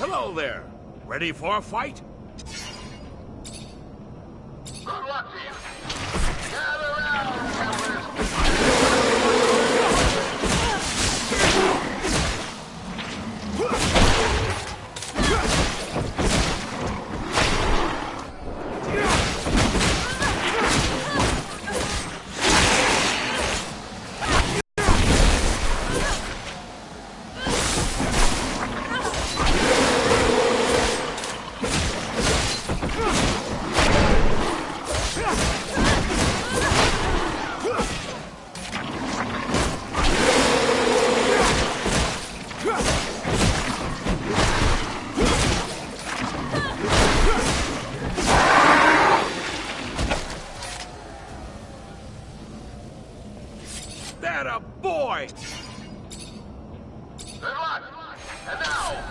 Hello there. Ready for a fight? Good luck to you. Gather round, travelers. That a boy! Good luck. And now,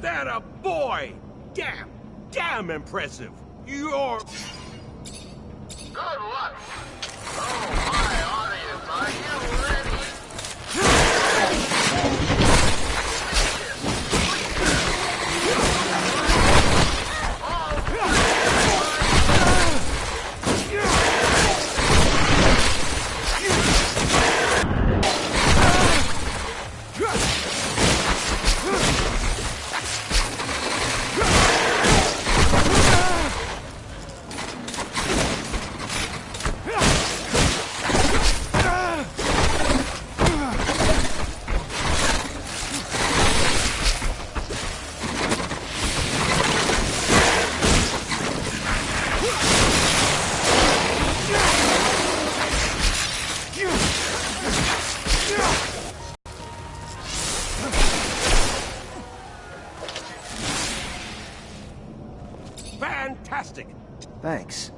That a boy! Damn impressive! You're... good luck. Oh, my audience, are you ready? fantastic! Thanks.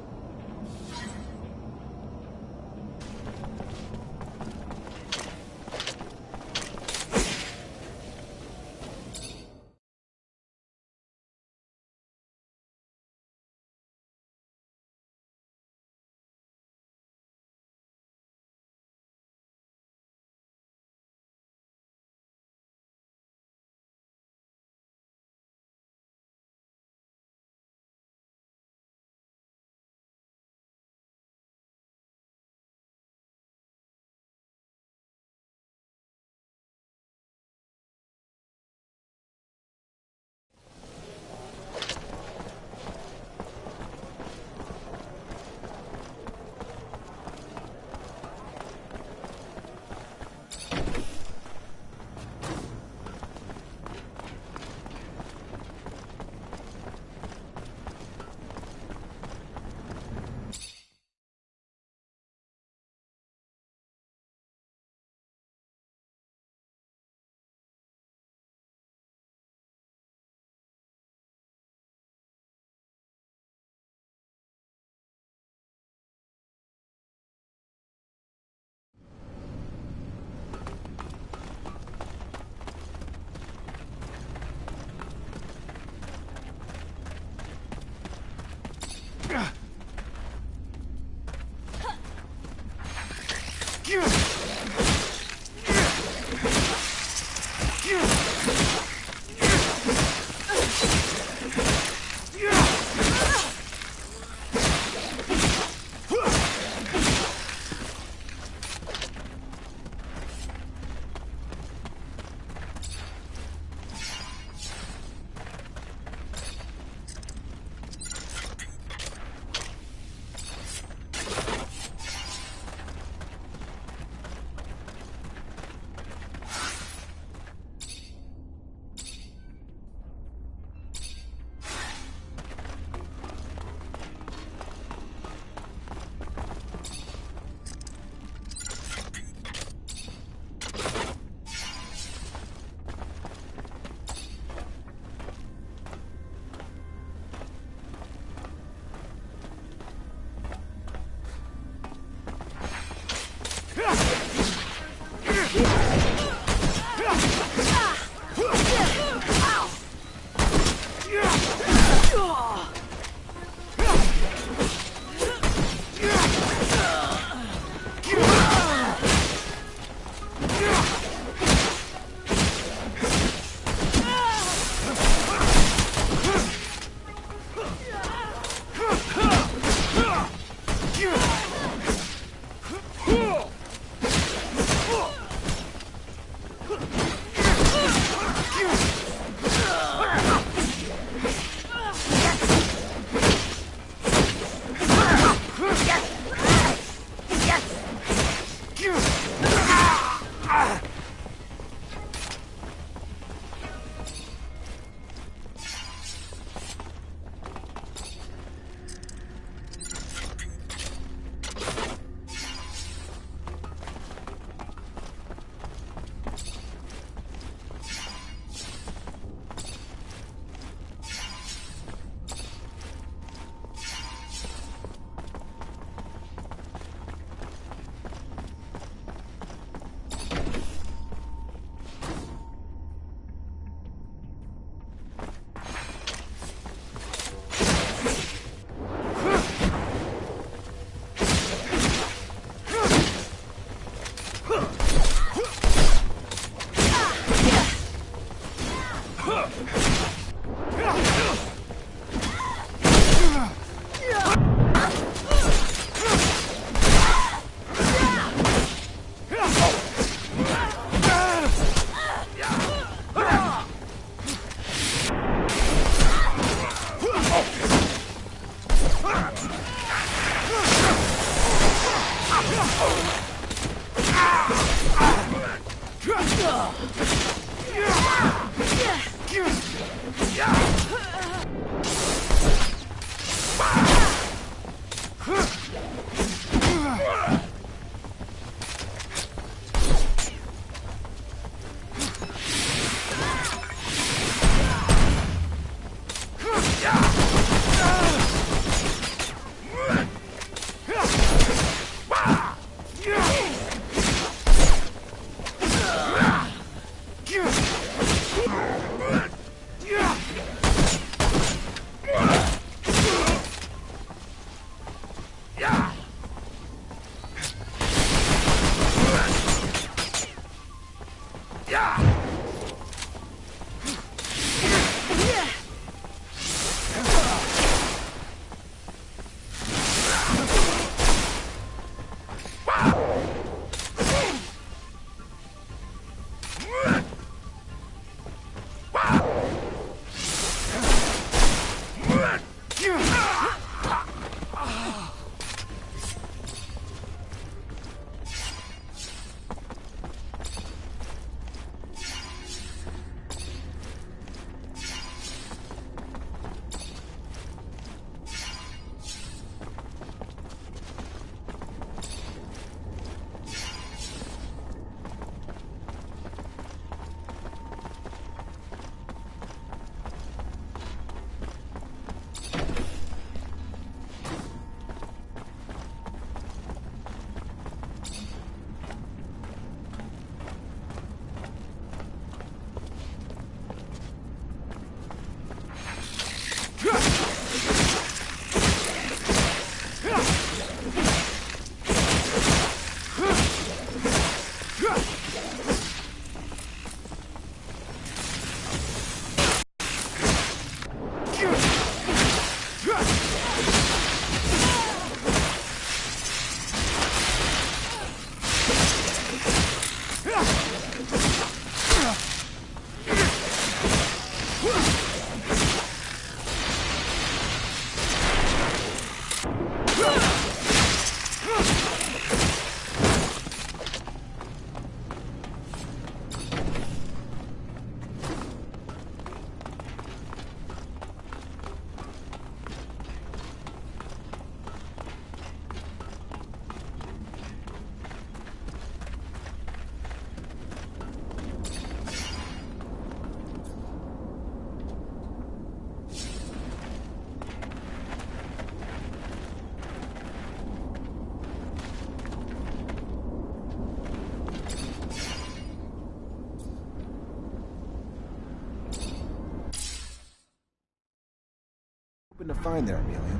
hoping to find there, Amelia?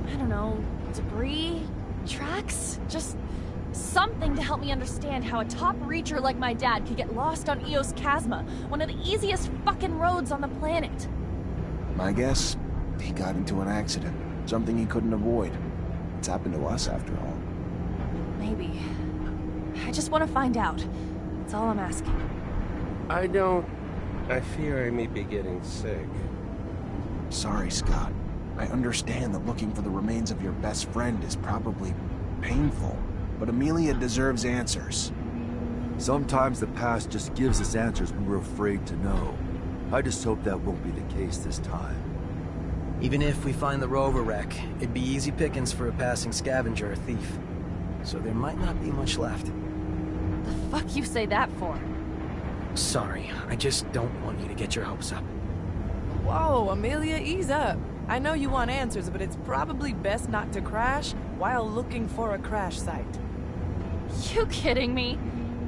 I don't know, debris? Tracks? Just something to help me understand how a top reacher like my dad could get lost on Eos Chasma, one of the easiest fucking roads on the planet. My guess? He got into an accident. Something he couldn't avoid. It's happened to us, after all. Maybe. I just want to find out. That's all I'm asking. I fear I may be getting sick. Sorry, Scott. I understand that looking for the remains of your best friend is probably painful, but Amelia deserves answers. Sometimes the past just gives us answers when we're afraid to know. I just hope that won't be the case this time. Even if we find the rover wreck, it'd be easy pickings for a passing scavenger or thief. So there might not be much left. The fuck you say that for? Sorry, I just don't want you to get your hopes up. Whoa, Amelia, ease up. I know you want answers, but it's probably best not to crash while looking for a crash site. You kidding me?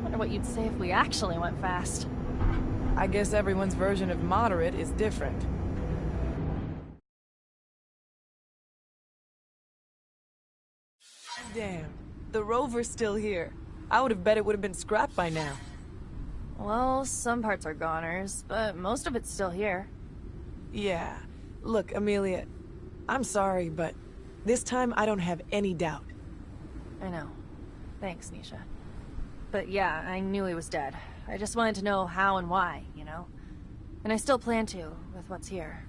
Wonder what you'd say if we actually went fast. I guess everyone's version of moderate is different. Damn, the rover's still here. I would have bet it would have been scrapped by now. Well, some parts are goners, but most of it's still here. Yeah. Look, Amelia, I'm sorry, but this time I don't have any doubt. I know. Thanks, Nisha. But yeah, I knew he was dead. I just wanted to know how and why, you know? And I still plan to, with what's here.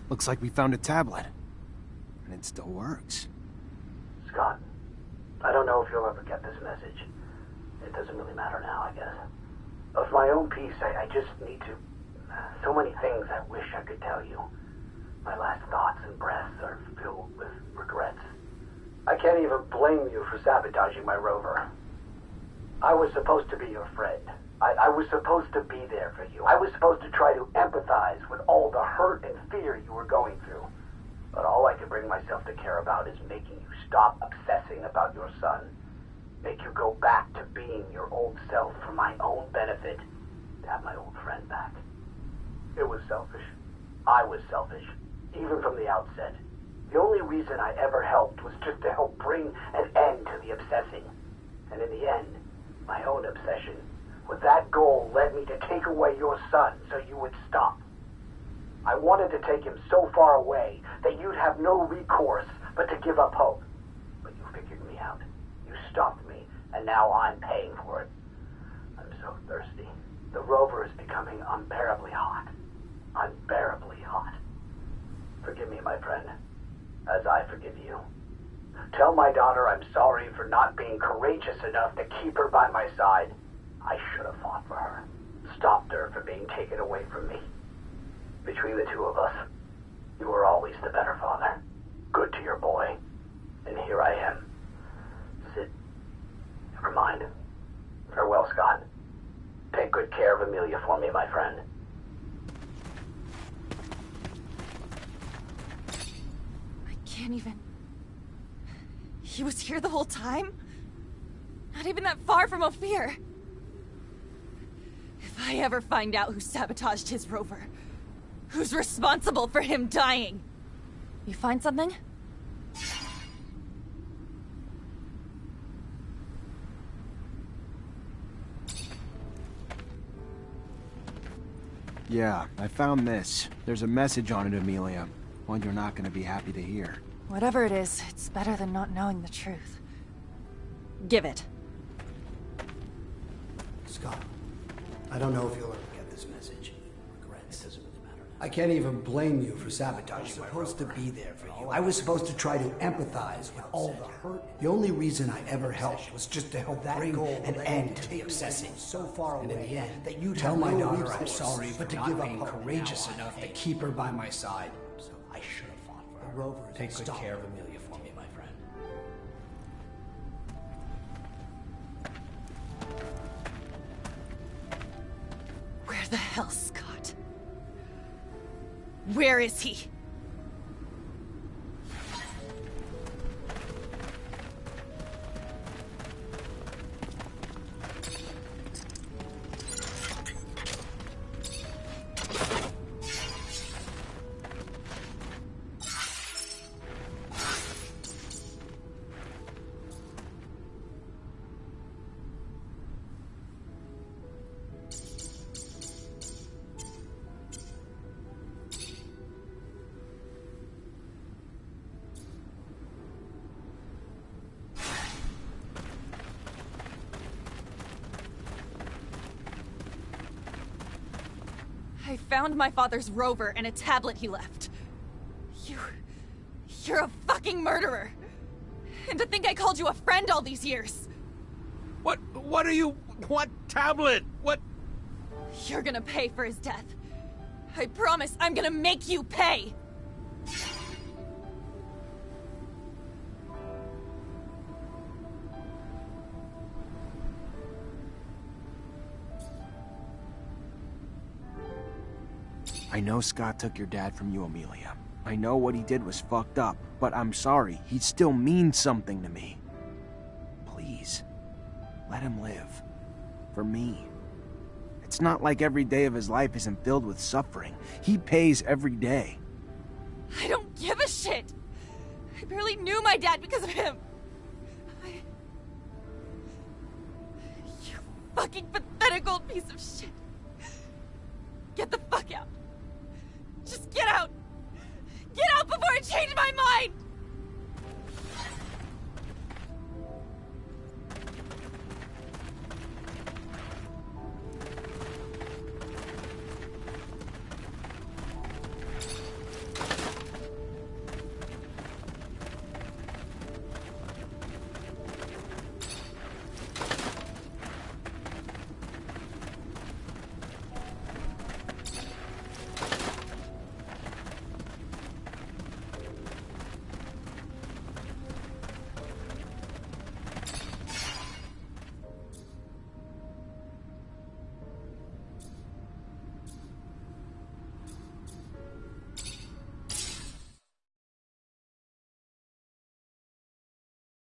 Looks like we found a tablet. And it still works. Scott, I don't know if you'll ever get this message. It doesn't really matter now, I guess. Of my own peace, I just need to... So many things I wish I could tell you. My last thoughts and breaths are filled with regrets. I can't even blame you for sabotaging my rover. I was supposed to be your friend. I was supposed to be there for you. I was supposed to try to empathize with all the hurt and fear you were going through. But all I can bring myself to care about is making you stop obsessing about your son. Make you go back to being your old self for my own benefit. To have my old friend back. It was selfish. I was selfish. Even from the outset. The only reason I ever helped was just to help bring an end to the obsessing. And in the end, my own obsession with that goal led me to take away your son so you would stop. I wanted to take him so far away that you'd have no recourse but to give up hope. But you figured me out. You stopped me, and now I'm paying for it. I'm so thirsty. The rover is becoming unbearably hot. Unbearably hot. Forgive me, my friend, as I forgive you. Tell my daughter I'm sorry for not being courageous enough to keep her by my side. I should have fought for her. Stopped her from being taken away from me. Between the two of us, you were always the better father. Good to your boy. And here I am. Sit. Never mind. Farewell, Scott. Take good care of Amelia for me, my friend. I can't even... He was here the whole time? Not even that far from Ophir. If I ever find out who sabotaged his rover, who's responsible for him dying? You find something? Yeah, I found this. There's a message on it, Amelia. One you're not gonna be happy to hear. Whatever it is, it's better than not knowing the truth. Give it. Scott, I don't know if you'll ever get this message. Regrets. It doesn't really matter now. I can't even blame you for sabotaging. I was supposed to be there for you. I was supposed to try to empathize with all the hurt. The only reason I ever helped was just to help bring an end to the obsessing. So far away, and in the end, that you tell my daughter I'm sorry, but to give up courageous enough to keep her by my side. So I should have fought for her. The Rover is take good care of Amelia for me, my friend. Where the hell, Scott? Where is he? I found my father's rover and a tablet he left. You're a fucking murderer. And to think I called you a friend all these years. What are you... What tablet? What... You're gonna pay for his death. I promise I'm gonna make you pay. I know Scott took your dad from you, Amelia. I know what he did was fucked up, but I'm sorry. He still means something to me. Please, let him live. For me. It's not like every day of his life isn't filled with suffering. He pays every day. I don't give a shit. I barely knew my dad because of him. You fucking pathetic old piece of shit. Get the fuck out. Just get out! Get out before I change my mind!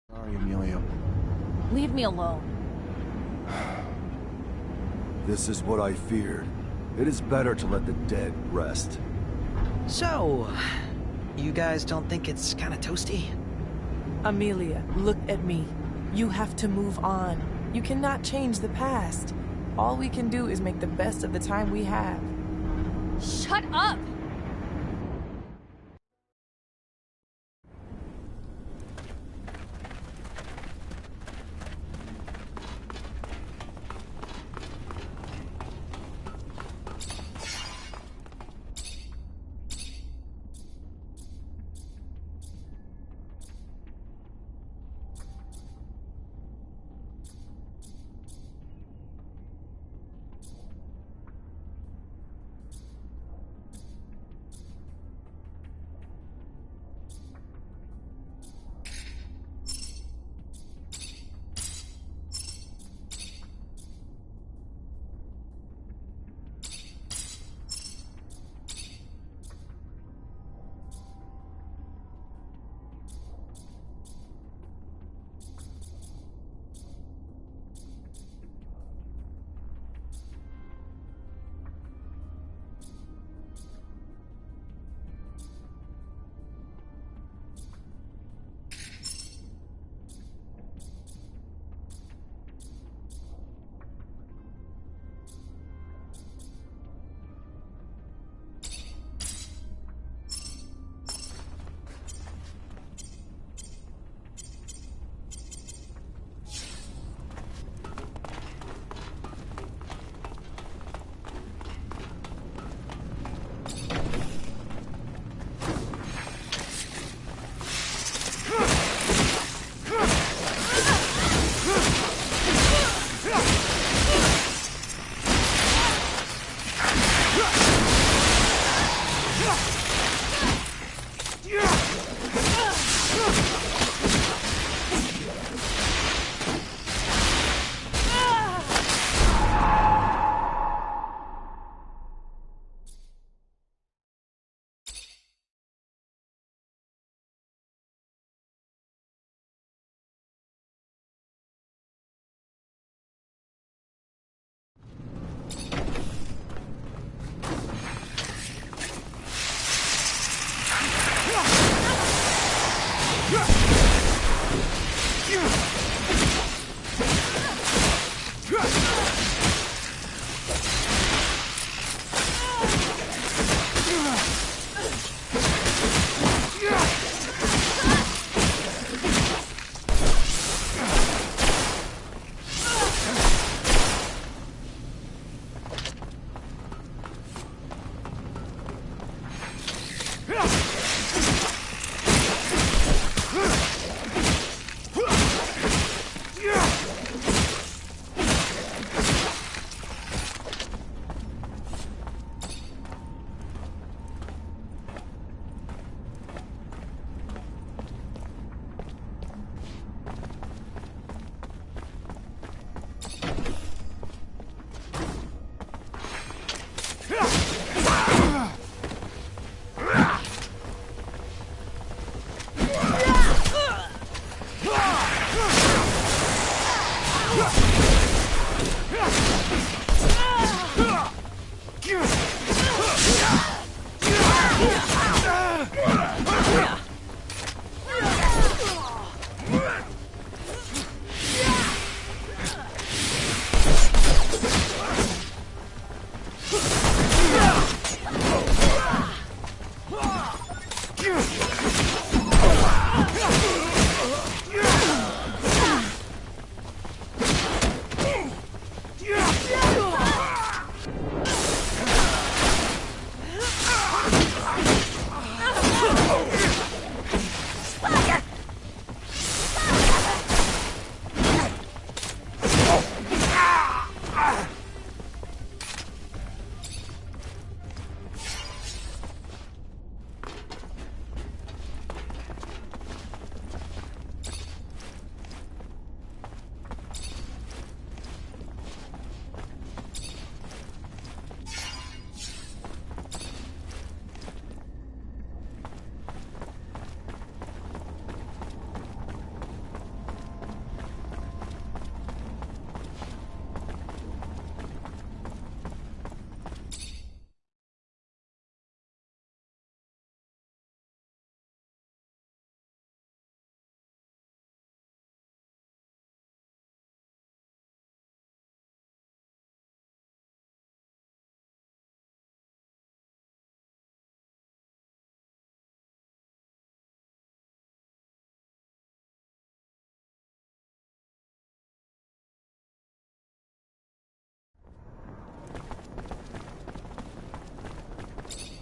Sorry, Amelia. Leave me alone. This is what I feared. It is better to let the dead rest. So, you guys don't think it's kind of toasty? Amelia, look at me. You have to move on. You cannot change the past. All we can do is make the best of the time we have. Shut up!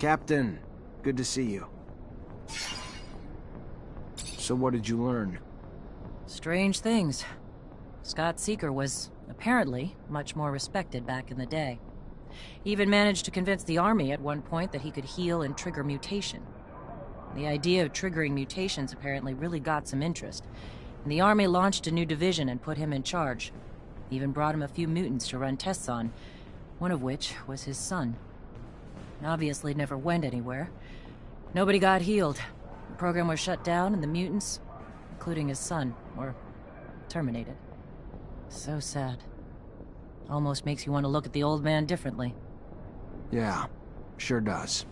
Captain, good to see you. So what did you learn? Strange things. Scott Seeker was, apparently, much more respected back in the day. He even managed to convince the Army at one point that he could heal and trigger mutation. The idea of triggering mutations apparently really got some interest, and the Army launched a new division and put him in charge. Even brought him a few mutants to run tests on, one of which was his son. Obviously never went anywhere. Nobody got healed. The program was shut down, and the mutants, including his son, were terminated. So sad. Almost makes you want to look at the old man differently. Yeah, sure does.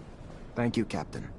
Thank you, Captain.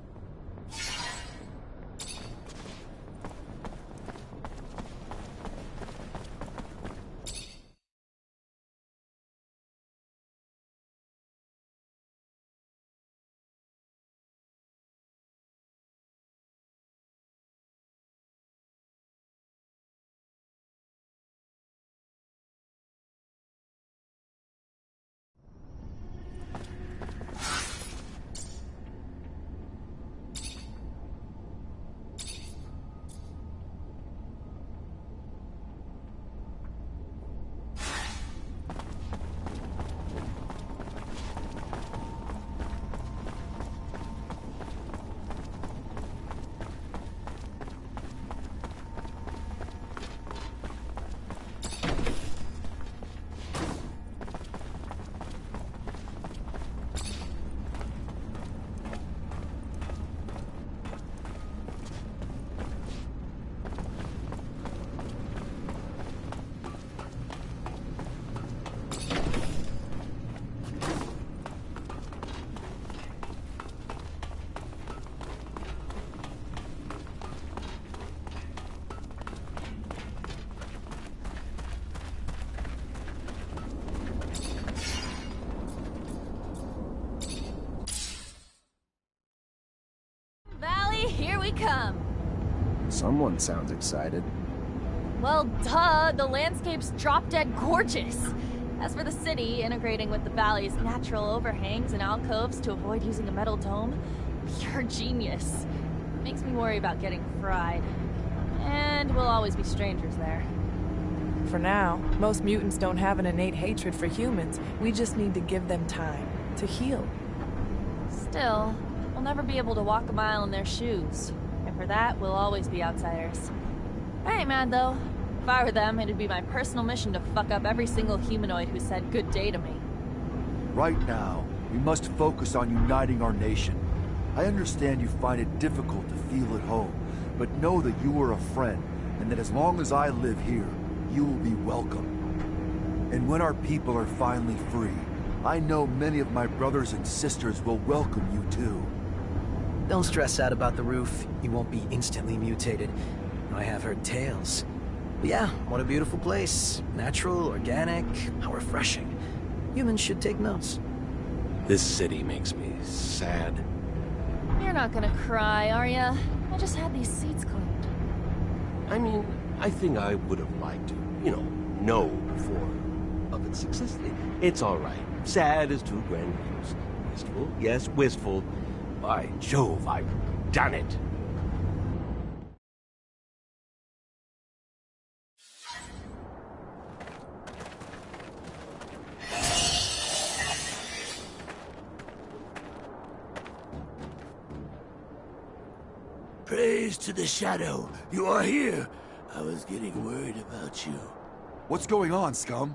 welcome! Someone sounds excited. Well, duh, the landscape's drop-dead gorgeous. As for the city, integrating with the valley's natural overhangs and alcoves to avoid using a metal dome, pure genius. Makes me worry about getting fried. And we'll always be strangers there. For now, most mutants don't have an innate hatred for humans. We just need to give them time to heal. Still, we'll never be able to walk a mile in their shoes. And for that, we'll always be outsiders. I ain't mad, though. If I were them, it'd be my personal mission to fuck up every single humanoid who said good day to me. Right now, we must focus on uniting our nation. I understand you find it difficult to feel at home, but know that you are a friend, and that as long as I live here, you will be welcome. And when our people are finally free, I know many of my brothers and sisters will welcome you too. Don't stress out about the roof. You won't be instantly mutated. I have heard tales. But yeah, what a beautiful place. Natural, organic, how refreshing. Humans should take notes. This city makes me sad. You're not gonna cry, are ya? I just had these seats cleaned. I mean, I think I would have liked to, know before of its success. It's all right. Sad is too grand views. Wistful, yes, wistful. By Jove, I've done it. Praise to the Shadow. You are here. I was getting worried about you. What's going on, scum?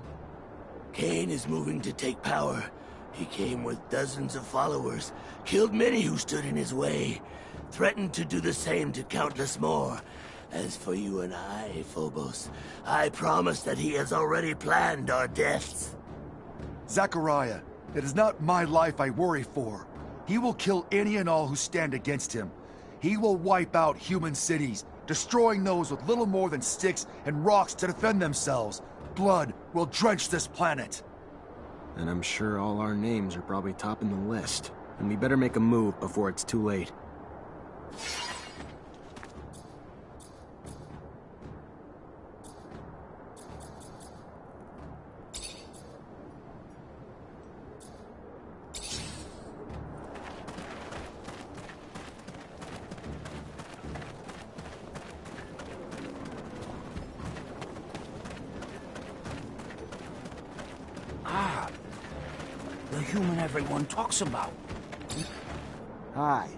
Kane is moving to take power. He came with dozens of followers, killed many who stood in his way, threatened to do the same to countless more. As for you and I, Phobos, I promise that he has already planned our deaths. Zachariah, it is not my life I worry for. He will kill any and all who stand against him. He will wipe out human cities, destroying those with little more than sticks and rocks to defend themselves. Blood will drench this planet. And I'm sure all our names are probably topping the list. And we better make a move before it's too late. The human everyone talks about. Hi.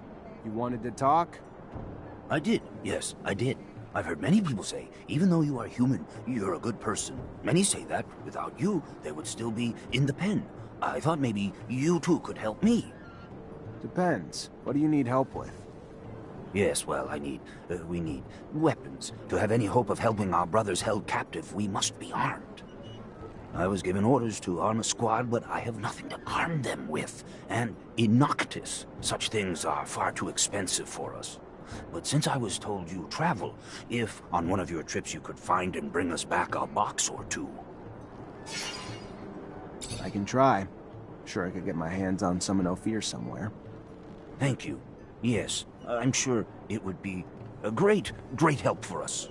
You wanted to talk? I did. Yes, I did. I've heard many people say, even though you are human, you're a good person. Many say that without you, they would still be in the pen. I thought maybe you too could help me. Depends. What do you need help with? Yes, well, we need weapons. To have any hope of helping our brothers held captive, we must be armed. I was given orders to arm a squad, but I have nothing to arm them with. And in Noctis, such things are far too expensive for us. But since I was told you travel, if on one of your trips you could find and bring us back a box or two. I can try. Sure I could get my hands on some in Ophir somewhere. Thank you. Yes, I'm sure it would be a great help for us.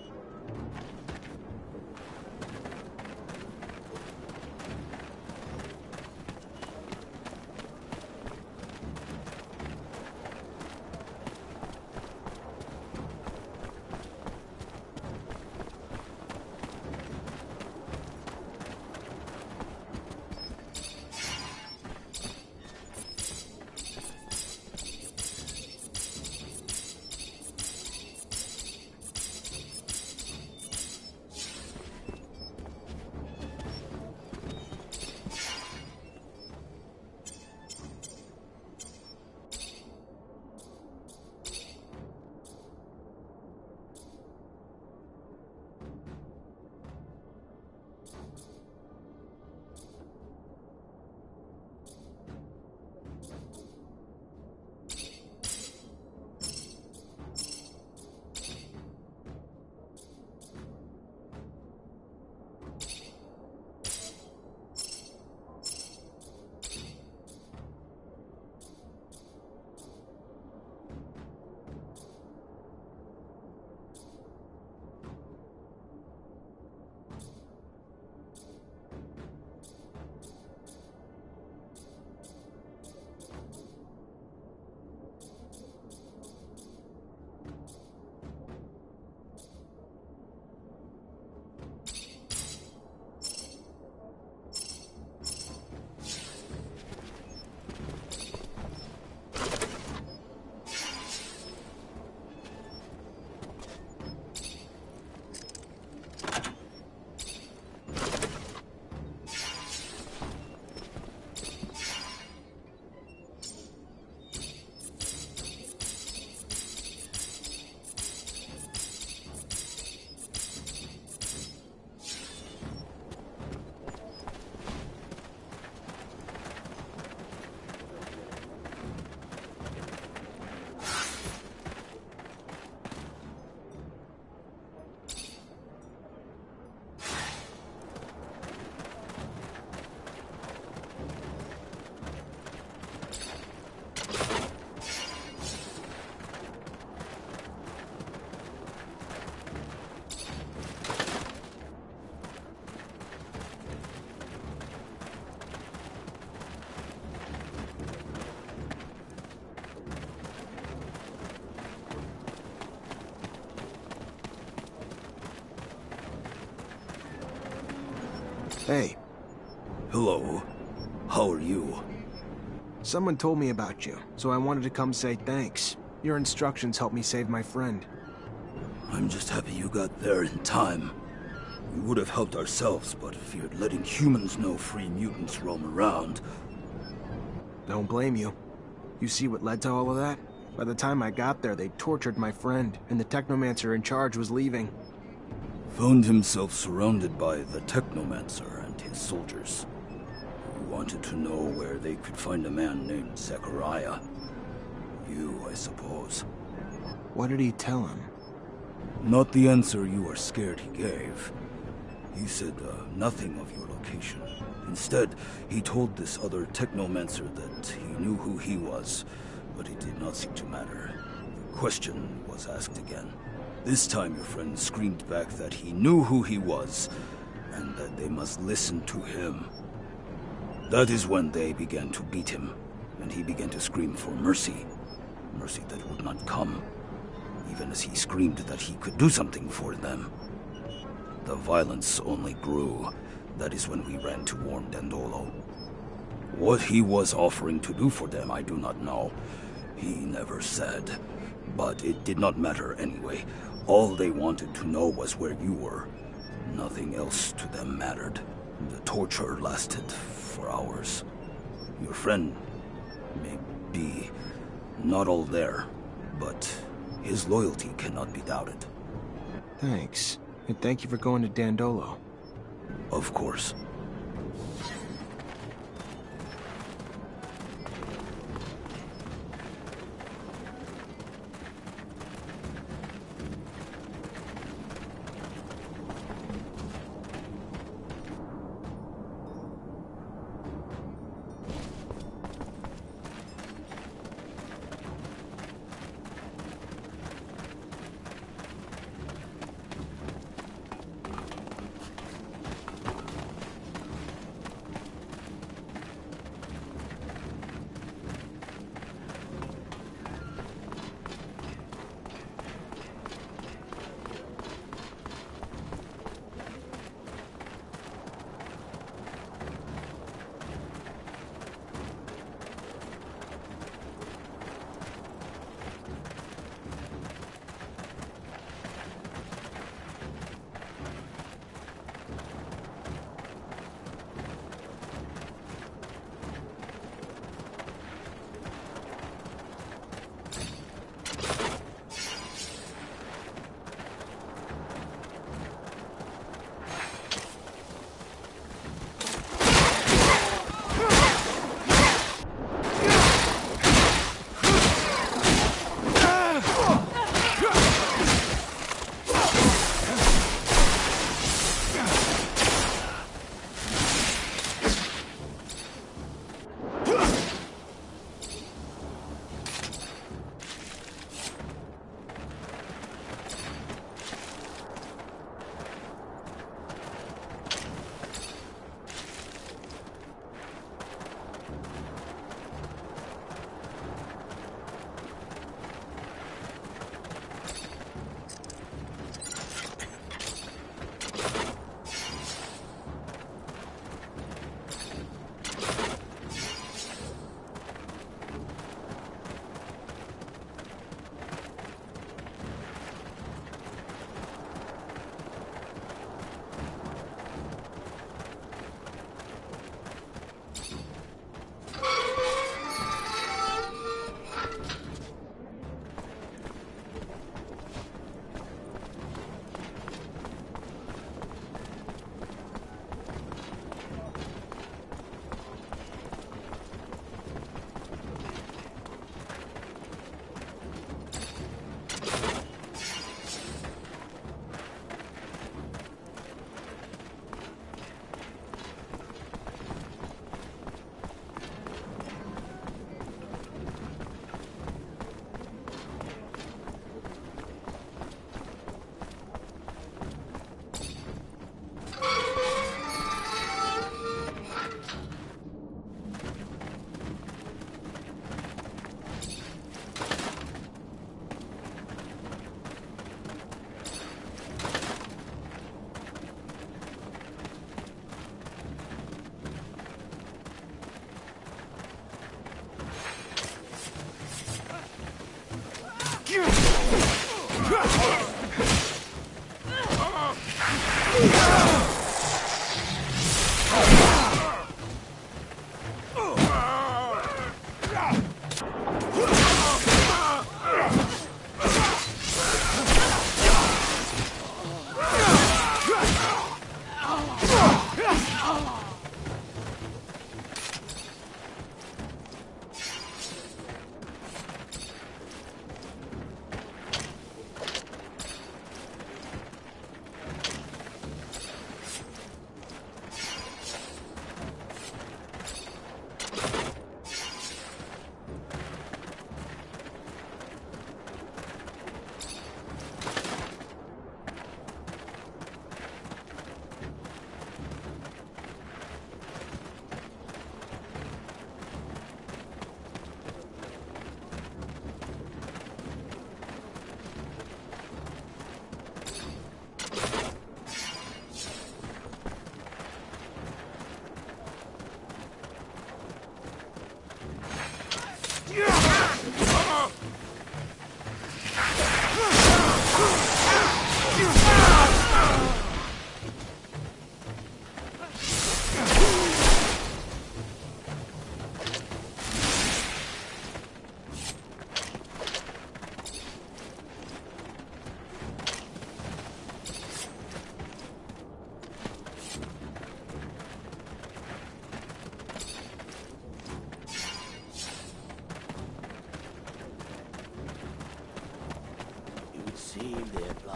Hey, Hello. How are you? someone told me about you, so I wanted to come say thanks. Your instructions helped me save my friend. I'm just happy you got there in time. We would have helped ourselves, but feared letting humans know free mutants roam around. Don't blame you. You see what led to all of that? By the time I got there, they tortured my friend, and the Technomancer in charge was leaving. Found himself surrounded by the Technomancer and his soldiers. He wanted to know where they could find a man named Zechariah. You, I suppose. What did he tell him? Not the answer you are scared he gave. He said nothing of your location. Instead, he told this other Technomancer that he knew who he was, but it did not seem to matter. The question was asked again. This time your friend screamed back that he knew who he was, and that they must listen to him. That is when they began to beat him, and he began to scream for mercy. Mercy that would not come, even as he screamed that he could do something for them. The violence only grew. That is when we ran to warn Dandolo. What he was offering to do for them, I do not know. He never said. But it did not matter anyway. All they wanted to know was where you were. Nothing else to them mattered. The torture lasted for hours. Your friend may be not all there, but his loyalty cannot be doubted. Thanks. And thank you for going to Dandolo. Of course.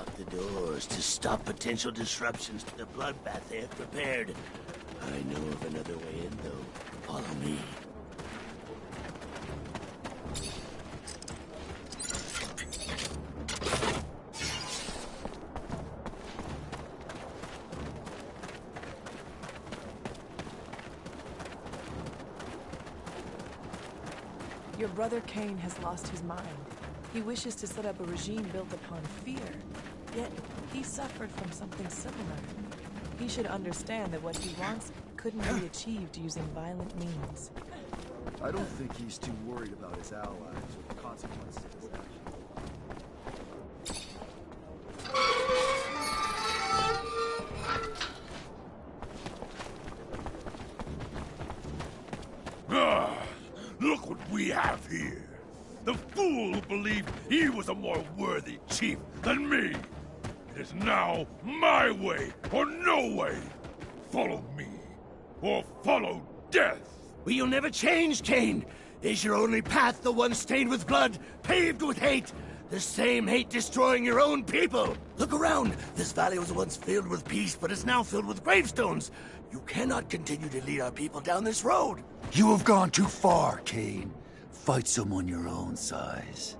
lock the doors to stop potential disruptions to the bloodbath they have prepared. I know of another way in, though. Follow me. Your brother Cain has lost his mind. He wishes to set up a regime built upon fear, yet he suffered from something similar. He should understand that what he wants couldn't be achieved using violent means. I don't think he's too worried about his allies or the consequences of his actions. Look what we have here. The fool who believed he was a more worthy chief than me. It is now my way or no way. Follow me, or follow death. Will you never change, Cain? Is your only path the one stained with blood, paved with hate? The same hate destroying your own people. Look around. This valley was once filled with peace, but is now filled with gravestones. You cannot continue to lead our people down this road. You have gone too far, Cain. Fight someone your own size.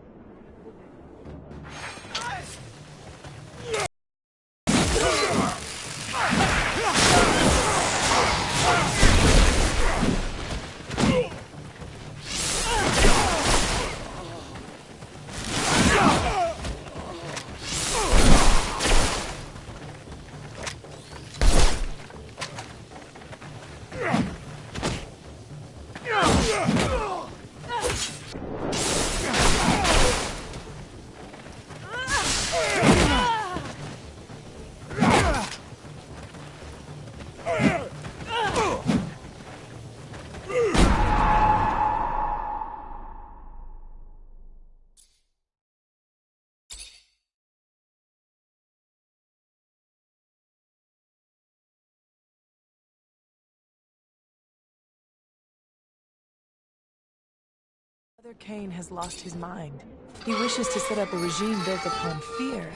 Brother Cain has lost his mind. He wishes to set up a regime built upon fear,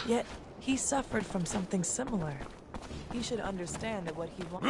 yet he suffered from something similar. He should understand that what he wants...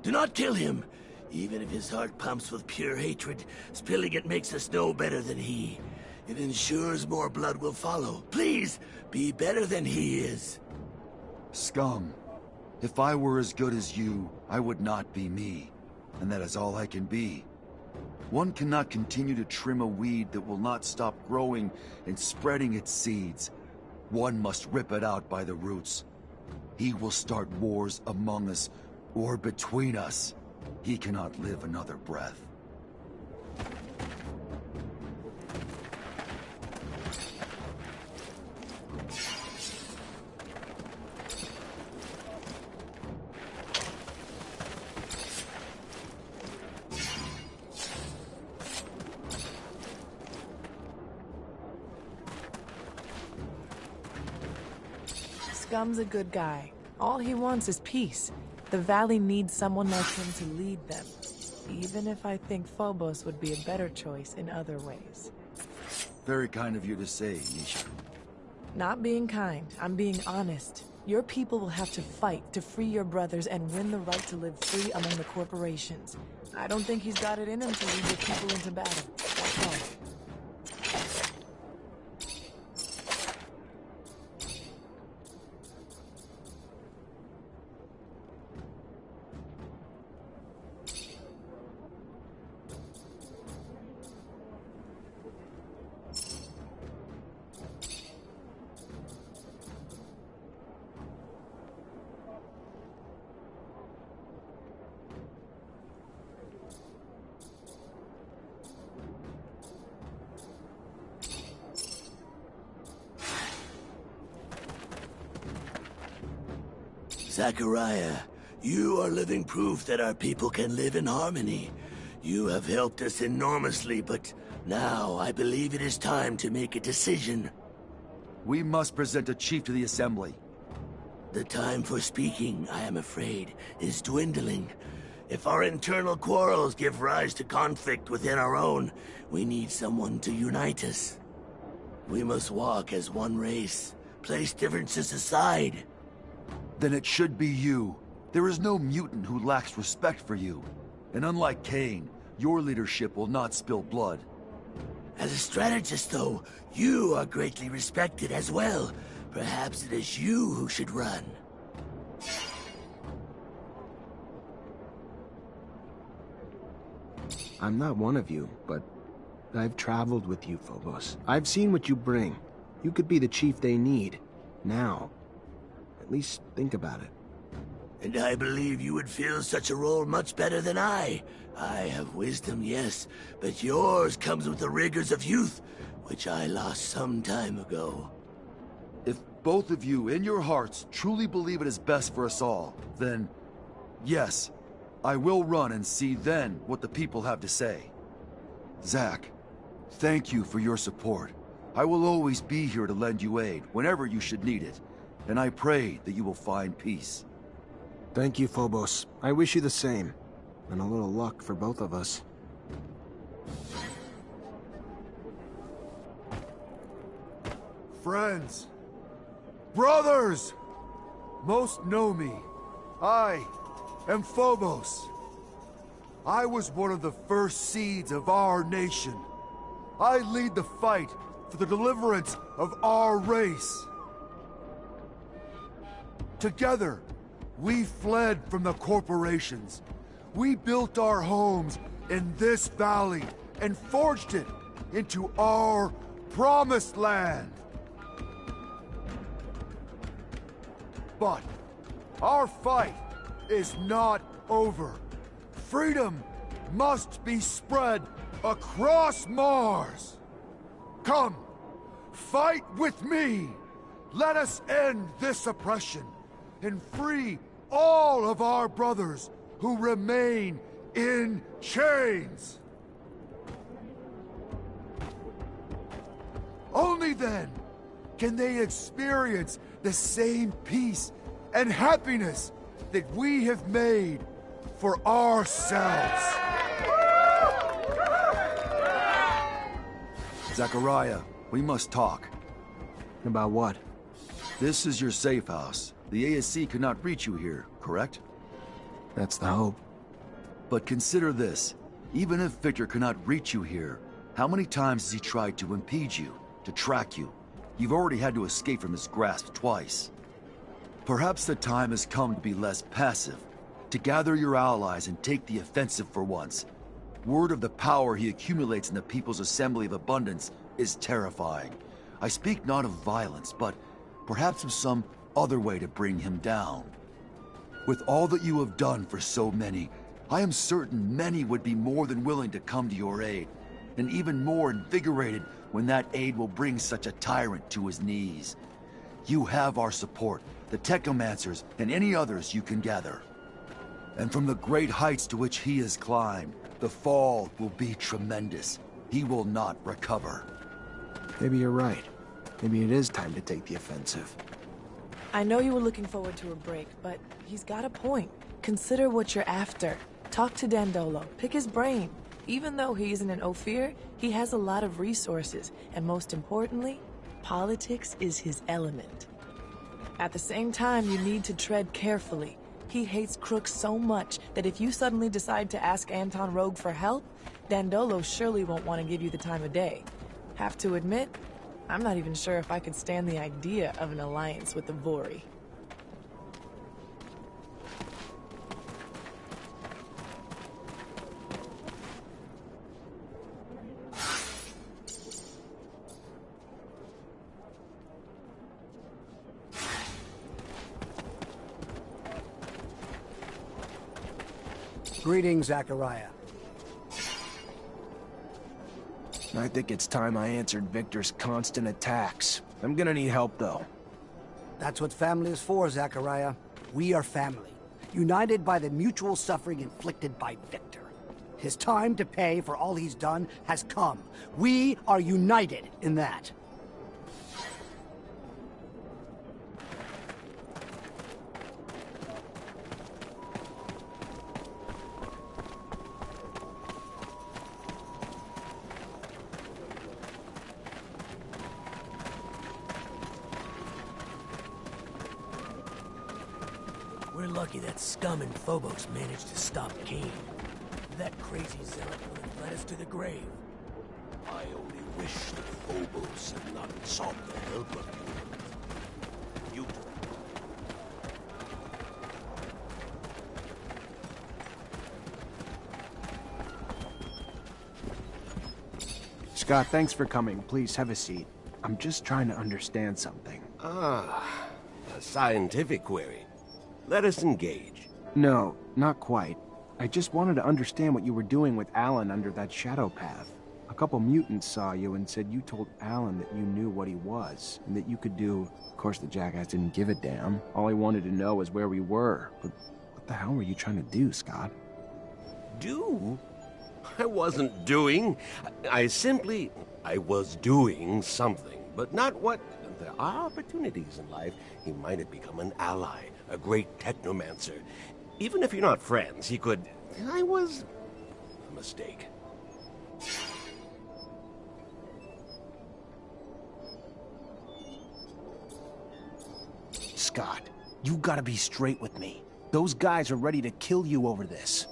Do not kill him. Even if his heart pumps with pure hatred, spilling it makes us no better than he. It ensures more blood will follow. Please, be better than he is. Scum. If I were as good as you, I would not be me. And that is all I can be. One cannot continue to trim a weed that will not stop growing and spreading its seeds. One must rip it out by the roots. He will start wars among us, or between us. He cannot live another breath. Scum's a good guy. All he wants is peace. The Valley needs someone like him to lead them. Even if I think Phobos would be a better choice in other ways. Very kind of you to say, Nisha. Not being kind, I'm being honest. Your people will have to fight to free your brothers and win the right to live free among the corporations. I don't think he's got it in him to lead your people into battle. That's all. Zachariah, you are living proof that our people can live in harmony. You have helped us enormously, but now I believe it is time to make a decision. We must present a chief to the Assembly. The time for speaking, I am afraid, is dwindling. If our internal quarrels give rise to conflict within our own, we need someone to unite us. We must walk as one race, place differences aside. Then it should be you. There is no mutant who lacks respect for you. And unlike Cain, your leadership will not spill blood. As a strategist, though, you are greatly respected as well. Perhaps it is you who should run. I'm not one of you, but I've traveled with you, Phobos. I've seen what you bring. You could be the chief they need. Now. At least think about it. And I believe you would fill such a role much better than I. I have wisdom, yes, but yours comes with the rigors of youth, which I lost some time ago. If both of you, in your hearts, truly believe it is best for us all, then, yes, I will run and see then what the people have to say. Zach, thank you for your support. I will always be here to lend you aid whenever you should need it, and I pray that you will find peace. Thank you, Phobos. I wish you the same. And a little luck for both of us. Friends, brothers, most know me. I am Phobos. I was one of the first seeds of our nation. I lead the fight for the deliverance of our race. Together, we fled from the corporations. We built our homes in this valley and forged it into our promised land. But our fight is not over. Freedom must be spread across Mars. Come, fight with me. Let us end this oppression and free all of our brothers who remain in chains. Only then can they experience the same peace and happiness that we have made for ourselves. Zachariah, we must talk. About what? This is your safe house. The ASC could not reach you here, correct? That's the hope. But consider this. Even if Victor cannot reach you here, how many times has he tried to impede you, to track you? You've already had to escape from his grasp twice. Perhaps the time has come to be less passive, to gather your allies and take the offensive for once. Word of the power he accumulates in the People's Assembly of Abundance is terrifying. I speak not of violence, but perhaps of some other way to bring him down. With all that you have done for so many, I am certain many would be more than willing to come to your aid, and even more invigorated when that aid will bring such a tyrant to his knees. You have our support, the Technomancers, and any others you can gather. And from the great heights to which he has climbed, the fall will be tremendous. He will not recover. Maybe you're right. Maybe it is time to take the offensive. I know you were looking forward to a break, but he's got a point. Consider what you're after. Talk to Dandolo, pick his brain. Even though he isn't an Ophir, he has a lot of resources, and most importantly, politics is his element. At the same time, you need to tread carefully. He hates crooks so much that if you suddenly decide to ask Anton Rogue for help, Dandolo surely won't want to give you the time of day. Have to admit, I'm not even sure if I could stand the idea of an alliance with the Vori. Greetings, Zachariah. I think it's time I answered Victor's constant attacks. I'm gonna need help, though. That's what family is for, Zachariah. We are family, united by the mutual suffering inflicted by Victor. His time to pay for all he's done has come. We are united in that. We're lucky that scum in Phobos managed to stop Kane. That crazy zealot would have led us to the grave. I only wish that Phobos had not sought the help of you. Scott, thanks for coming. Please, have a seat. I'm just trying to understand something. Ah, a scientific query. Let us engage. No, not quite. I just wanted to understand what you were doing with Alan under that shadow path. A couple mutants saw you and said you told Alan that you knew what he was, and that you could do... Of course, the jackass didn't give a damn. All he wanted to know was where we were. But what the hell were you trying to do, Scott? Do? I wasn't doing. I was doing something, but not what... There are opportunities in life. He might have become an ally, a great Technomancer. Even if you're not friends, he could... I was... a mistake. Scott, you gotta be straight with me. Those guys are ready to kill you over this.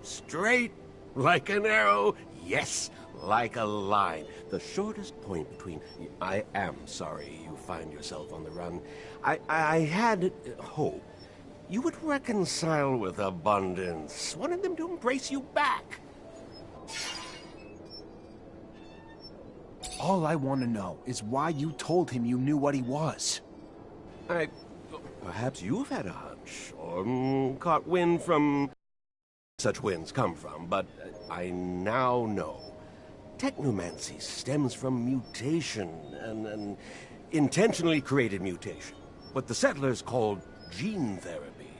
Straight like an arrow, yes, like a line. The shortest point between... I am sorry you find yourself on the run. I had hope you would reconcile with Abundance. Wanted them to embrace you back. All I want to know is why you told him you knew what he was. Perhaps you've had a hunch, or caught wind from... Such winds come from, but I now know. Technomancy stems from mutation, an intentionally created mutation. What the settlers called gene therapy.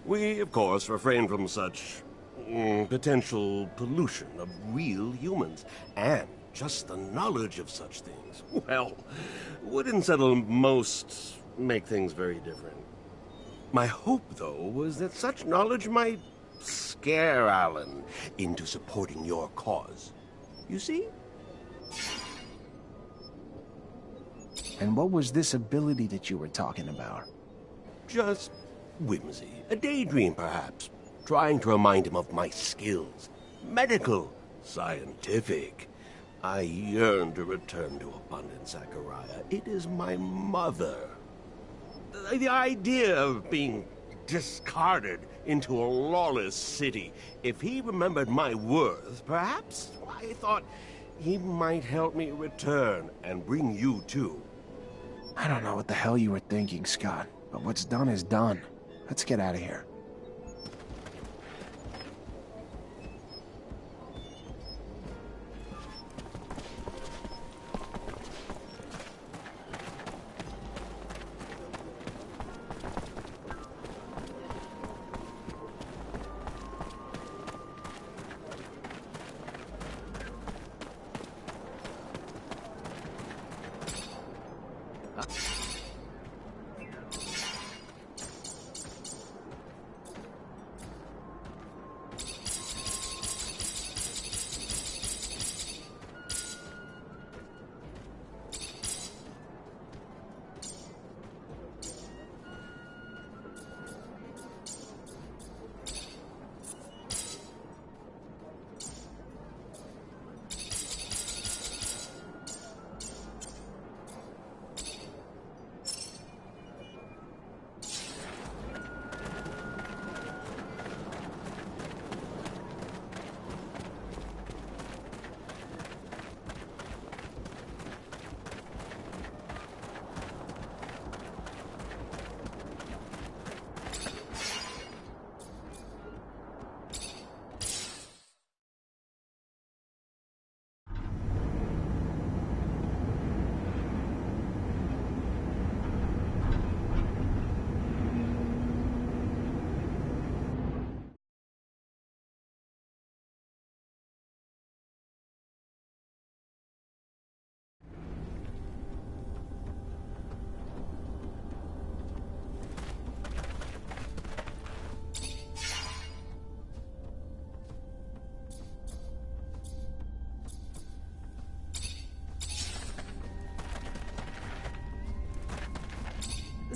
We, of course, refrain from such potential pollution of real humans, and just the knowledge of such things, well, would unsettle most, make things very different. My hope, though, was that such knowledge might scare Alan into supporting your cause. You see? And what was this ability that you were talking about? Just whimsy. A daydream, perhaps. Trying to remind him of my skills. Medical. Scientific. I yearn to return to Abundance, Zachariah. It is my mother. The idea of being discarded into a lawless city. If he remembered my worth, perhaps I thought he might help me return and bring you too. I don't know what the hell you were thinking, Scott, but what's done is done. Let's get out of here.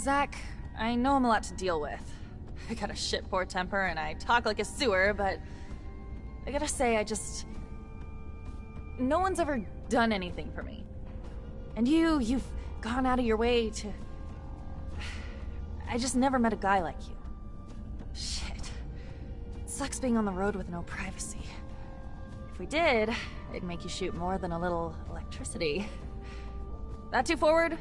Zach, I know I'm a lot to deal with. I got a shit-poor temper and I talk like a sewer, but I gotta say, no one's ever done anything for me. And you've gone out of your way to... I just never met a guy like you. Shit. It sucks being on the road with no privacy. If we did, it'd make you shoot more than a little electricity. That too forward?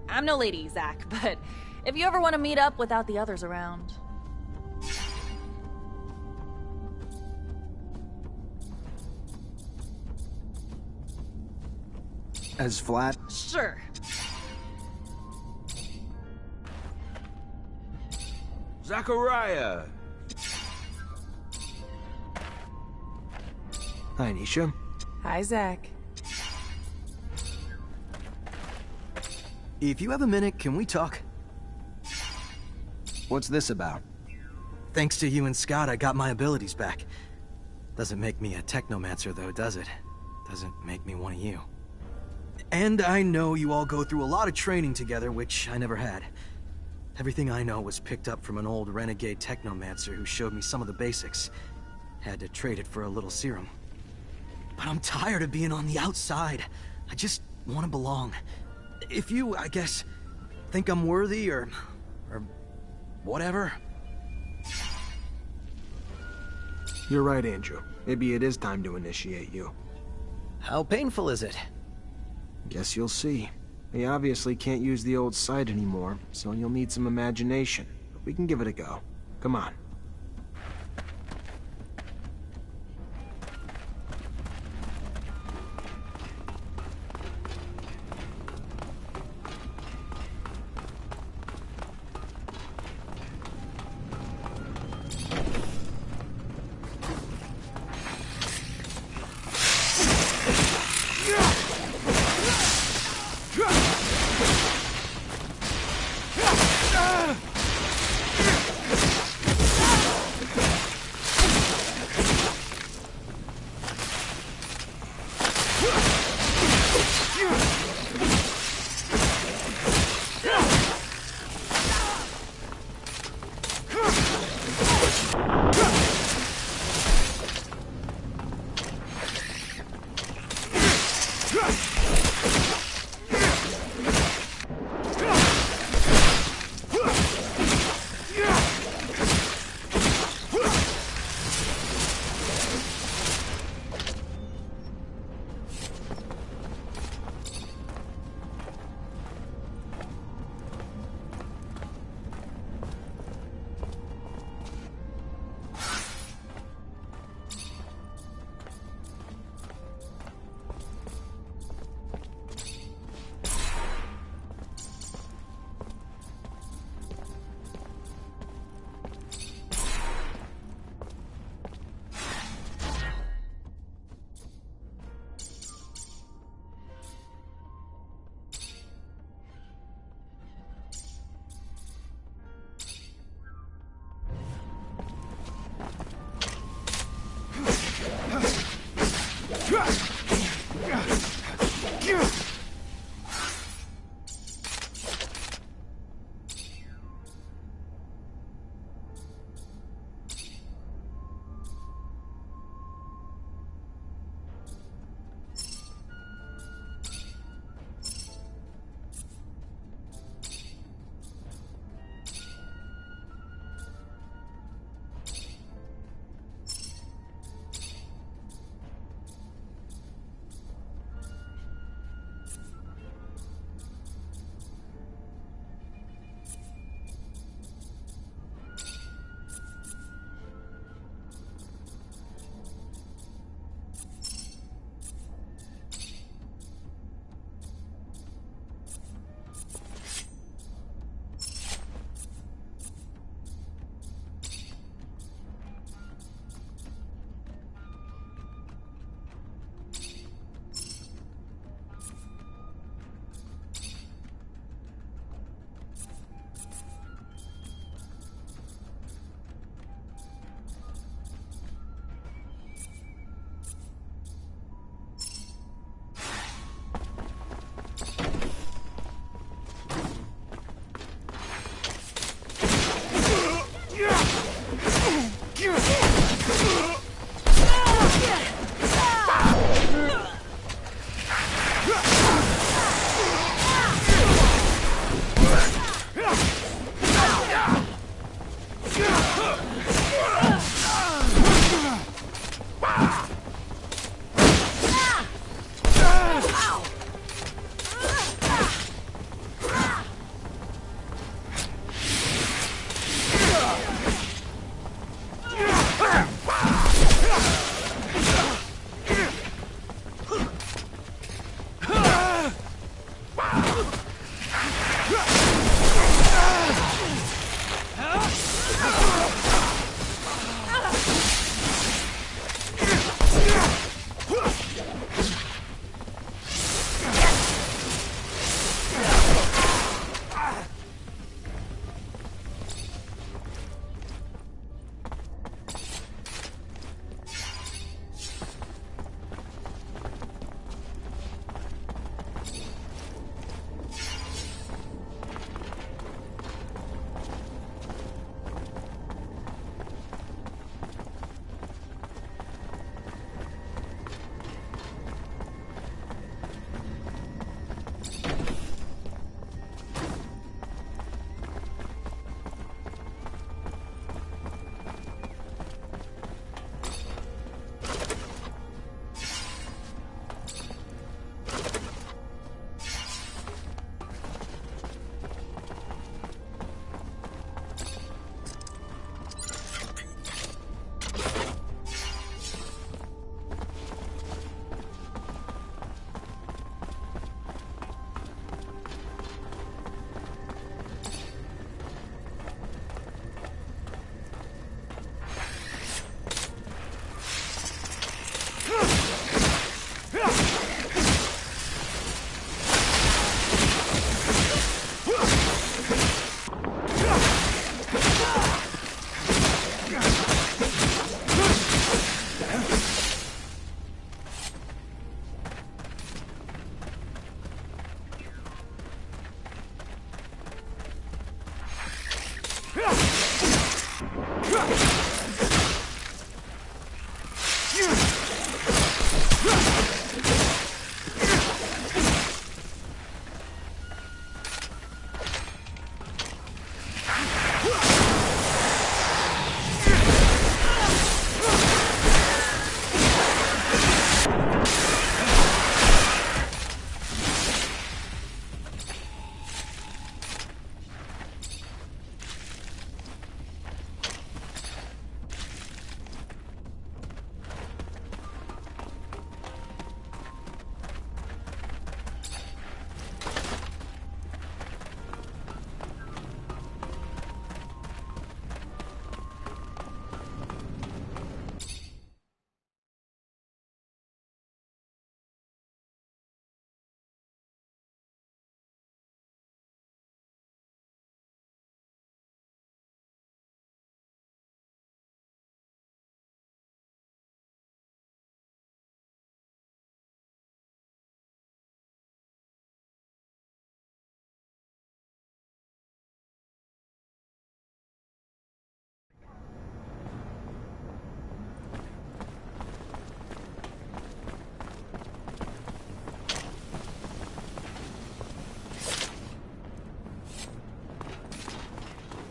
I'm no lady, Zach, but if you ever want to meet up without the others around... As flat? Sure. Zachariah! Hi, Nisha. Hi, Zach. If you have a minute, can we talk? What's this about? Thanks to you and Scott, I got my abilities back. Doesn't make me a Technomancer, though, does it? Doesn't make me one of you. And I know you all go through a lot of training together, which I never had. Everything I know was picked up from an old renegade Technomancer who showed me some of the basics. Had to trade it for a little serum. But I'm tired of being on the outside. I just want to belong. If you, I guess, think I'm worthy or whatever. You're right, Andrew. Maybe it is time to initiate you. How painful is it? Guess you'll see. We obviously can't use the old sight anymore, so you'll need some imagination. But we can give it a go. Come on.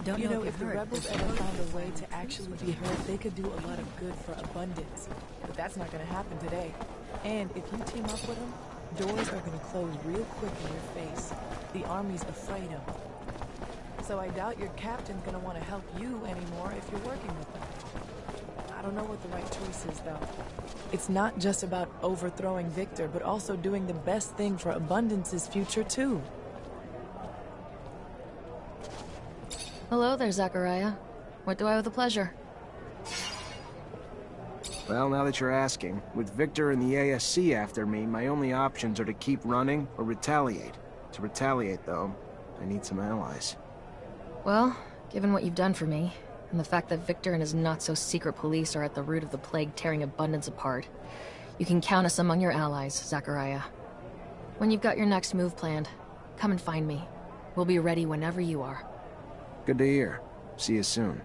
Don't You know, if if the you've heard, rebels there's ever a found a way to actually be heard, they could do a lot of good for Abundance. But that's not going to happen today. And if you team up with them, doors are going to close real quick in your face. The army's afraid of them. So I doubt your captain's going to want to help you anymore if you're working with them. I don't know what the right choice is, though. It's not just about overthrowing Victor, but also doing the best thing for Abundance's future, too. Hello there, Zachariah. What do I owe the pleasure? Well, now that you're asking, with Victor and the ASC after me, my only options are to keep running or retaliate. To retaliate, though, I need some allies. Well, given what you've done for me, and the fact that Victor and his not-so-secret police are at the root of the plague tearing Abundance apart, you can count us among your allies, Zachariah. When you've got your next move planned, come and find me. We'll be ready whenever you are. Good to hear. See you soon.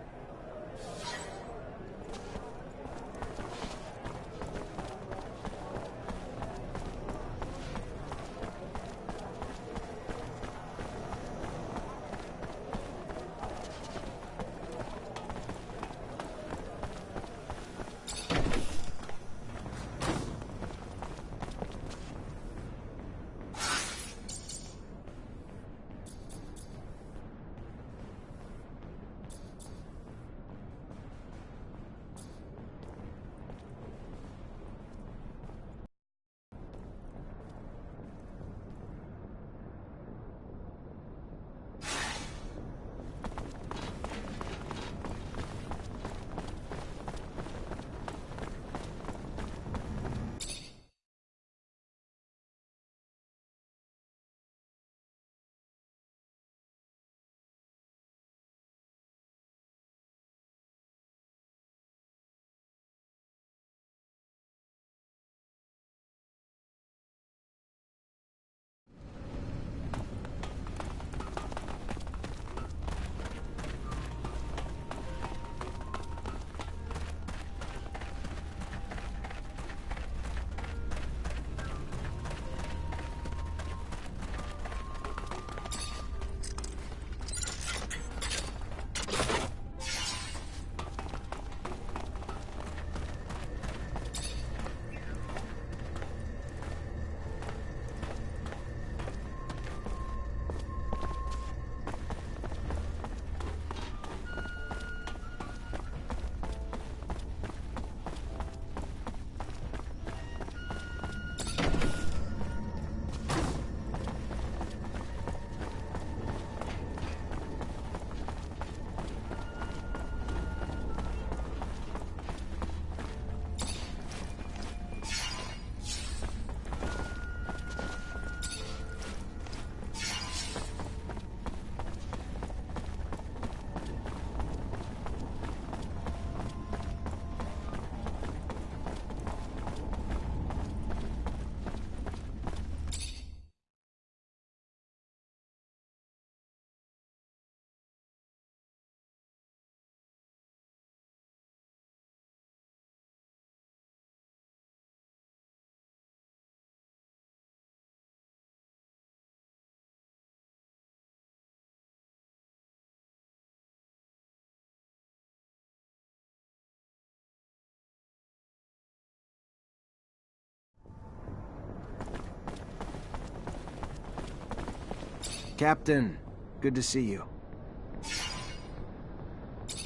Captain, good to see you.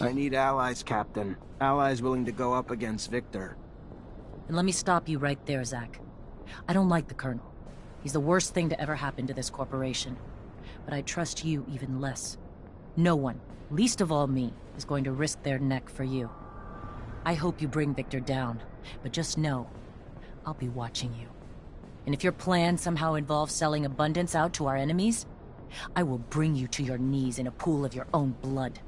I need allies, Captain. Allies willing to go up against Victor. And let me stop you right there, Zach. I don't like the Colonel. He's the worst thing to ever happen to this corporation. But I trust you even less. No one, least of all me, is going to risk their neck for you. I hope you bring Victor down, but just know, I'll be watching you. And if your plan somehow involves selling abundance out to our enemies, I will bring you to your knees in a pool of your own blood.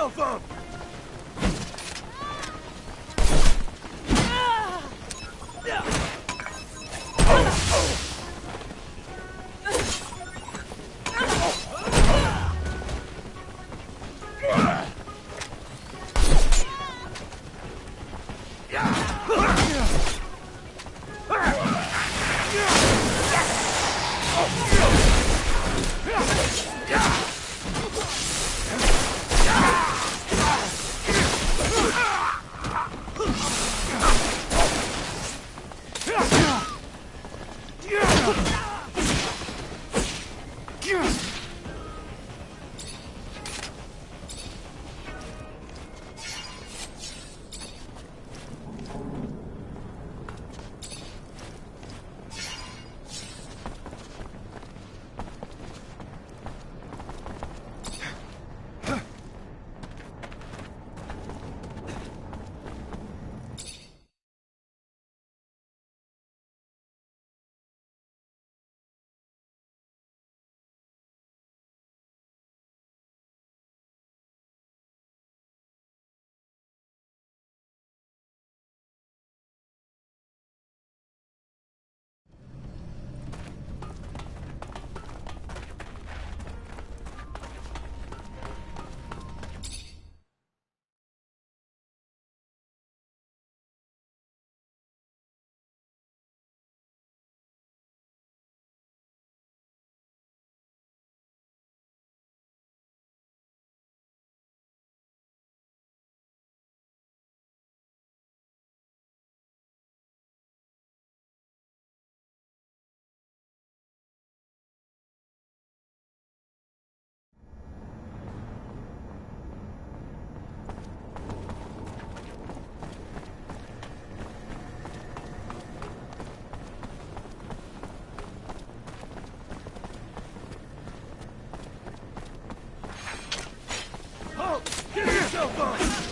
yourself up! Get yourself up!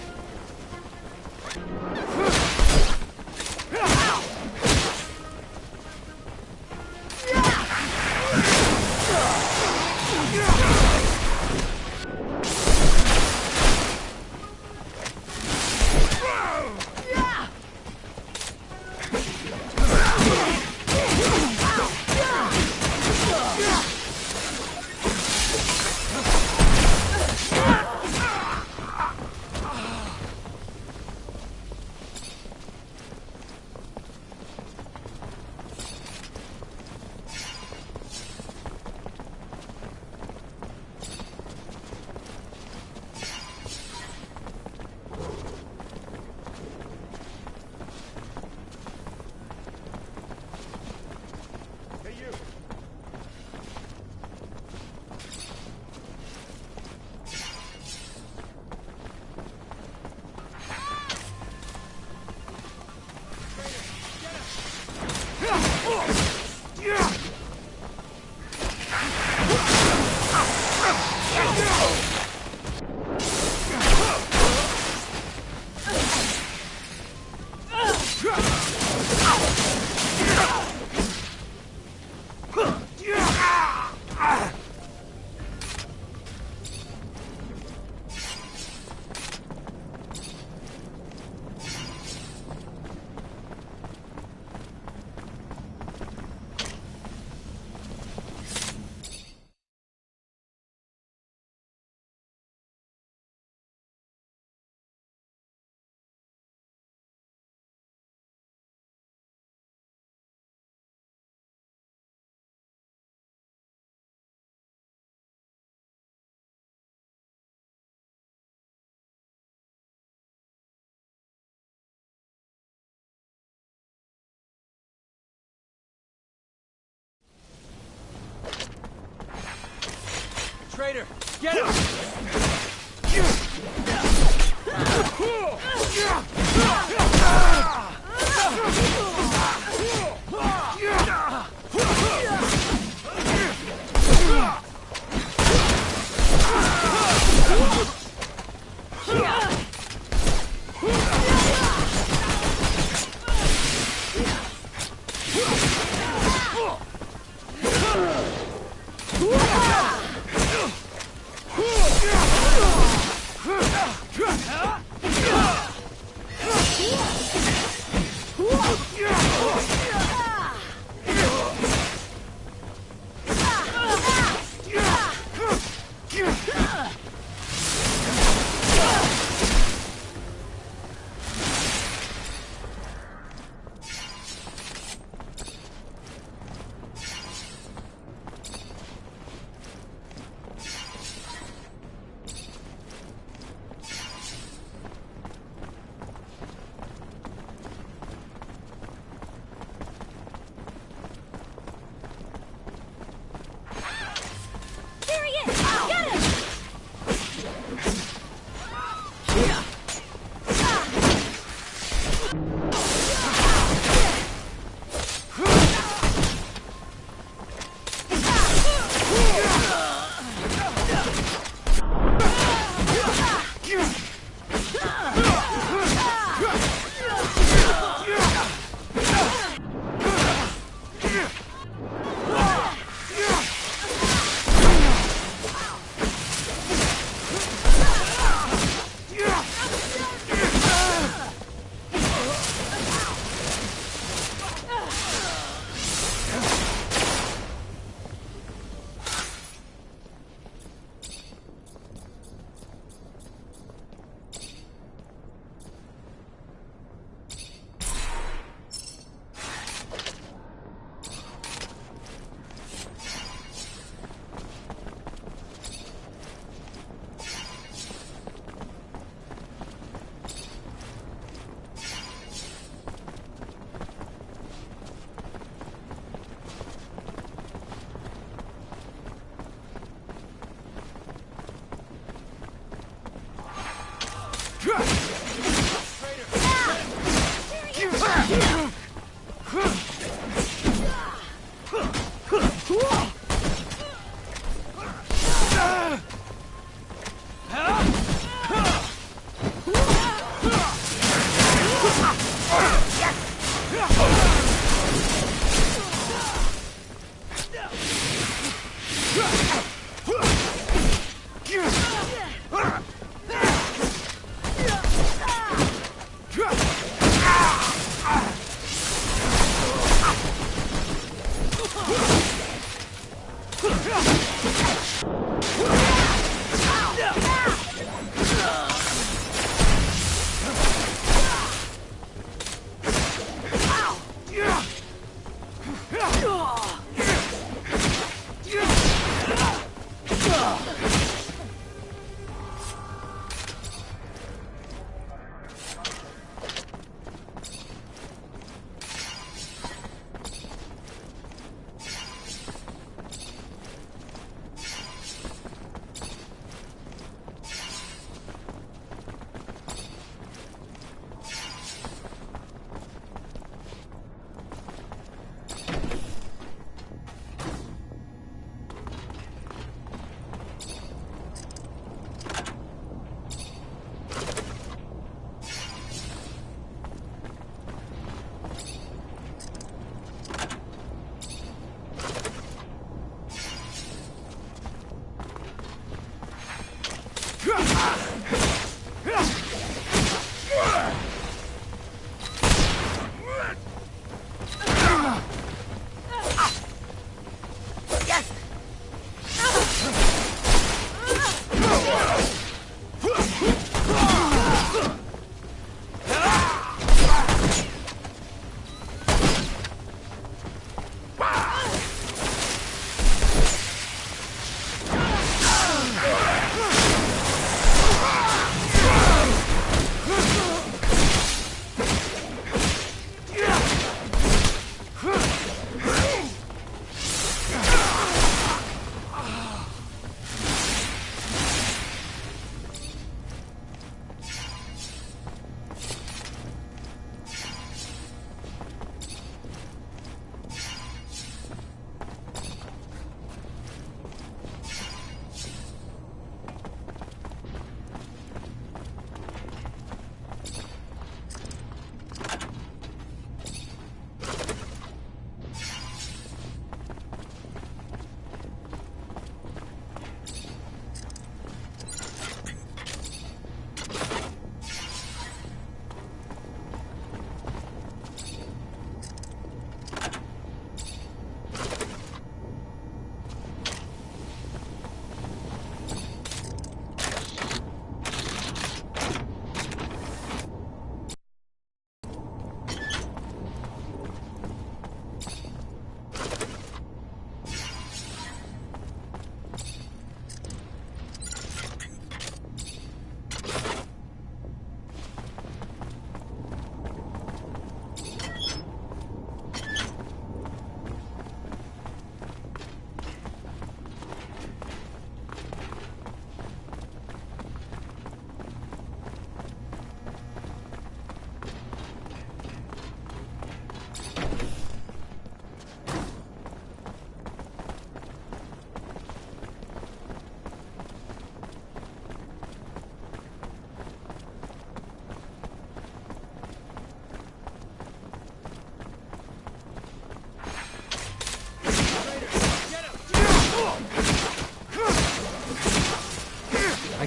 Traitor, get him!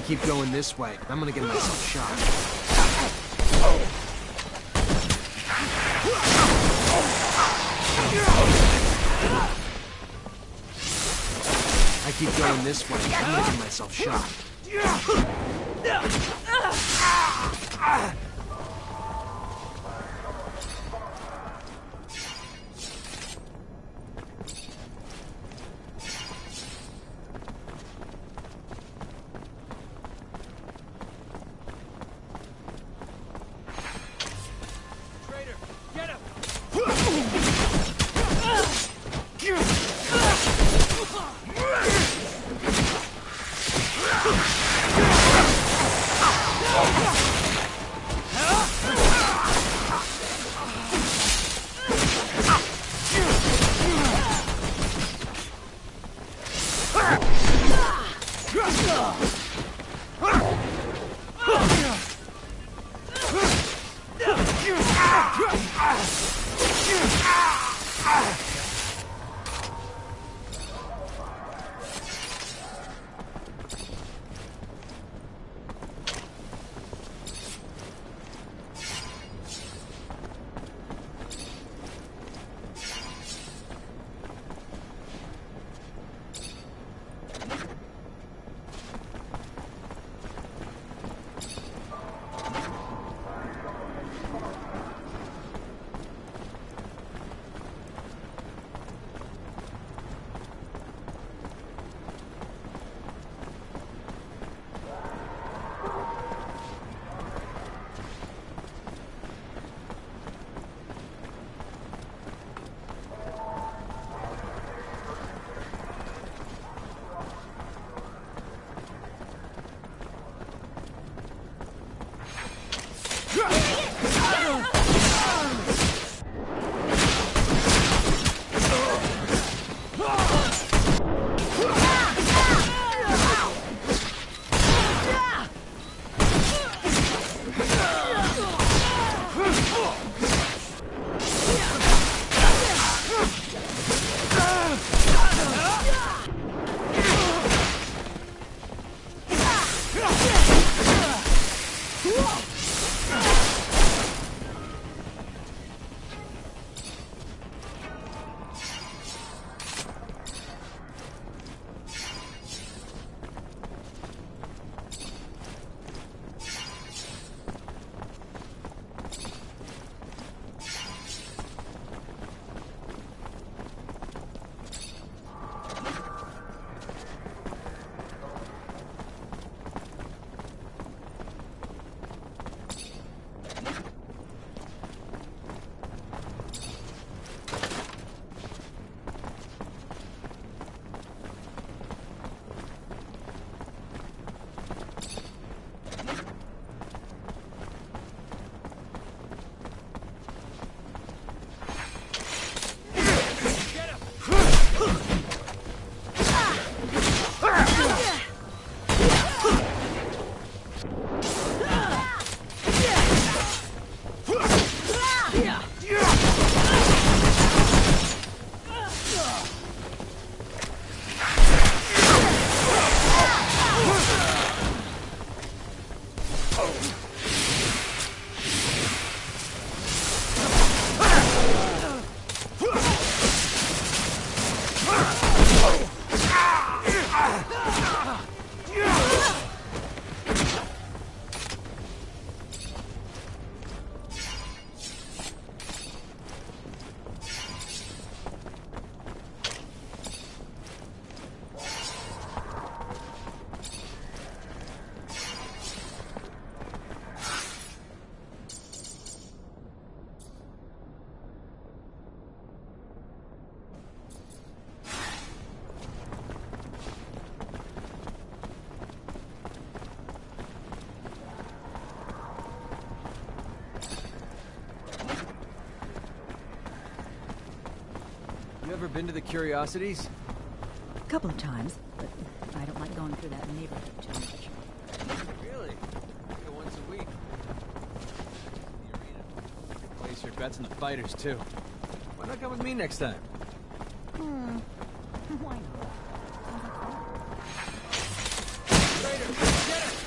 keep going this way, I'm gonna get myself shot. I keep going this way, I'm gonna get myself shot. You ever been to the Curiosities? A couple of times, but I don't like going through that neighborhood too much. Really? I go once a week. The arena. Place your bets on the fighters, too. Why not come with me next time? Why not? Raider, get him!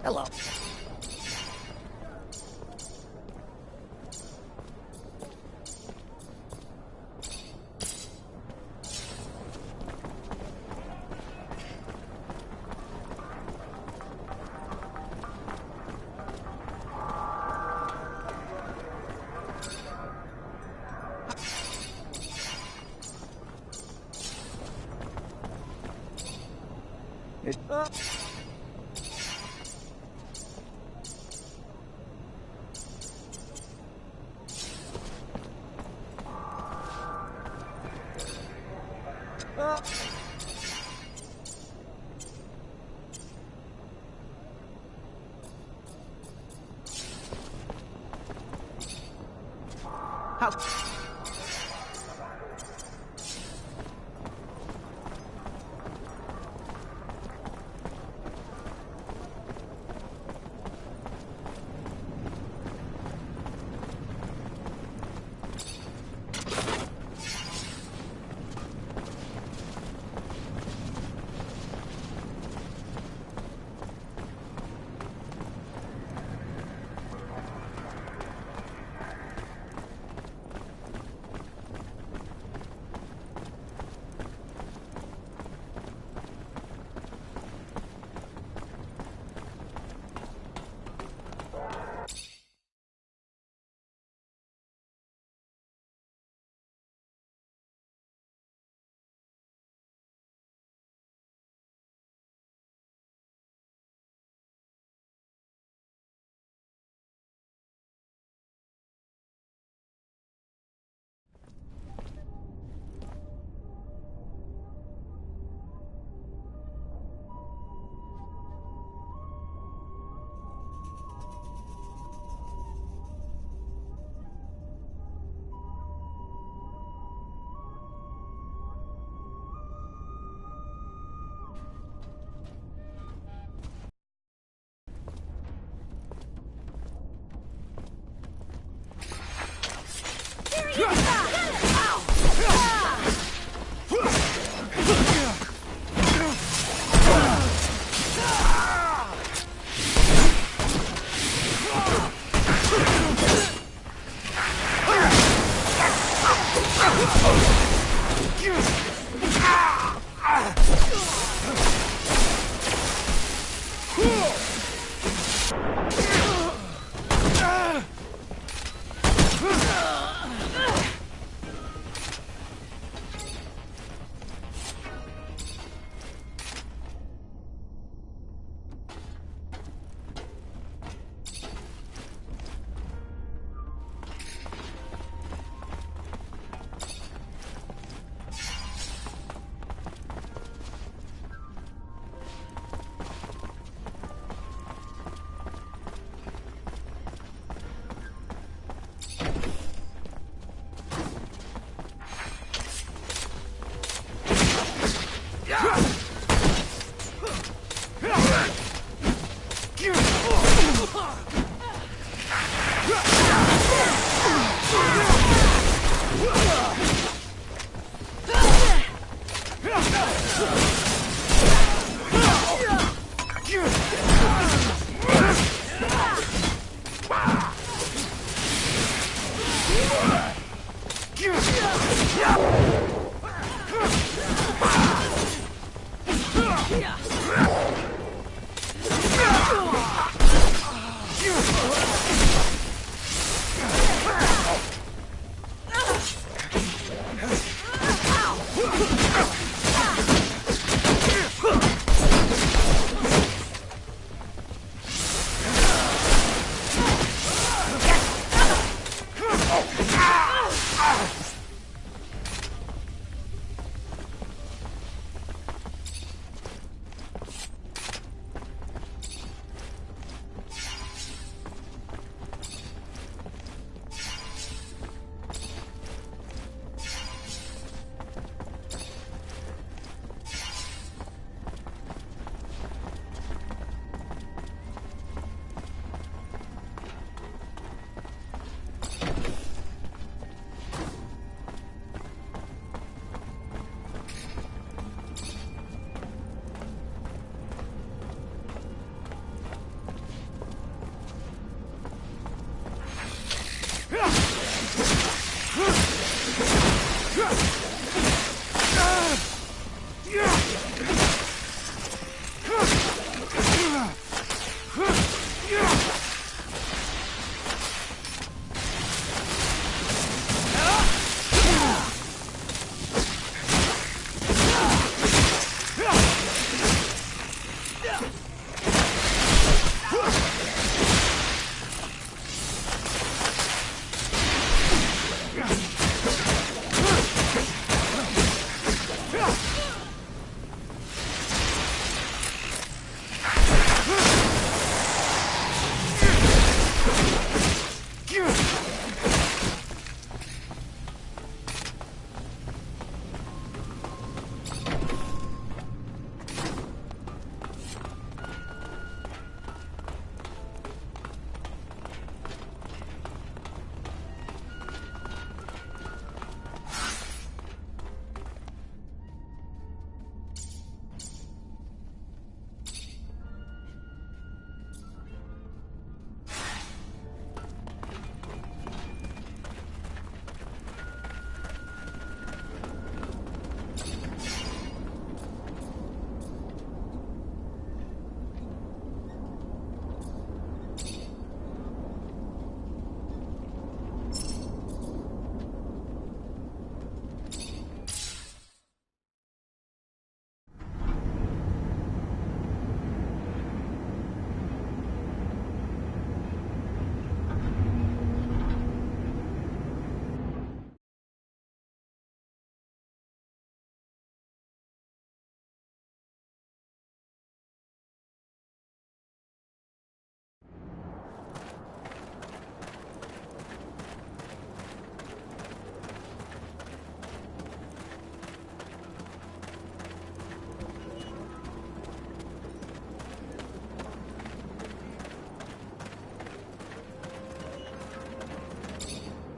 Hello.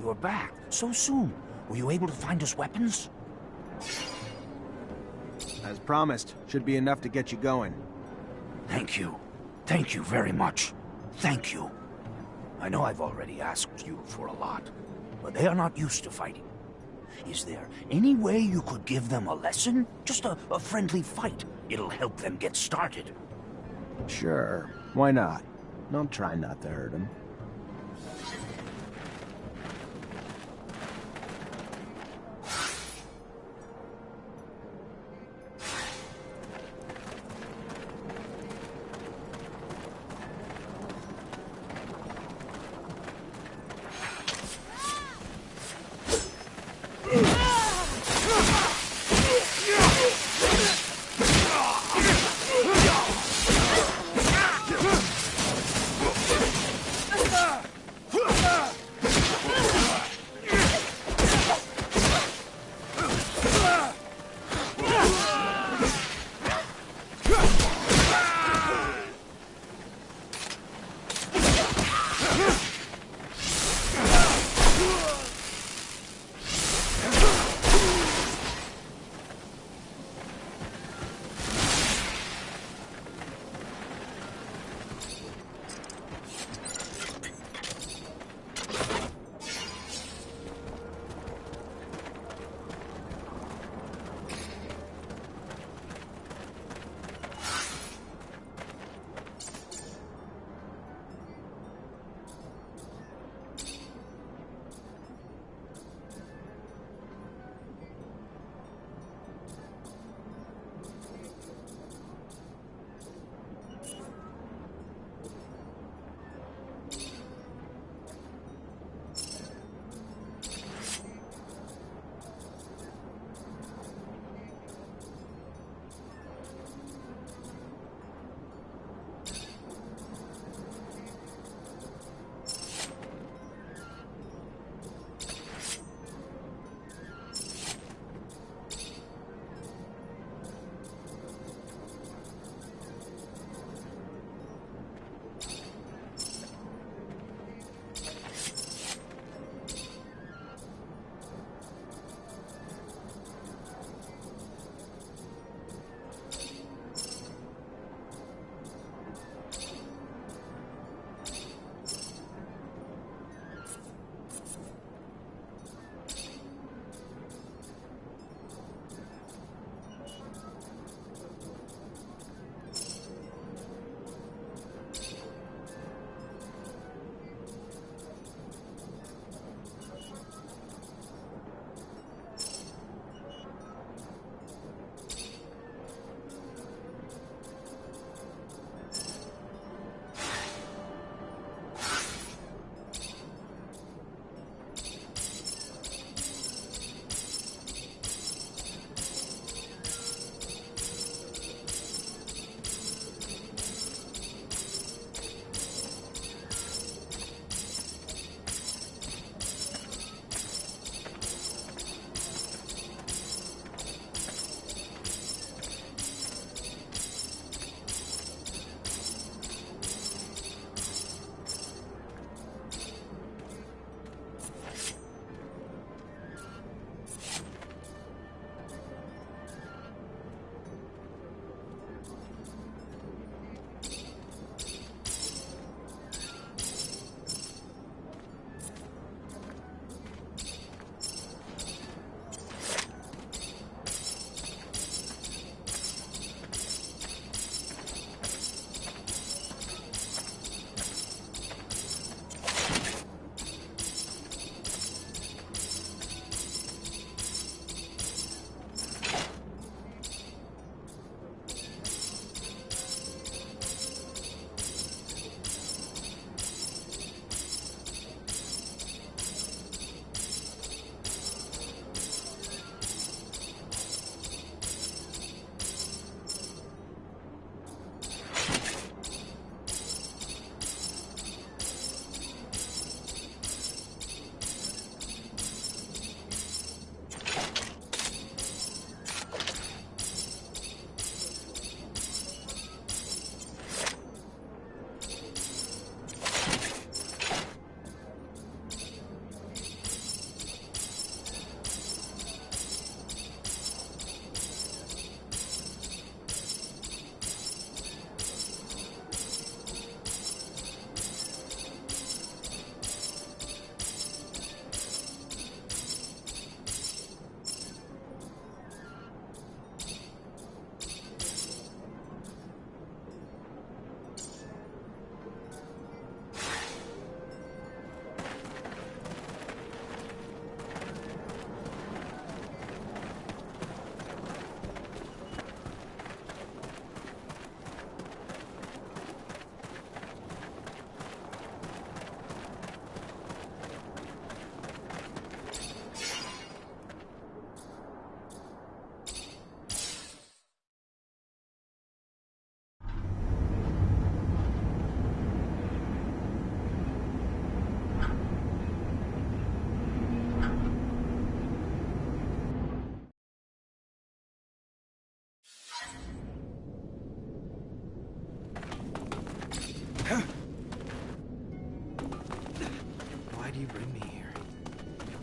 You're back. So soon. Were you able to find us weapons? As promised, should be enough to get you going. Thank you. Thank you very much. Thank you. I know I've already asked you for a lot, but they are not used to fighting. Is there any way you could give them a lesson? Just a friendly fight. It'll help them get started. Sure. Why not? I'll try not to hurt him.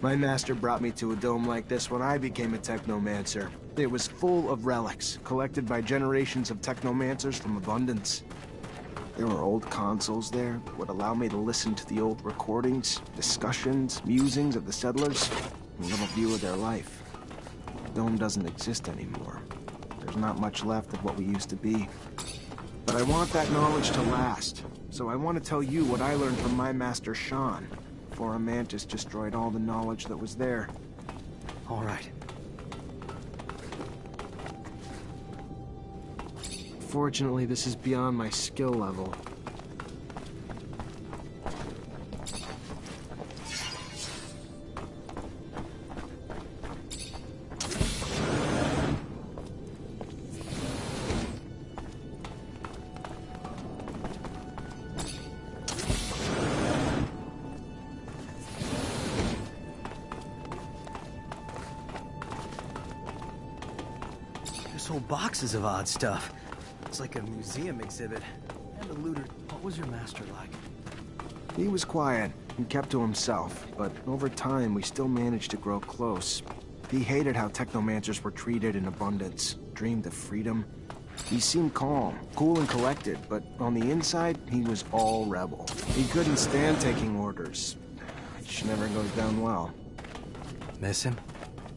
My master brought me to a dome like this when I became a Technomancer. It was full of relics, collected by generations of Technomancers from Abundance. There were old consoles there that would allow me to listen to the old recordings, discussions, musings of the settlers, and a little view of their life. The dome doesn't exist anymore. There's not much left of what we used to be. But I want that knowledge to last, so I want to tell you what I learned from my master Sean, before a mantis destroyed all the knowledge that was there. All right. Fortunately, this is beyond my skill level. There's whole boxes of odd stuff. It's like a museum exhibit. And a looter. What was your master like? He was quiet and kept to himself, but over time we still managed to grow close. He hated how Technomancers were treated in Abundance, dreamed of freedom. He seemed calm, cool and collected, but on the inside, he was all rebel. He couldn't stand taking orders, which never goes down well. Miss him?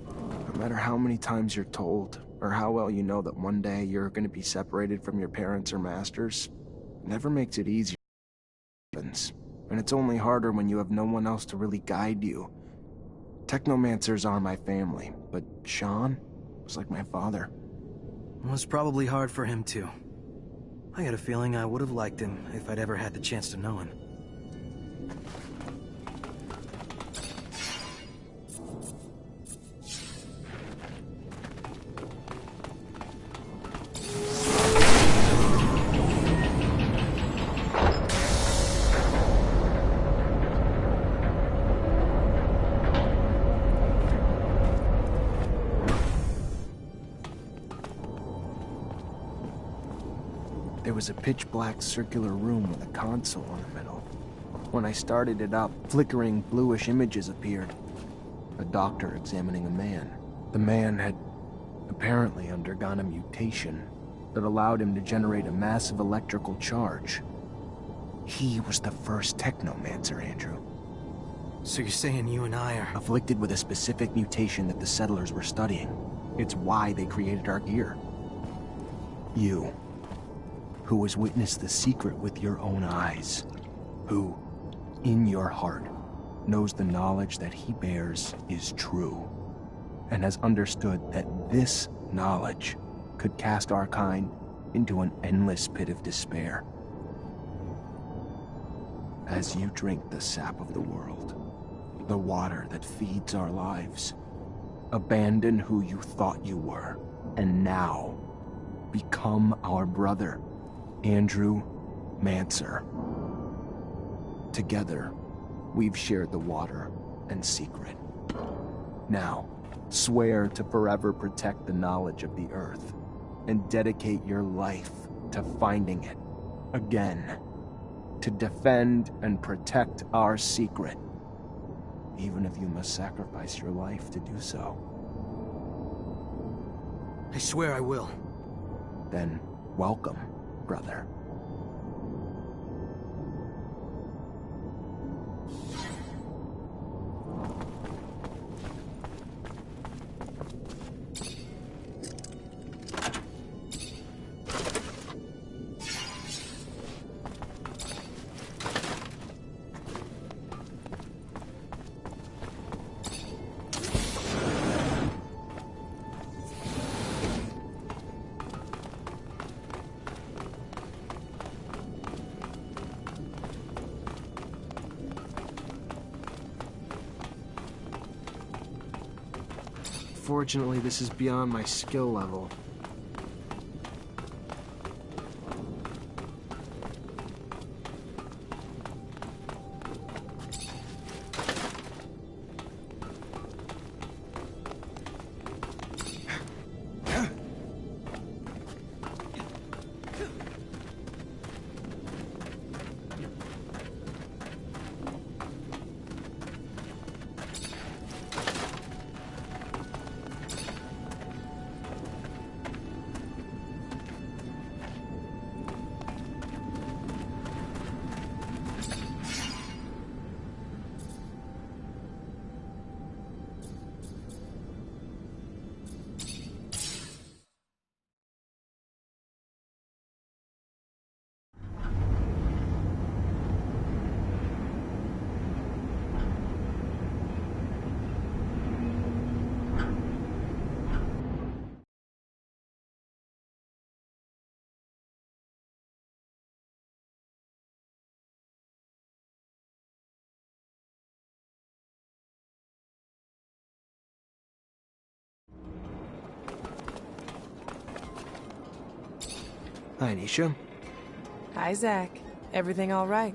No matter how many times you're told, or how well you know that one day you're going to be separated from your parents or masters, it never makes it easier. And it's only harder when you have no one else to really guide you. Technomancers are my family, but Sean was like my father. It was probably hard for him too. I had a feeling I would have liked him if I'd ever had the chance to know him. There was a pitch-black circular room with a console in the middle. When I started it up, flickering bluish images appeared. A doctor examining a man. The man had apparently undergone a mutation that allowed him to generate a massive electrical charge. He was the first Technomancer, Andrew. So you're saying you and I are... afflicted with a specific mutation that the settlers were studying. It's why they created our gear. You, who has witnessed the secret with your own eyes, who, in your heart, knows the knowledge that he bears is true, and has understood that this knowledge could cast our kind into an endless pit of despair. As you drink the sap of the world, the water that feeds our lives, abandon who you thought you were, and now become our brother, Andrew Mancer. Together, we've shared the water and secret. Now, swear to forever protect the knowledge of the Earth, and dedicate your life to finding it again, to defend and protect our secret, even if you must sacrifice your life to do so. I swear I will. Then, welcome, brother. Fortunately, this is beyond my skill level. Hi, Nisha. Hi, Zach. Everything all right?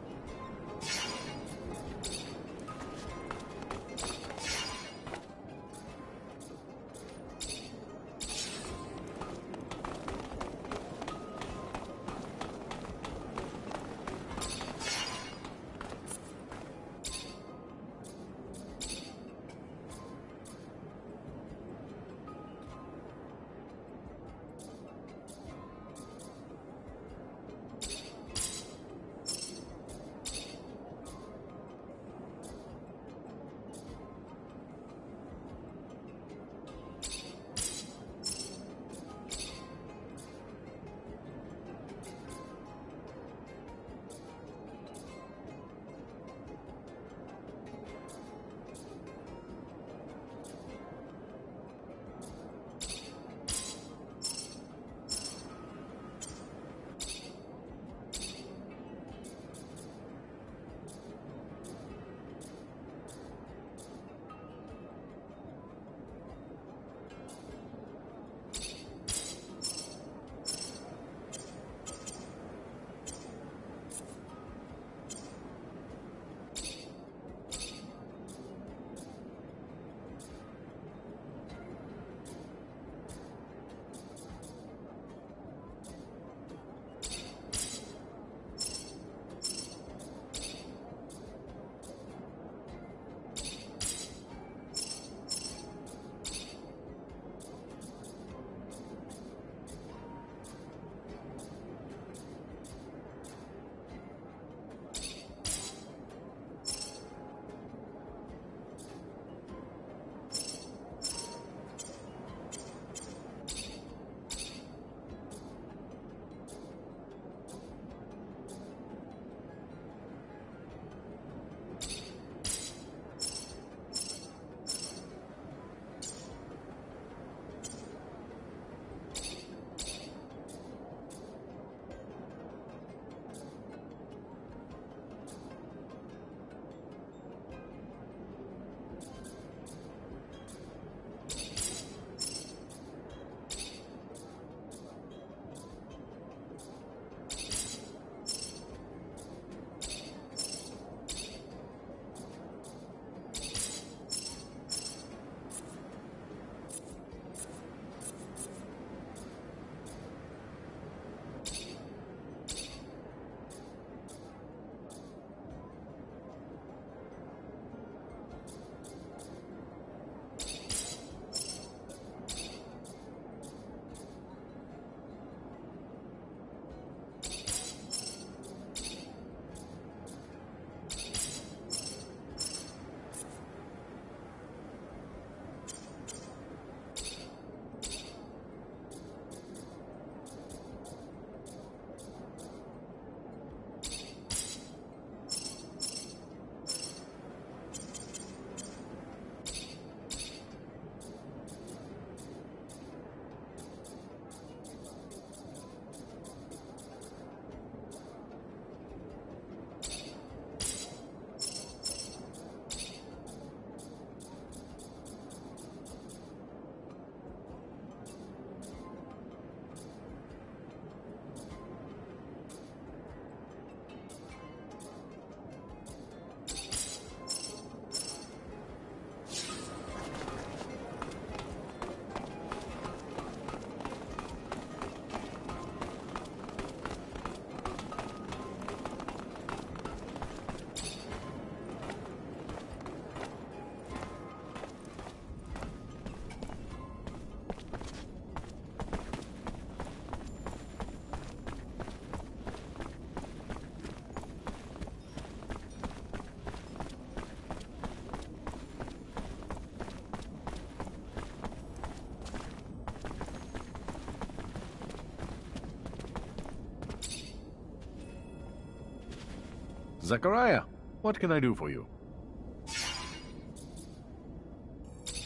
Zachariah, what can I do for you?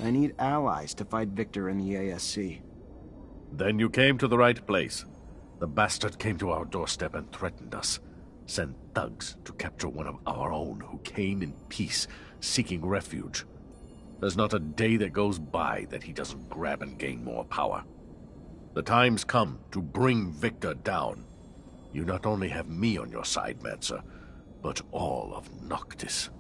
I need allies to fight Victor in the ASC. Then you came to the right place. The bastard came to our doorstep and threatened us. Sent thugs to capture one of our own who came in peace, seeking refuge. There's not a day that goes by that he doesn't grab and gain more power. The time's come to bring Victor down, You not only have me on your side, Mancer, but all of Noctis.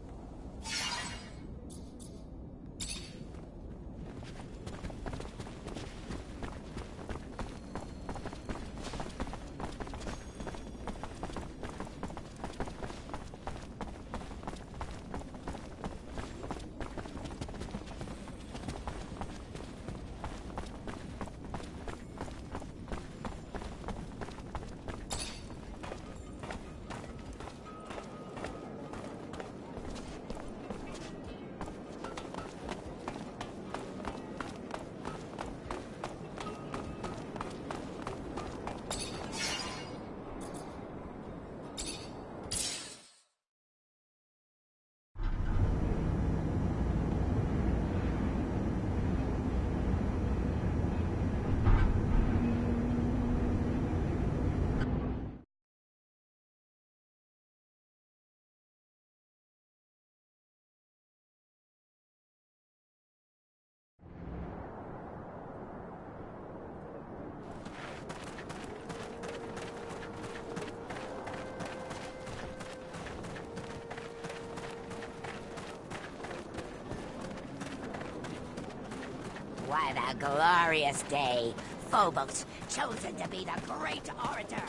What a glorious day. Phobos, chosen to be the great orator.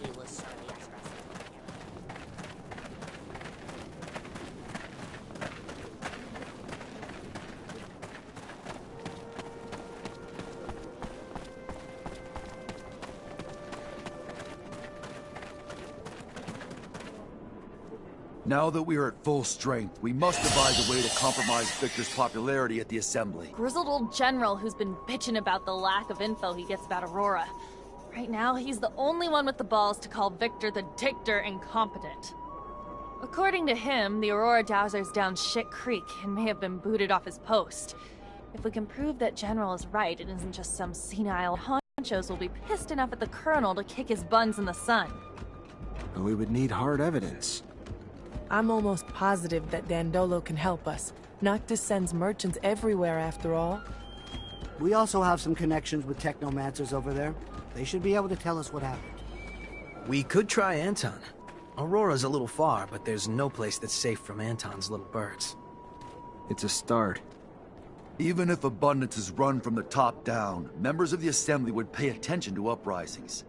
He will surely usher us into Now that we are at full strength, we must devise a way to compromise Victor's popularity at the Assembly. Grizzled old general who's been bitching about the lack of info he gets about Aurora. Right now, he's the only one with the balls to call Victor the Dictator incompetent. According to him, the Aurora Dowser's down shit creek and may have been booted off his post. If we can prove that General is right, it isn't just some senile honchos will be pissed enough at the Colonel to kick his buns in the sun. But we would need hard evidence. I'm almost positive that Dandolo can help us. Noctis sends merchants everywhere, after all. We also have some connections with Technomancers over there. They should be able to tell us what happened. We could try Anton. Aurora's a little far, but there's no place that's safe from Anton's little birds. It's a start. Even if abundance is run from the top down, members of the Assembly would pay attention to uprisings.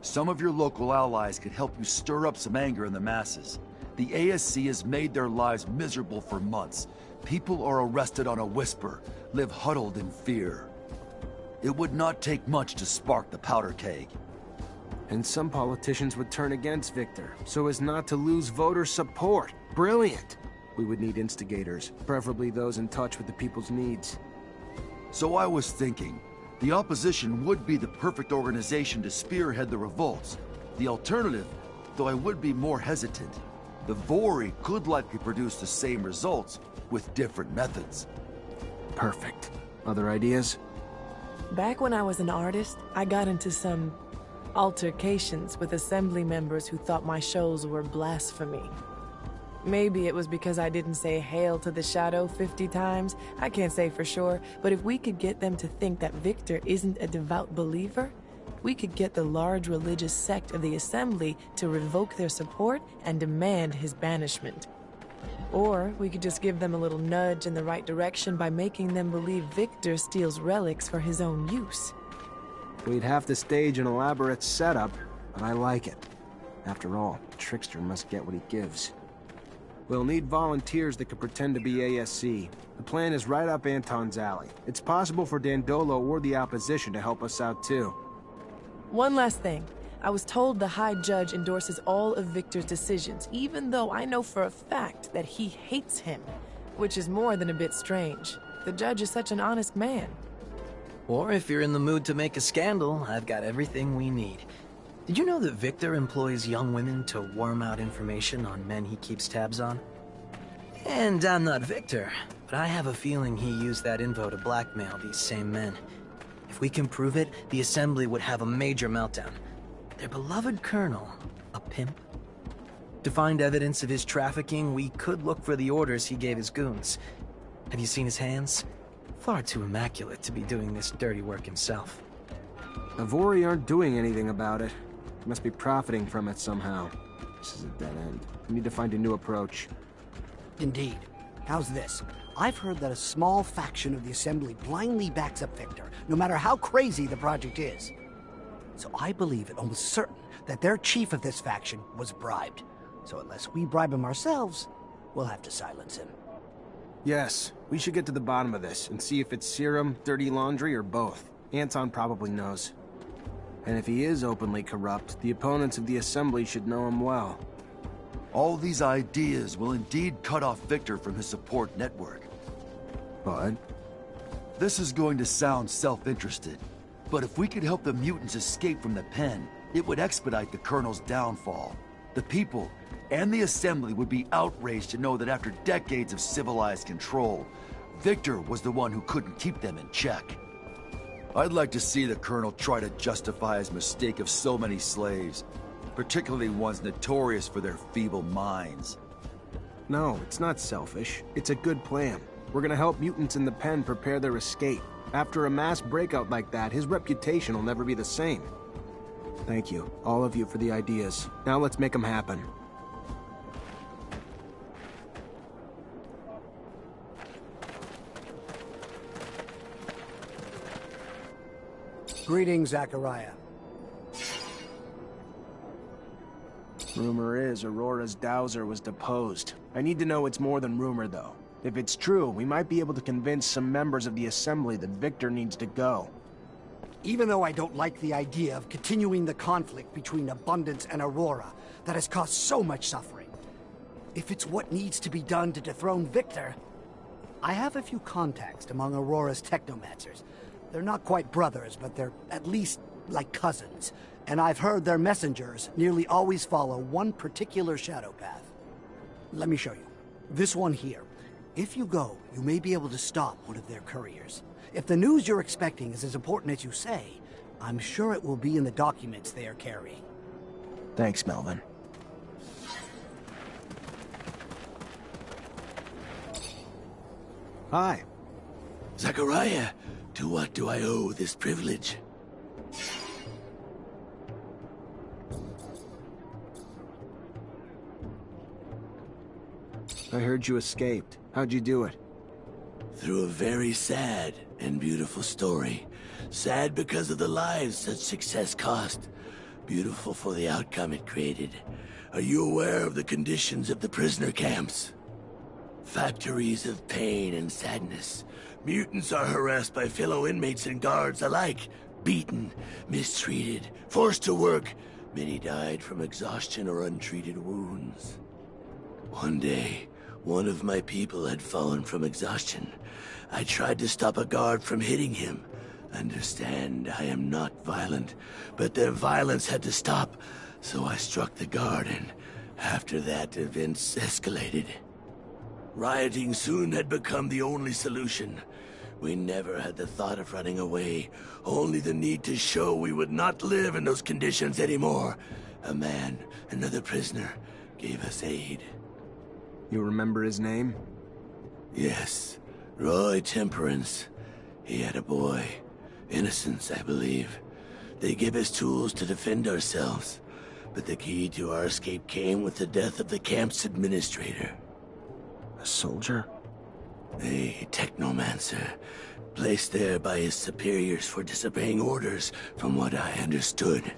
Some of your local allies could help you stir up some anger in the masses. The ASC has made their lives miserable for months. People are arrested on a whisper, live huddled in fear. It would not take much to spark the powder keg. And some politicians would turn against Victor, so as not to lose voter support. Brilliant! We would need instigators, preferably those in touch with the people's needs. So I was thinking, the opposition would be the perfect organization to spearhead the revolts. The alternative, though I would be more hesitant, the Vori could likely produce the same results with different methods. Perfect. Other ideas? Back when I was an artist, I got into some altercations with Assembly members who thought my shows were blasphemy. Maybe it was because I didn't say Hail to the Shadow 50 times. I can't say for sure, but if we could get them to think that Victor isn't a devout believer, we could get the large religious sect of the Assembly to revoke their support and demand his banishment. Or we could just give them a little nudge in the right direction by making them believe Victor steals relics for his own use. We'd have to stage an elaborate setup, but I like it. After all, the trickster must get what he gives. We'll need volunteers that can pretend to be ASC. The plan is right up Anton's alley. It's possible for Dandolo or the opposition to help us out too. One last thing. I was told the High Judge endorses all of Victor's decisions, even though I know for a fact that he hates him, which is more than a bit strange. The judge is such an honest man. Or if you're in the mood to make a scandal, I've got everything we need. Did you know that Victor employs young women to worm out information on men he keeps tabs on? And I'm not Victor, but I have a feeling he used that info to blackmail these same men. If we can prove it, the Assembly would have a major meltdown. Their beloved colonel, a pimp? To find evidence of his trafficking, we could look for the orders he gave his goons. Have you seen his hands? Far too immaculate to be doing this dirty work himself. The Vori aren't doing anything about it. Must be profiting from it somehow. This is a dead end. We need to find a new approach. Indeed. How's this? I've heard that a small faction of the Assembly blindly backs up Victor, no matter how crazy the project is. So I believe it almost certain that their chief of this faction was bribed. So unless we bribe him ourselves, we'll have to silence him. Yes, we should get to the bottom of this and see if it's serum, dirty laundry, or both. Anton probably knows. And if he is openly corrupt, the opponents of the Assembly should know him well. All these ideas will indeed cut off Victor from his support network. But? This is going to sound self-interested, but if we could help the mutants escape from the pen, it would expedite the Colonel's downfall. The people and the Assembly would be outraged to know that after decades of civilized control, Victor was the one who couldn't keep them in check. I'd like to see the Colonel try to justify his mistake of so many slaves, particularly ones notorious for their feeble minds. No, it's not selfish. It's a good plan. We're gonna help mutants in the pen prepare their escape. After a mass breakout like that, his reputation will never be the same. Thank you, all of you, for the ideas. Now let's make them happen. Greetings, Zachariah. Rumor is Aurora's dowser was deposed. I need to know it's more than rumor, though. If it's true, we might be able to convince some members of the Assembly that Victor needs to go. Even though I don't like the idea of continuing the conflict between Abundance and Aurora that has caused so much suffering, if it's what needs to be done to dethrone Victor, I have a few contacts among Aurora's Technomancers. They're not quite brothers, but they're at least like cousins. And I've heard their messengers nearly always follow one particular shadow path. Let me show you. This one here. If you go, you may be able to stop one of their couriers. If the news you're expecting is as important as you say, I'm sure it will be in the documents they are carrying. Thanks, Melvin. Hi. Zachariah, to what do I owe this privilege? I heard you escaped. How'd you do it? Through a very sad and beautiful story. Sad because of the lives such success cost. Beautiful for the outcome it created. Are you aware of the conditions of the prisoner camps? Factories of pain and sadness. Mutants are harassed by fellow inmates and guards alike. Beaten, mistreated, forced to work. Many died from exhaustion or untreated wounds. One day, one of my people had fallen from exhaustion. I tried to stop a guard from hitting him. Understand, I am not violent, but their violence had to stop, so I struck the guard, and after that, events escalated. Rioting soon had become the only solution. We never had the thought of running away, only the need to show we would not live in those conditions anymore. A man, another prisoner, gave us aid. You remember his name? Yes, Roy Temperance. He had a boy. Innocence, I believe. They gave us tools to defend ourselves, but the key to our escape came with the death of the camp's administrator. A soldier? A Technomancer, placed there by his superiors for disobeying orders, from what I understood.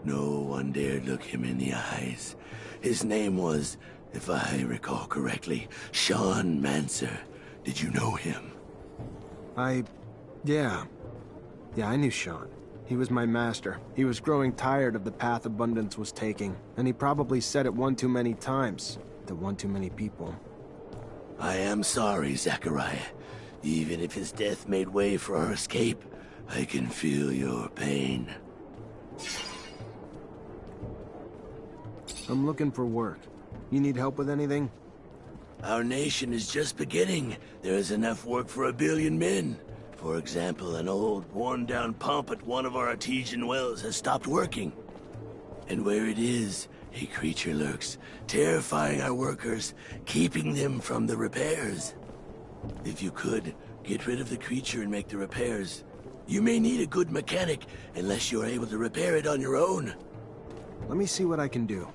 No one dared look him in the eyes. His name was, if I recall correctly, Sean Mancer. Did you know him? Yeah, I knew Sean. He was my master. He was growing tired of the path Abundance was taking, and he probably said it one too many times, to one too many people. I am sorry, Zachariah. Even if his death made way for our escape, I can feel your pain. I'm looking for work. You need help with anything? Our nation is just beginning. There is enough work for 1 billion men. For example, an old, worn-down pump at one of our artesian wells has stopped working. And where it is, a creature lurks, terrifying our workers, keeping them from the repairs. If you could, get rid of the creature and make the repairs. You may need a good mechanic, unless you are able to repair it on your own. Let me see what I can do.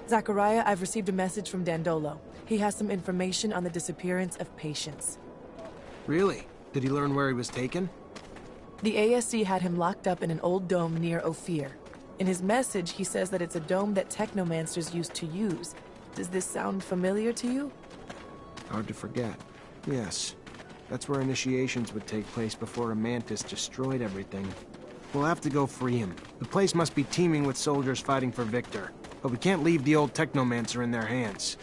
Zachariah, I've received a message from Dandolo. He has some information on the disappearance of patients. Really? Did he learn where he was taken? The ASC had him locked up in an old dome near Ophir. In his message, he says that it's a dome that Technomancers used to use. Does this sound familiar to you? Hard to forget. Yes. That's where initiations would take place before a mantis destroyed everything. We'll have to go free him. The place must be teeming with soldiers fighting for Victor. But we can't leave the old Technomancer in their hands.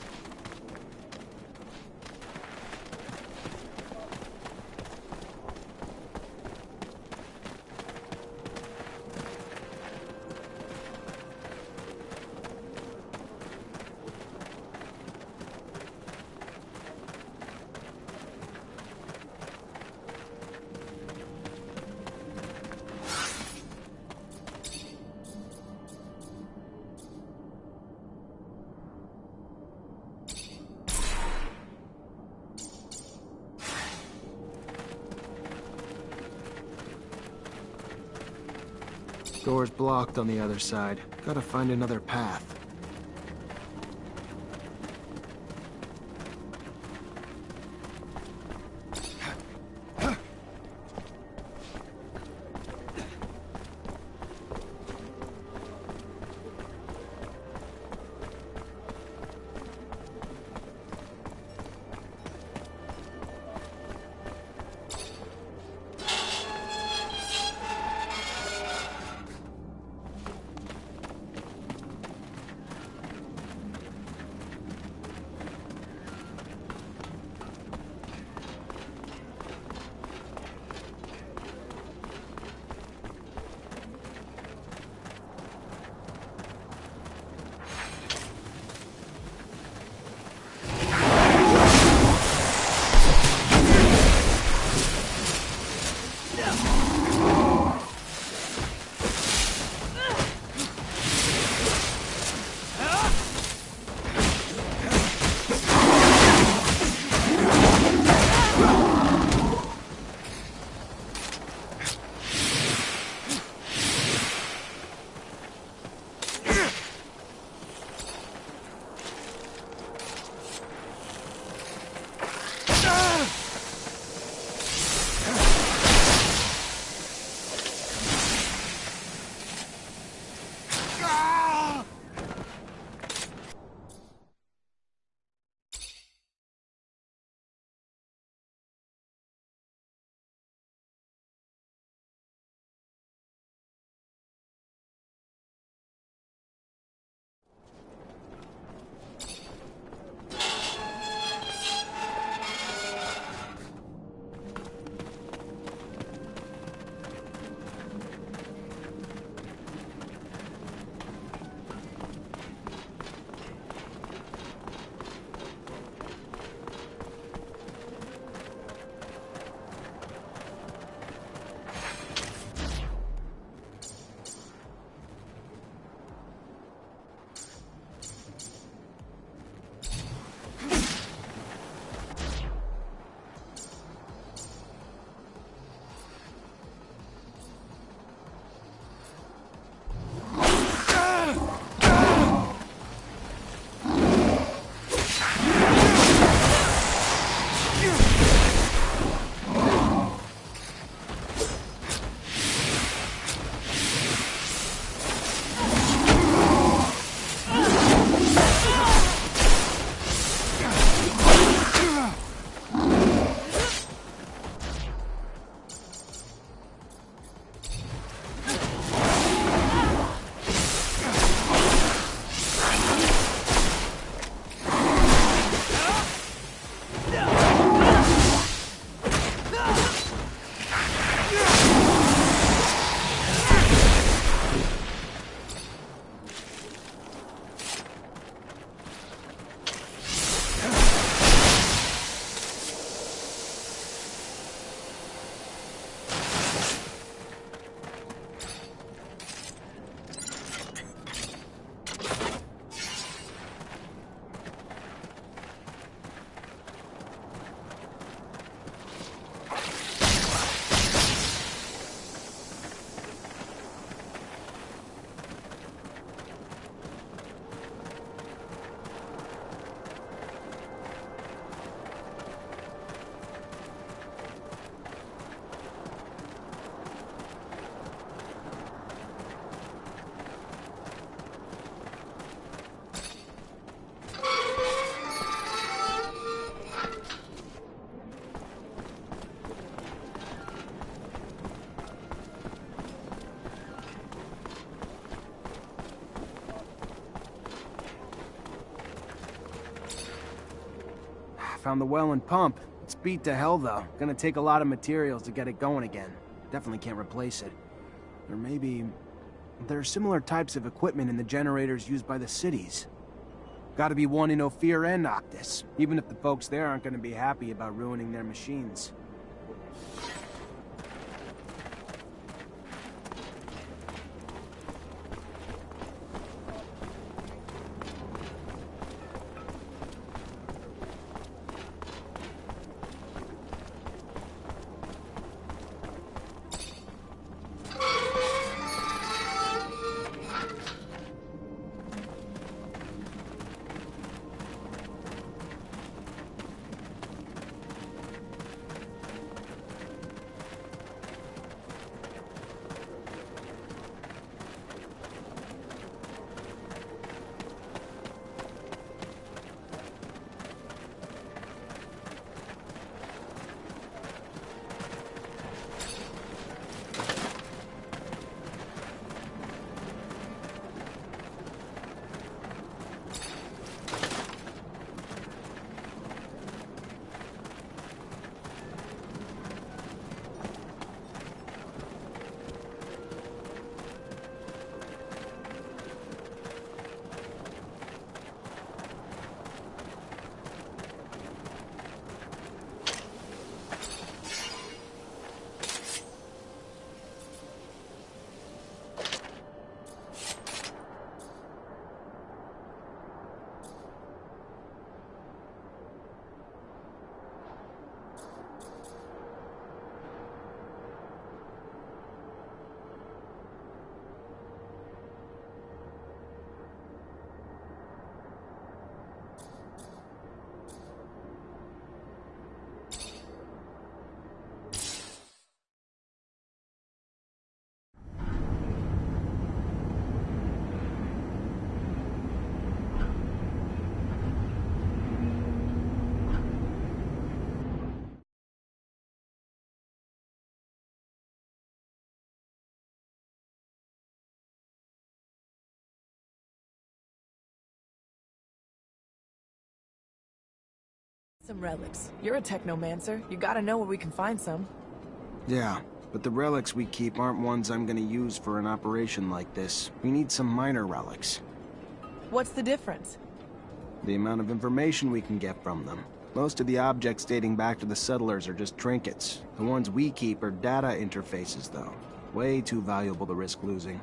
Door's blocked on the other side. Gotta find another path. found the well and pump. It's beat to hell, though. Gonna take a lot of materials to get it going again. Definitely can't replace it. Or maybe... there are similar types of equipment in the generators used by the cities. Gotta be one in Ophir and Noctis, even if the folks there aren't gonna be happy about ruining their machines. Some relics. You're a Technomancer. You gotta know where we can find some. Yeah, but the relics we keep aren't ones I'm gonna use for an operation like this. We need some minor relics. What's the difference? The amount of information we can get from them. Most of the objects dating back to the settlers are just trinkets. The ones we keep are data interfaces, though. Way too valuable to risk losing.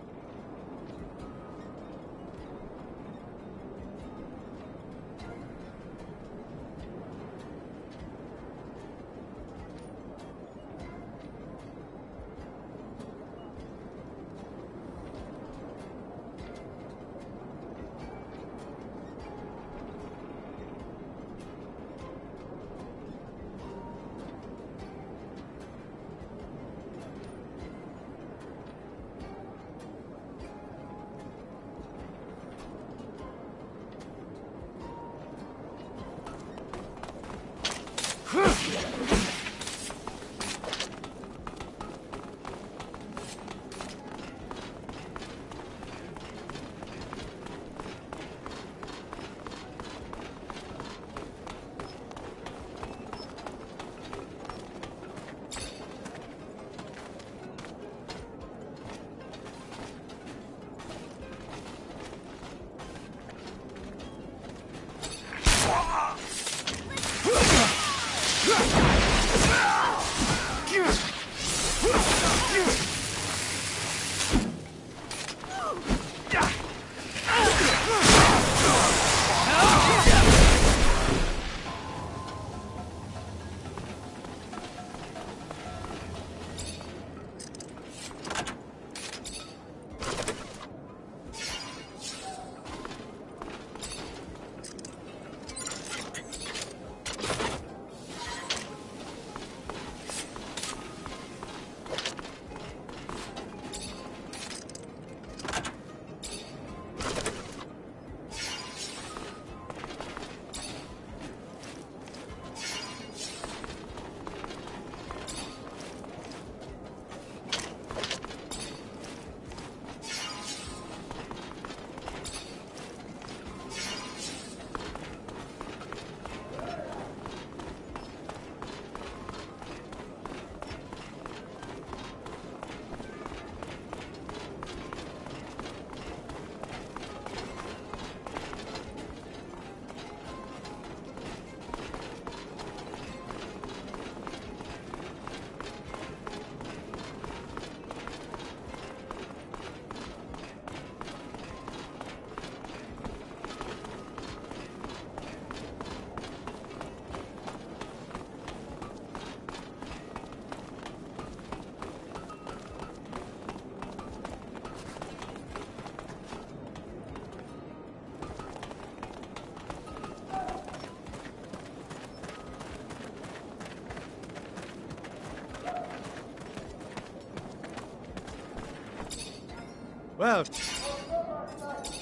Well,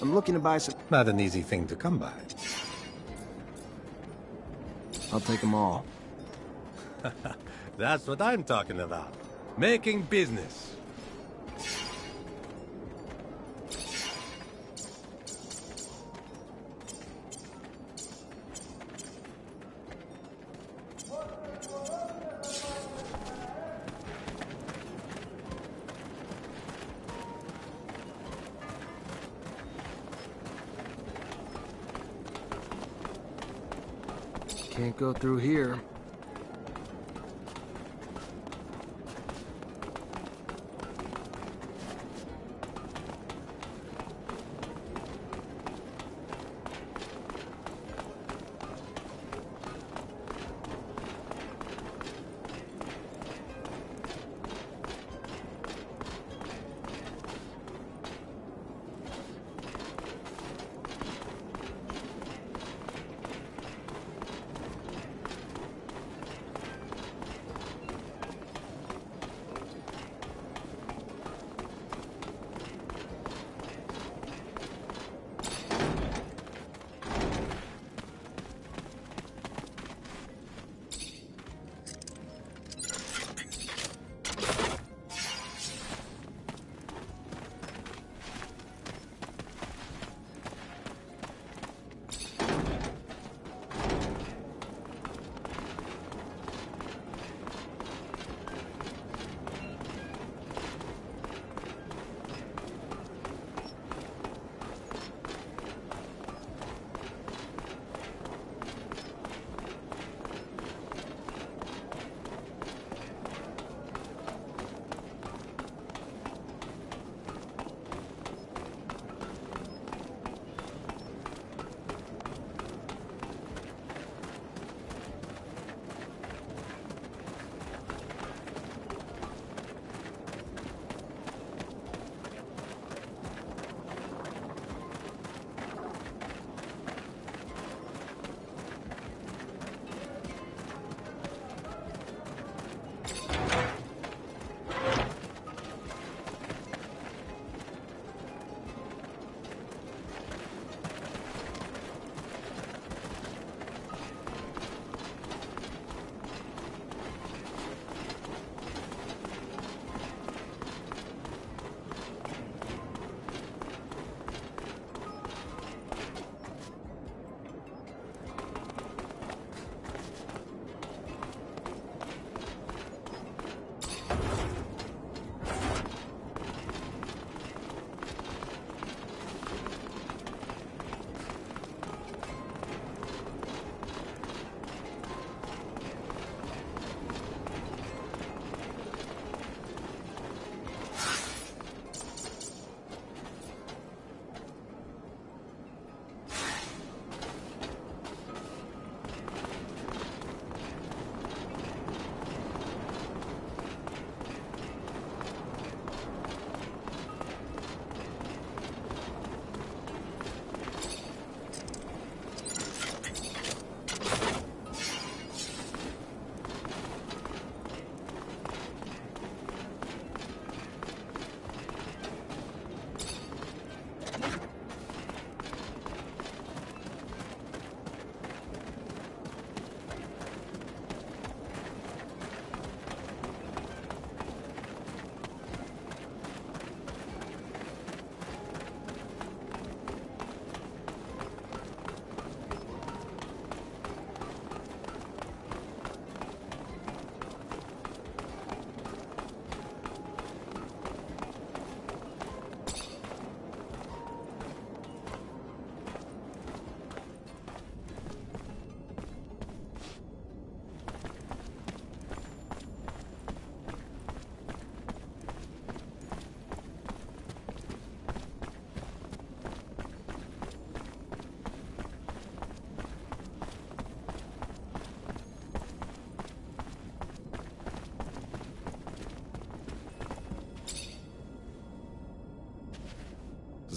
I'm looking to buy some... Not an easy thing to come by. I'll take them all. That's what I'm talking about. Making business. Can't go through here.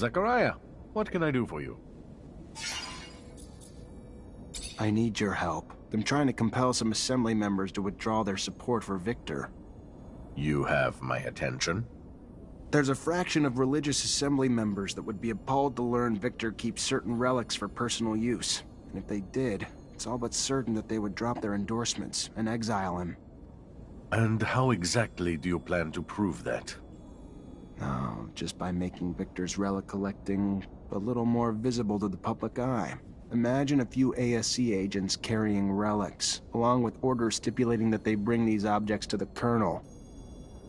Zachariah, what can I do for you? I need your help. I'm trying to compel some assembly members to withdraw their support for Victor. You have my attention. There's a fraction of religious assembly members that would be appalled to learn Victor keeps certain relics for personal use. And if they did, it's all but certain that they would drop their endorsements and exile him. And how exactly do you plan to prove that? Oh, just by making Victor's relic collecting a little more visible to the public eye. Imagine a few ASC agents carrying relics, along with orders stipulating that they bring these objects to the Colonel.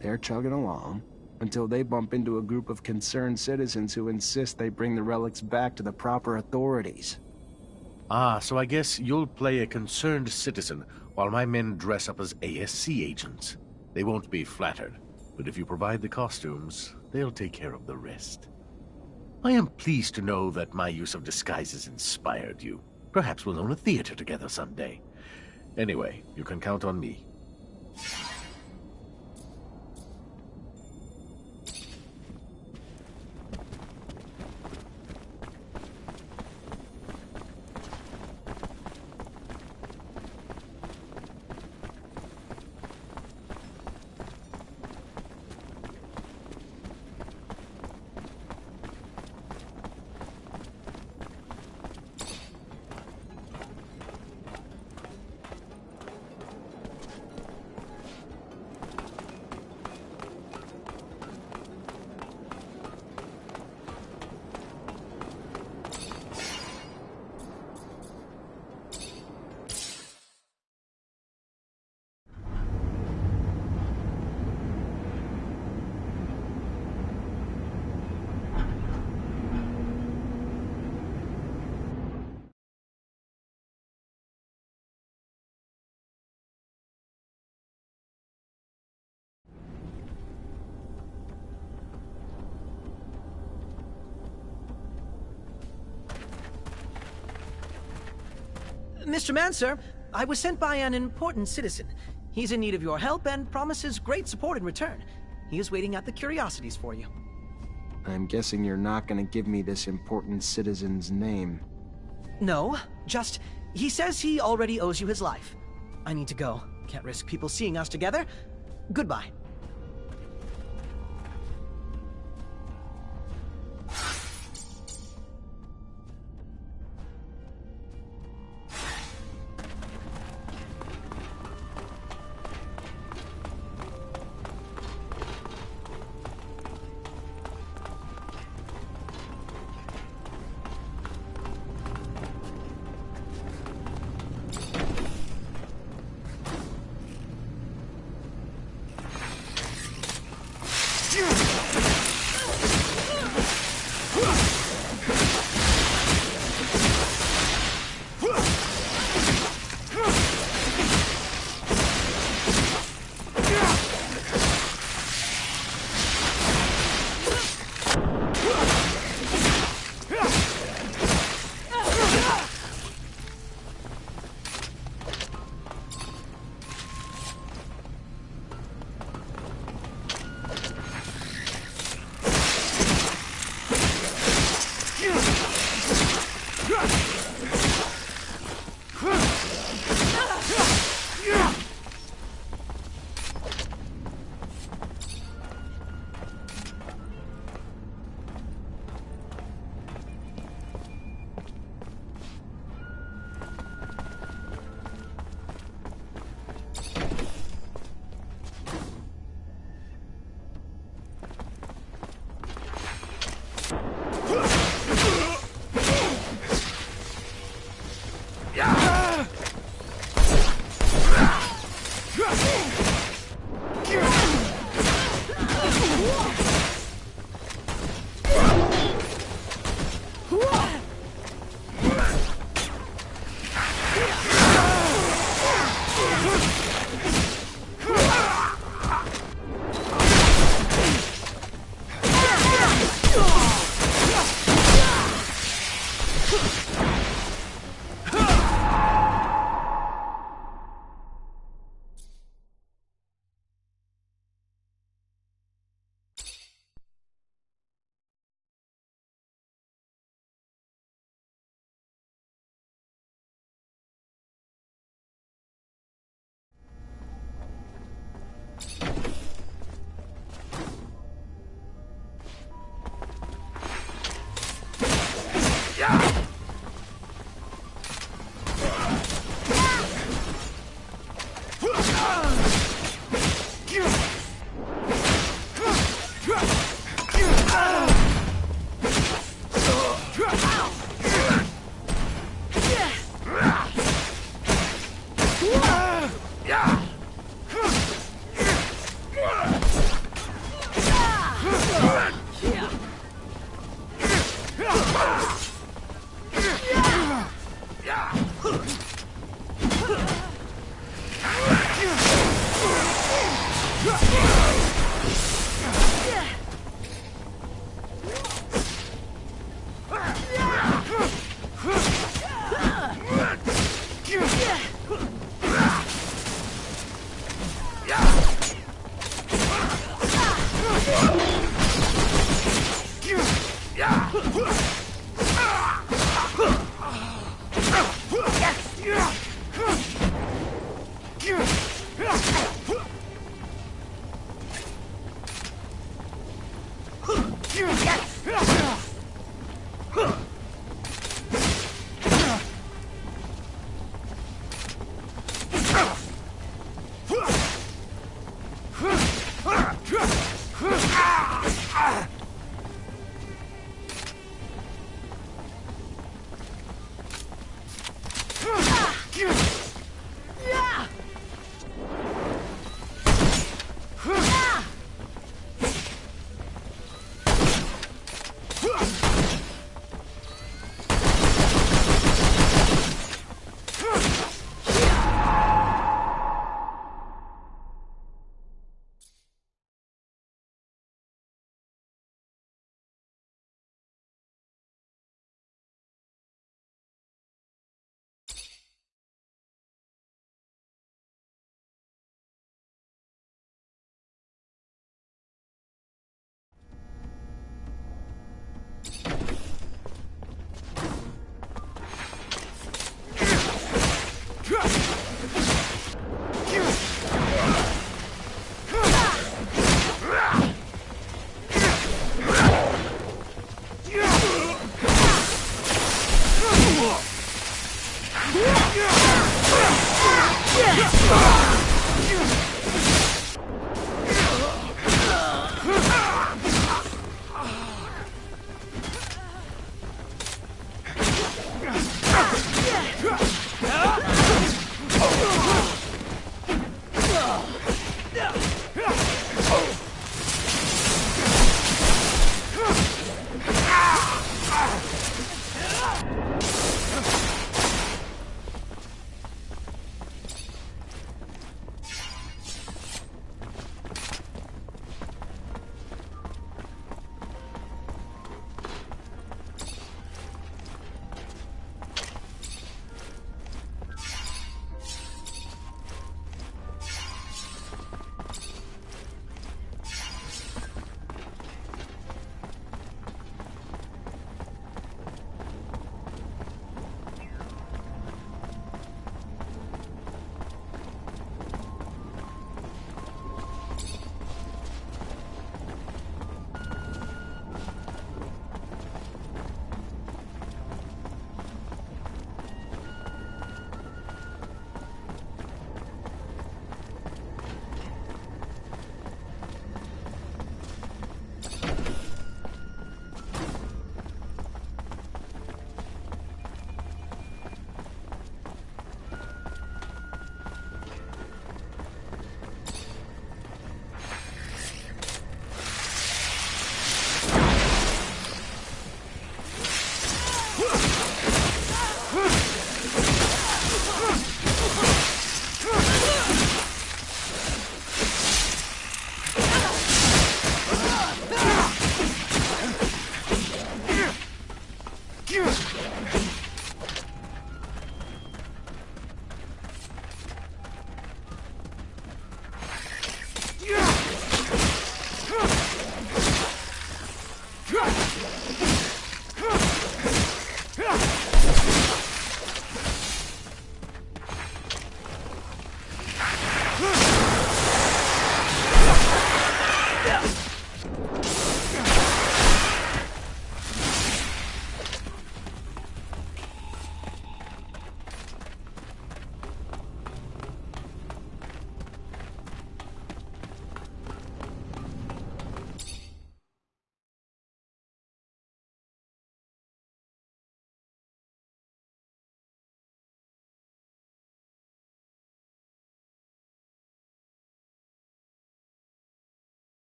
They're chugging along until they bump into a group of concerned citizens who insist they bring the relics back to the proper authorities. Ah, so I guess you'll play a concerned citizen while my men dress up as ASC agents. They won't be flattered, but if you provide the costumes, they'll take care of the rest. I am pleased to know that my use of disguises inspired you. Perhaps we'll own a theater together someday. Anyway, you can count on me. Mr. Mancer, I was sent by an important citizen. He's in need of your help and promises great support in return. He is waiting at the curiosities for you. I'm guessing you're not gonna give me this important citizen's name. No, just, he says he already owes you his life. I need to go. Can't risk people seeing us together. Goodbye.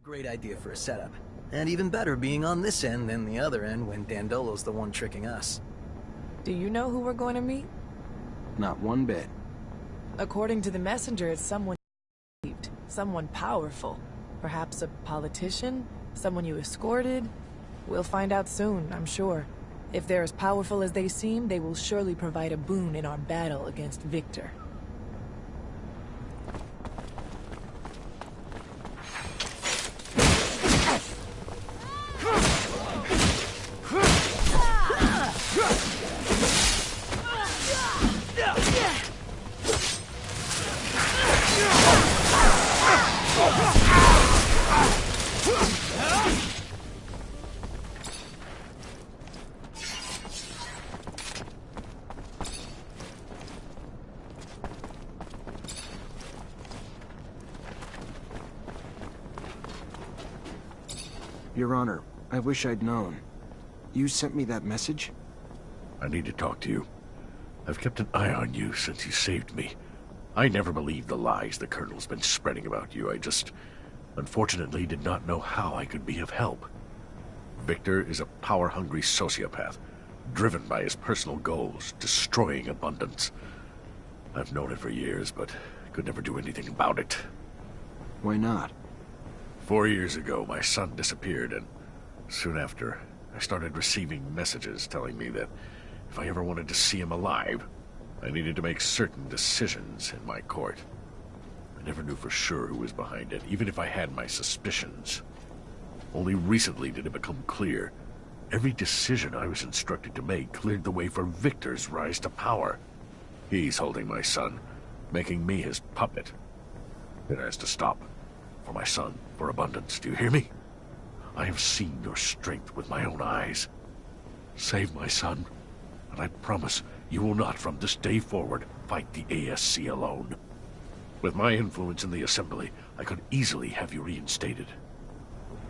Great idea for a setup. And even better being on this end than the other end when Dandolo's the one tricking us. Do you know who we're going to meet? Not one bit. According to the messenger, it's someone believed, someone powerful. Perhaps a politician? Someone you escorted? We'll find out soon, I'm sure. If they're as powerful as they seem, they will surely provide a boon in our battle against Victor. Your Honor, I wish I'd known. You sent me that message? I need to talk to you. I've kept an eye on you since you saved me. I never believed the lies the Colonel's been spreading about you. I just, unfortunately, did not know how I could be of help. Victor is a power-hungry sociopath, driven by his personal goals, destroying abundance. I've known it for years, but could never do anything about it. Why not? 4 years ago, my son disappeared, and soon after, I started receiving messages telling me that if I ever wanted to see him alive, I needed to make certain decisions in my court. I never knew for sure who was behind it, even if I had my suspicions. Only recently did it become clear. Every decision I was instructed to make cleared the way for Victor's rise to power. He's holding my son, making me his puppet. It has to stop. For my son, for abundance, do you hear me? I have seen your strength with my own eyes. Save my son, and I promise you will not from this day forward fight the ASC alone. With my influence in the Assembly, I could easily have you reinstated.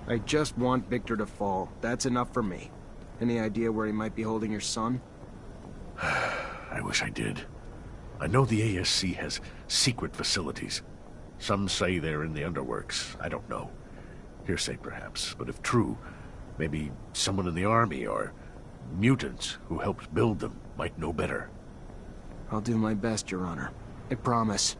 I just want Victor to fall. That's enough for me. Any idea where he might be holding your son? I wish I did. I know the ASC has secret facilities. Some say they're in the underworks. I don't know. Hearsay, perhaps. But if true, maybe someone in the army or mutants who helped build them might know better. I'll do my best, Your Honor. I promise.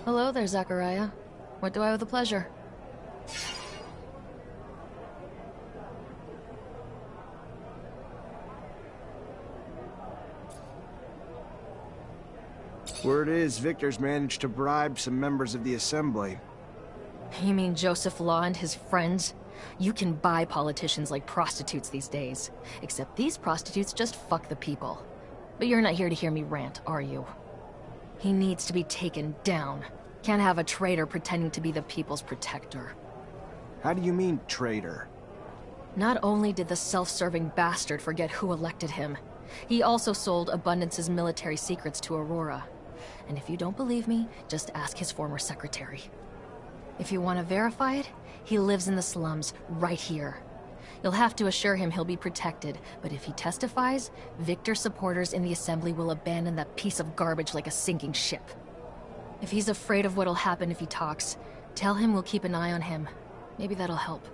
Hello there, Zachariah. What do I owe the pleasure? Word is, Victor's managed to bribe some members of the Assembly. You mean Joseph Law and his friends? You can buy politicians like prostitutes these days. Except these prostitutes just fuck the people. But you're not here to hear me rant, are you? He needs to be taken down. Can't have a traitor pretending to be the people's protector. How do you mean, traitor? Not only did the self-serving bastard forget who elected him, he also sold Abundance's military secrets to Aurora. And if you don't believe me, just ask his former secretary. If you want to verify it, he lives in the slums, right here. You'll have to assure him he'll be protected, but if he testifies, Victor supporters in the Assembly will abandon that piece of garbage like a sinking ship. If he's afraid of what'll happen if he talks, tell him we'll keep an eye on him. Maybe that'll help.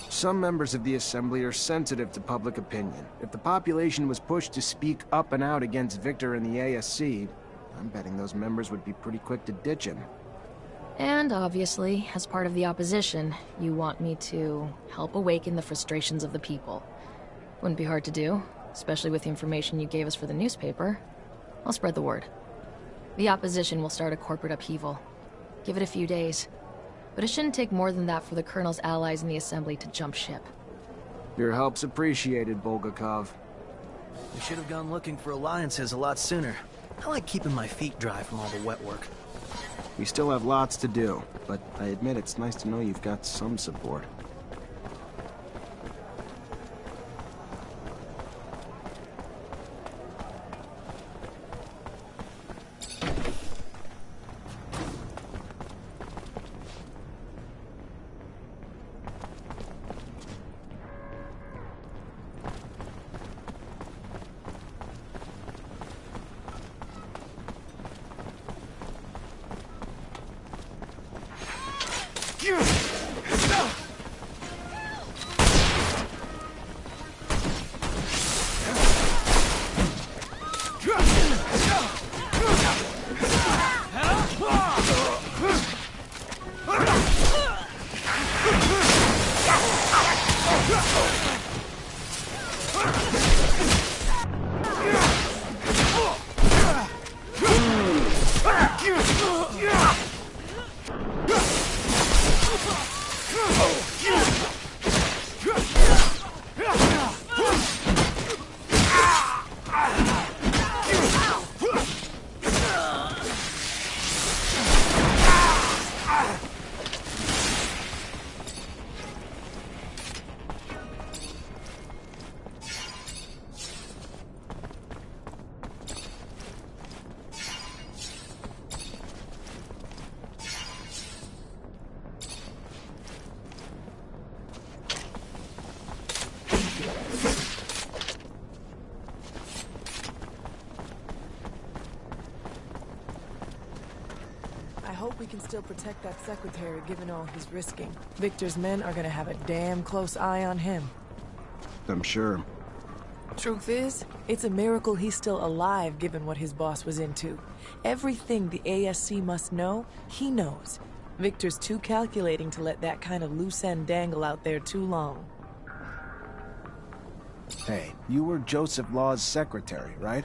Some members of the Assembly are sensitive to public opinion. If the population was pushed to speak up and out against Victor and the ASC, I'm betting those members would be pretty quick to ditch him. And obviously, as part of the opposition, you want me to help awaken the frustrations of the people. Wouldn't be hard to do, especially with the information you gave us for the newspaper. I'll spread the word. The opposition will start a corporate upheaval. Give it a few days. But it shouldn't take more than that for the Colonel's allies in the Assembly to jump ship. Your help's appreciated, Bulgakov. We should have gone looking for alliances a lot sooner. I like keeping my feet dry from all the wet work. We still have lots to do, but I admit it's nice to know you've got some support. We can still protect that secretary given all he's risking. Victor's men are gonna have a damn close eye on him. I'm sure. Truth is, it's a miracle he's still alive given what his boss was into. Everything the ASC must know, he knows. Victor's too calculating to let that kind of loose end dangle out there too long. Hey, you were Joseph Law's secretary, right?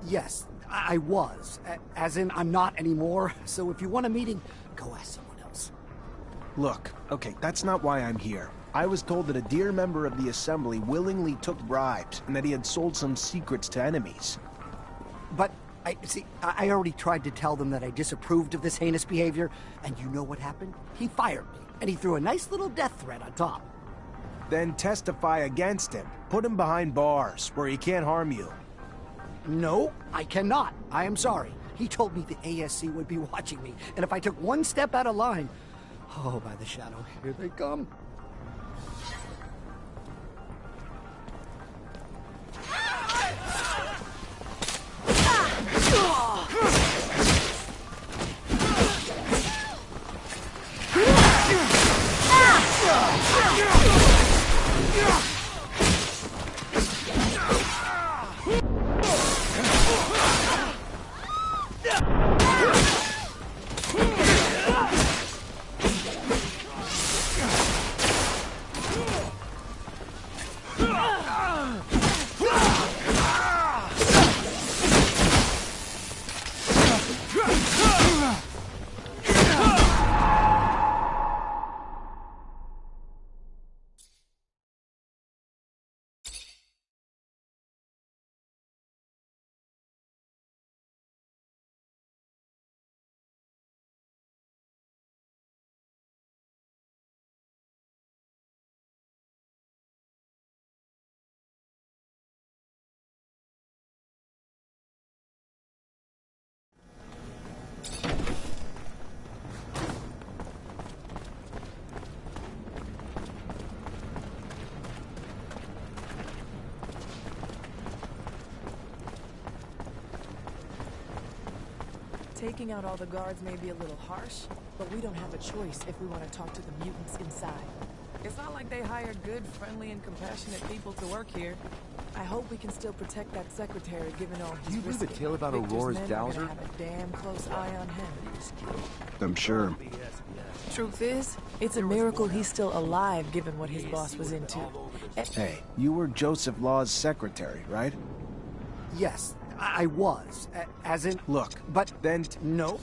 Yes, I was. As in, I'm not anymore. So if you want a meeting, go ask someone else. Look, okay, that's not why I'm here. I was told that a dear member of the Assembly willingly took bribes, and that he had sold some secrets to enemies. But, I already tried to tell them that I disapproved of this heinous behavior, and you know what happened? He fired me, and he threw a nice little death threat on top. Then testify against him. Put him behind bars, where he can't harm you. No, I cannot. I am sorry. He told me the ASC would be watching me, and if I took one step out of line... Oh, by the shadow, here they come. Taking out all the guards may be a little harsh, but we don't have a choice if we want to talk to the mutants inside. It's not like they hire good, friendly, and compassionate people to work here. I hope we can still protect that secretary given all his Do you believe the risking. tale about Victor's Aurora's men are dowser? gonna have a damn close eye on him. I'm sure. Truth is, it's a miracle he's still alive given what his boss was into. Hey, you were Joseph Law's secretary, right? Yes, I was. As in... Look, but then... No.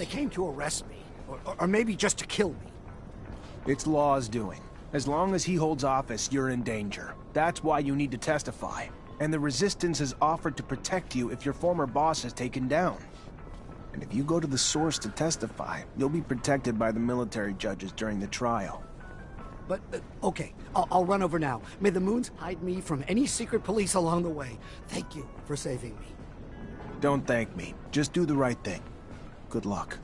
They came to arrest me. Or maybe just to kill me. It's Law's doing. As long as he holds office, you're in danger. That's why you need to testify. And the Resistance has offered to protect you if your former boss is taken down. And if you go to the source to testify, you'll be protected by the military judges during the trial. But, okay, I'll run over now. May the moons hide me from any secret police along the way. Thank you for saving me. Don't thank me. Just do the right thing. Good luck.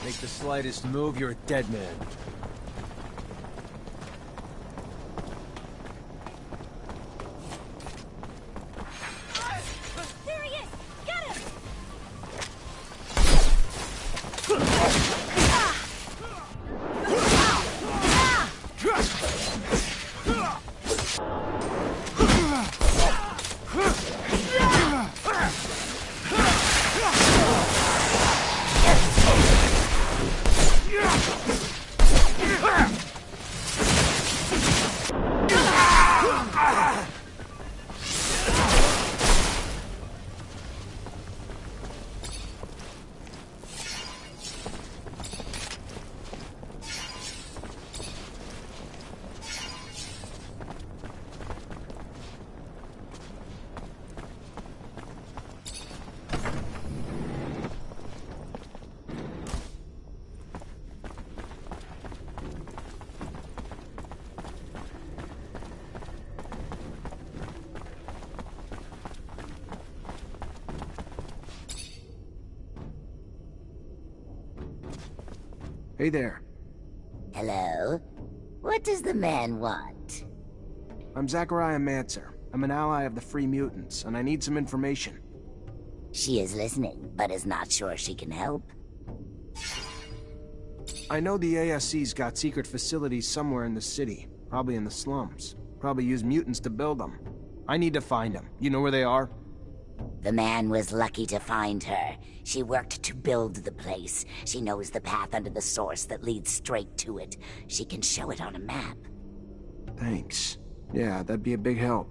Make the slightest move, you're a dead man. There he is! Get him! Hey there. Hello? What does the man want? I'm Zachariah Mancer. I'm an ally of the Free Mutants, and I need some information. She is listening, but is not sure she can help. I know the ASC's got secret facilities somewhere in the city, probably in the slums. Probably use mutants to build them. I need to find them. You know where they are? The man was lucky to find her. She worked to build the place. She knows the path under the source that leads straight to it. She can show it on a map. Thanks. Yeah, that'd be a big help.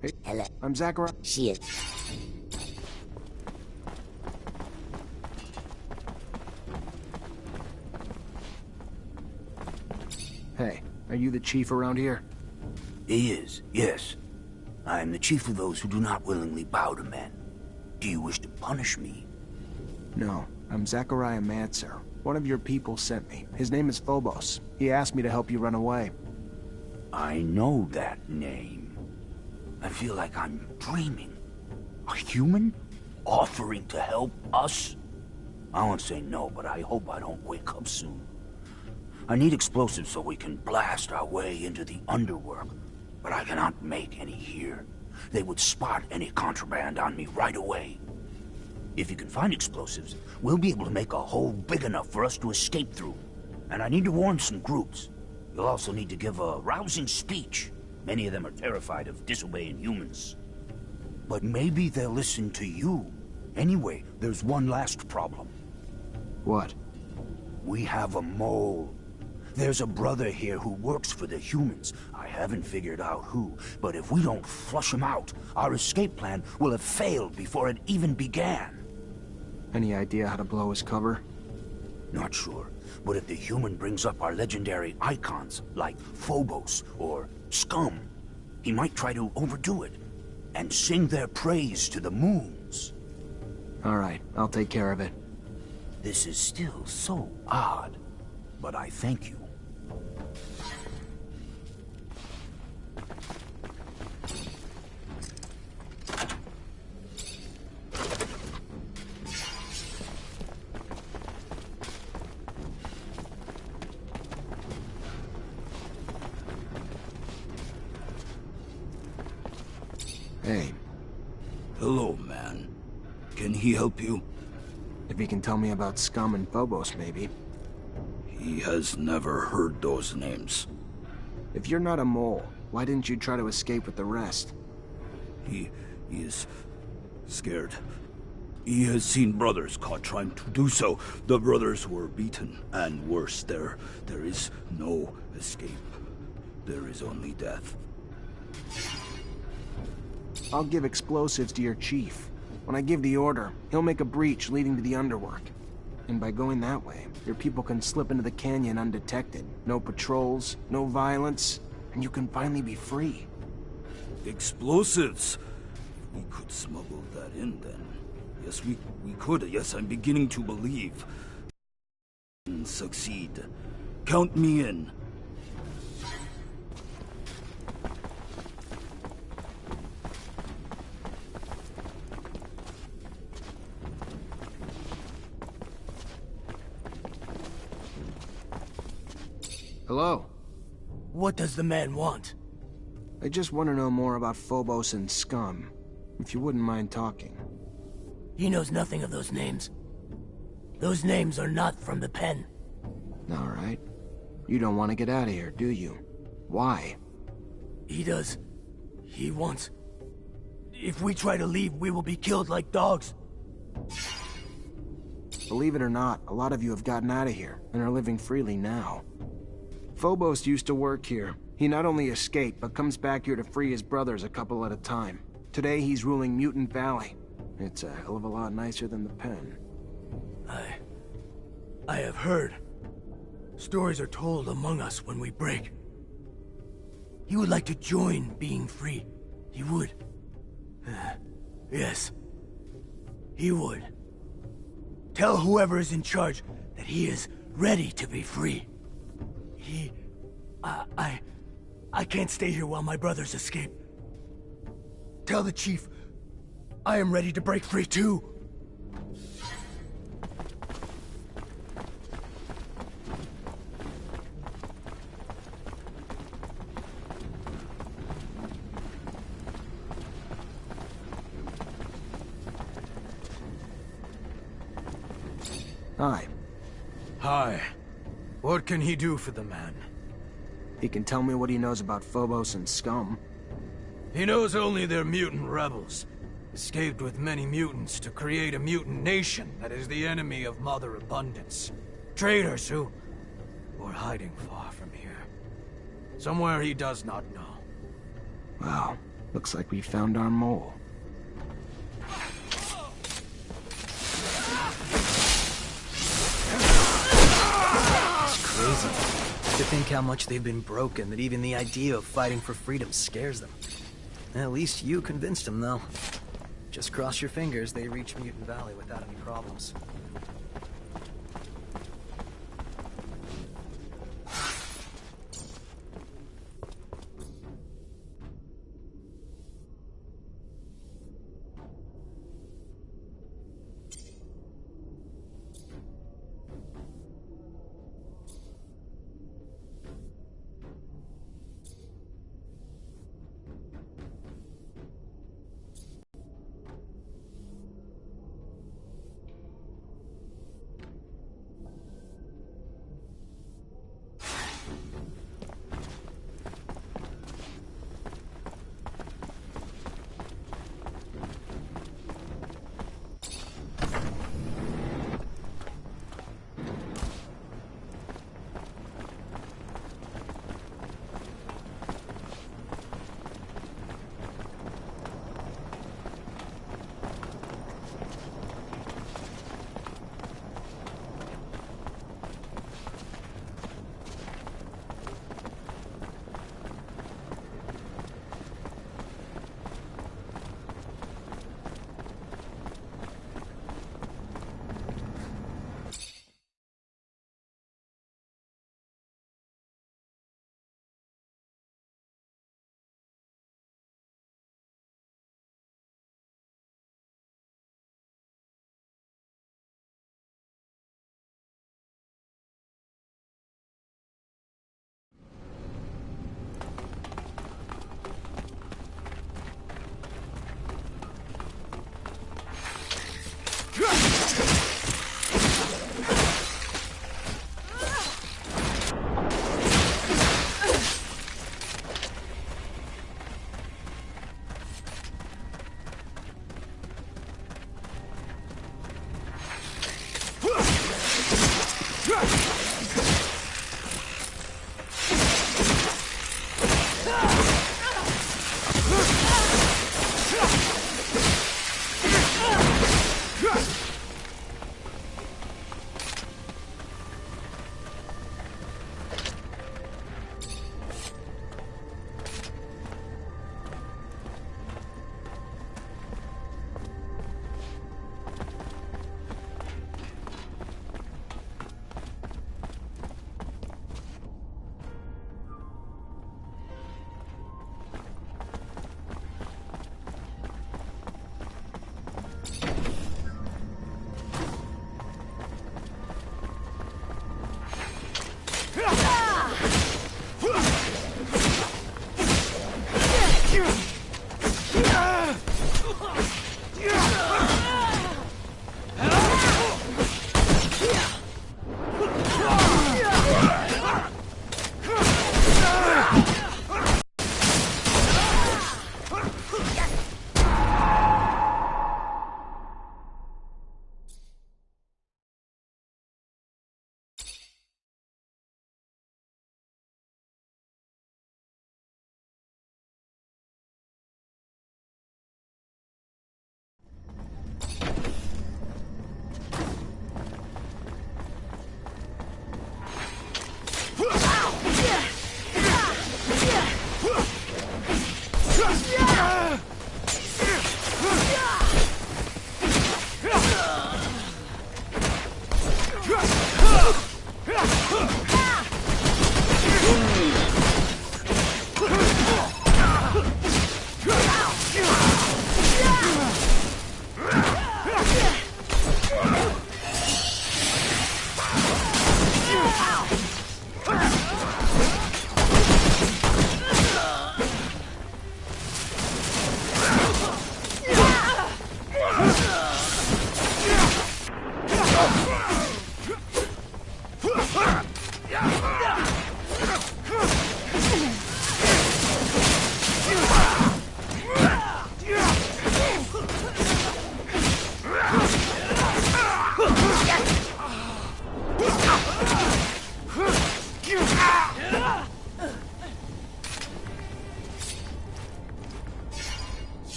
Hey, hello. I'm Zachariah. She is. Hey, are you the chief around here? He is, yes. I am the chief of those who do not willingly bow to men. Do you wish to punish me? No, I'm Zachariah Mancer. One of your people sent me. His name is Phobos. He asked me to help you run away. I know that name. I feel like I'm dreaming. A human? Offering to help us? I won't say no, but I hope I don't wake up soon. I need explosives so we can blast our way into the underworld, but I cannot make any here. They would spot any contraband on me right away. If you can find explosives, we'll be able to make a hole big enough for us to escape through. And I need to warn some groups. You'll also need to give a rousing speech. Many of them are terrified of disobeying humans. But maybe they'll listen to you. Anyway, there's one last problem. What? We have a mole. There's a brother here who works for the humans. I haven't figured out who, but if we don't flush him out, our escape plan will have failed before it even began. Any idea how to blow his cover? Not sure, but if the human brings up our legendary icons, like Phobos or Scum, he might try to overdo it and sing their praise to the moons. All right, I'll take care of it. This is still so odd, but I thank you. Hey. Hello, man. Can he help you? If he can tell me about Scum and Phobos, maybe. He has never heard those names. If you're not a mole, why didn't you try to escape with the rest? He is scared. He has seen brothers caught trying to do so. The brothers were beaten, and worse, there is no escape. There is only death. I'll give explosives to your chief. When I give the order, he'll make a breach leading to the underwork. And by going that way, your people can slip into the canyon undetected. No patrols, no violence, and you can finally be free. Explosives? If we could smuggle that in, then... Yes, we could. Yes, I'm beginning to believe. Succeed. Count me in. Hello? What does the man want? I just want to know more about Phobos and Scum. If you wouldn't mind talking. He knows nothing of those names. Those names are not from the pen. All right. You don't want to get out of here, do you? Why? He does. He wants... If we try to leave, we will be killed like dogs. Believe it or not, a lot of you have gotten out of here and are living freely now. Phobos used to work here. He not only escaped, but comes back here to free his brothers a couple at a time. Today he's ruling Mutant Valley. It's a hell of a lot nicer than the pen. I have heard. Stories are told among us when we break. He would like to join being free. He would. Yes. He would. Tell whoever is in charge that he is ready to be free. I can't stay here while my brothers escape. Tell the chief I am ready to break free too. Hi. Hi. What can he do for the man? He can tell me what he knows about Phobos and Scum. He knows only they're mutant rebels. Escaped with many mutants to create a mutant nation that is the enemy of Mother Abundance. Traitors who are hiding far from here. Somewhere he does not know. Wow. Looks like we found our mole. It's crazy to think how much they've been broken that even the idea of fighting for freedom scares them. At least you convinced them, though. Just cross your fingers they reach Mutant Valley without any problems.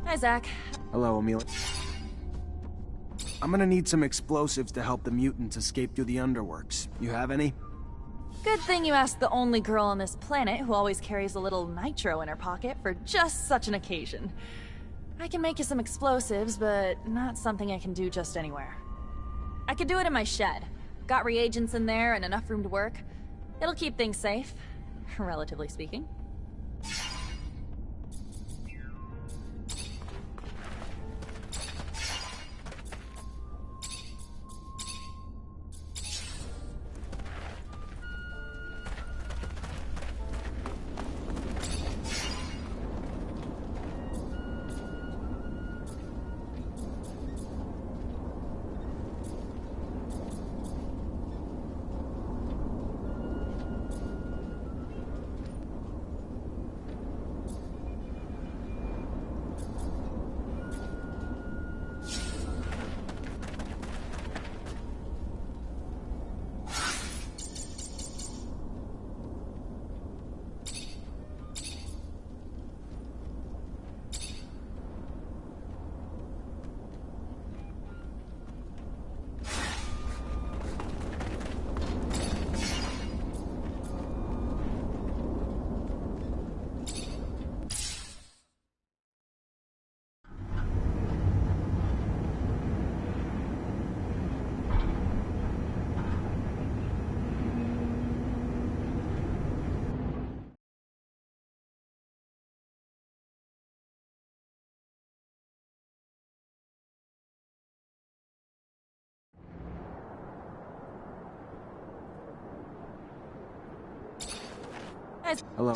Hi, Zach. Hello, Amelia. I'm gonna need some explosives to help the mutants escape through the underworks. You have any? Good thing you asked the only girl on this planet who always carries a little nitro in her pocket for just such an occasion. I can make you some explosives, but not something I can do just anywhere. I could do it in my shed. Got reagents in there and enough room to work. It'll keep things safe, relatively speaking. Hello.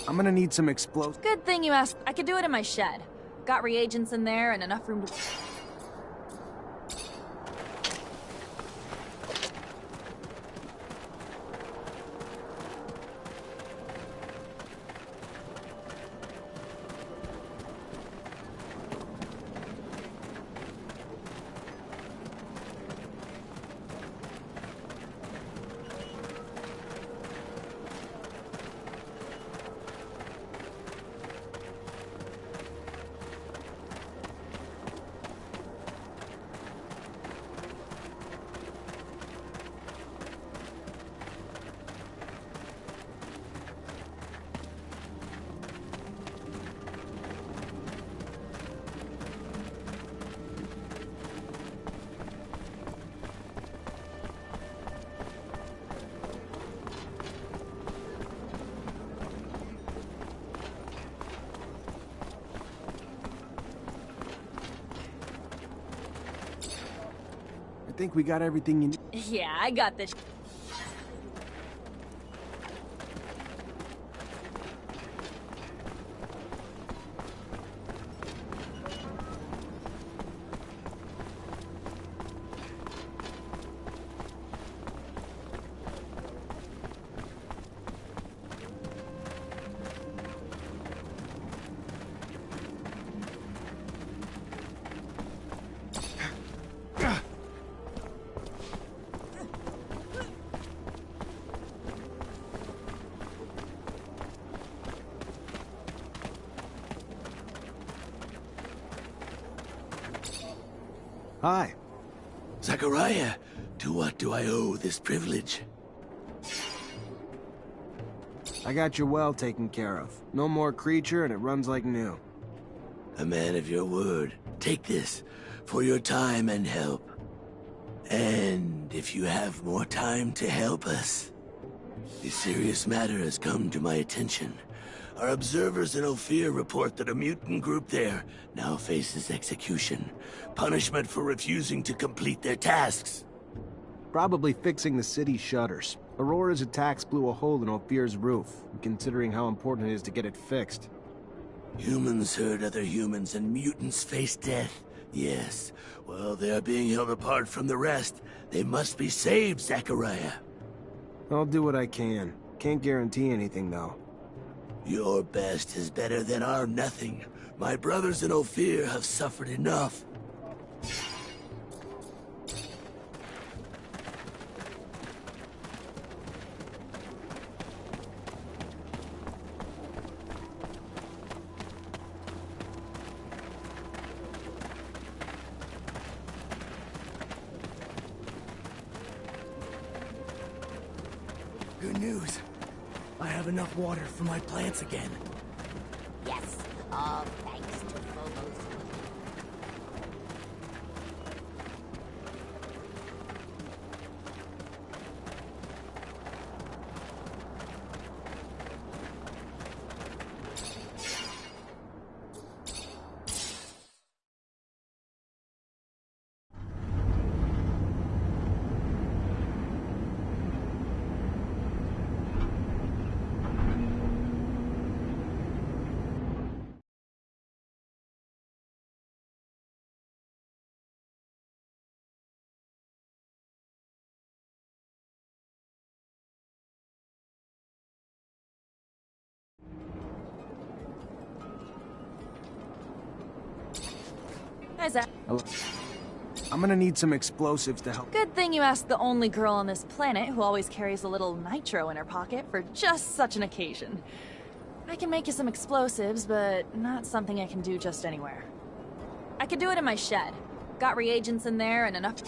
I'm gonna need some explosives. Good thing you asked. I could do it in my shed. Got reagents in there and enough room to... I think we got everything you need. Yeah, I got this. Hi. Zachariah, to what do I owe this privilege? I got your well taken care of. No more creature and it runs like new. A man of your word. Take this, for your time and help. And if you have more time to help us. A serious matter has come to my attention. Our observers in Ophir report that a mutant group there now faces execution. Punishment for refusing to complete their tasks. Probably fixing the city's shutters. Aurora's attacks blew a hole in Ophir's roof, considering how important it is to get it fixed. Humans hurt other humans and mutants face death. Yes. Well, they are being held apart from the rest. They must be saved, Zachariah. I'll do what I can. Can't guarantee anything, though. Your best is better than our nothing. My brothers in Ophir have suffered enough. Good news. I have enough water for my plants again. Yes, all thanks to Phobos. Hi, Zach. Hello. I'm gonna need some explosives to help. Good thing you asked the only girl on this planet who always carries a little nitro in her pocket for just such an occasion. I can make you some explosives, but not something I can do just anywhere. I could do it in my shed. Got reagents in there and enough...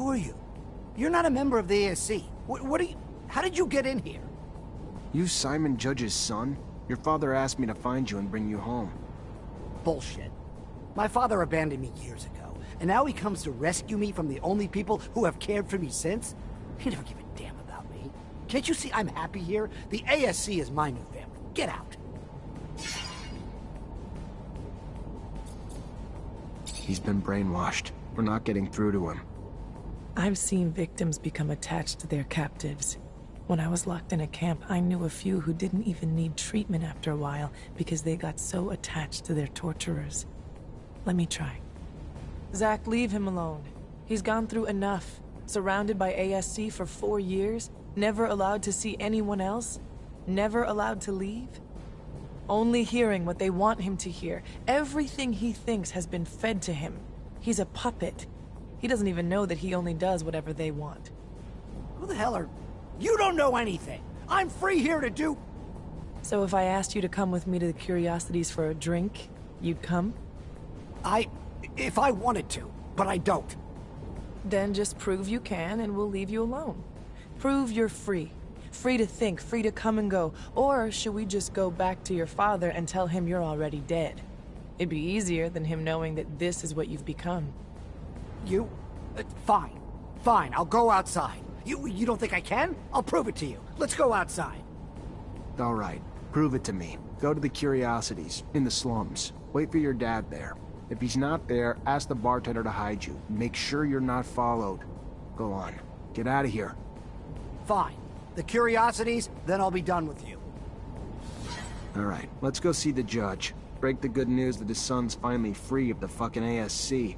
Who are you? You're not a member of the ASC. What are you... How did you get in here? You Simon Judge's son? Your father asked me to find you and bring you home. bullshit. My father abandoned me years ago, and now he comes to rescue me from the only people who have cared for me since? He never gave a damn about me. Can't you see I'm happy here? The ASC is my new family. Get out. He's been brainwashed. We're not getting through to him. I've seen victims become attached to their captives. When I was locked in a camp, I knew a few who didn't even need treatment after a while because they got so attached to their torturers. Let me try. Zach, leave him alone. He's gone through enough. Surrounded by ASC for 4 years, never allowed to see anyone else, never allowed to leave. Only hearing what they want him to hear. Everything he thinks has been fed to him. He's a puppet. He doesn't even know that he only does whatever they want. Who the hell are... You don't know anything! I'm free here to do... So if I asked you to come with me to the Curiosities for a drink, you'd come? If I wanted to, but I don't. Then just prove you can and we'll leave you alone. Prove you're free. Free to think, free to come and go. Or should we just go back to your father and tell him you're already dead? It'd be easier than him knowing that this is what you've become. You? Fine. Fine, I'll go outside. You don't think I can? I'll prove it to you. Let's go outside. All right, prove it to me. Go to the Curiosities, in the slums. Wait for your dad there. If he's not there, ask the bartender to hide you. Make sure you're not followed. Go on. Get out of here. Fine. The Curiosities, then I'll be done with you. All right, let's go see the judge. Break the good news that his son's finally free of the fucking ASC.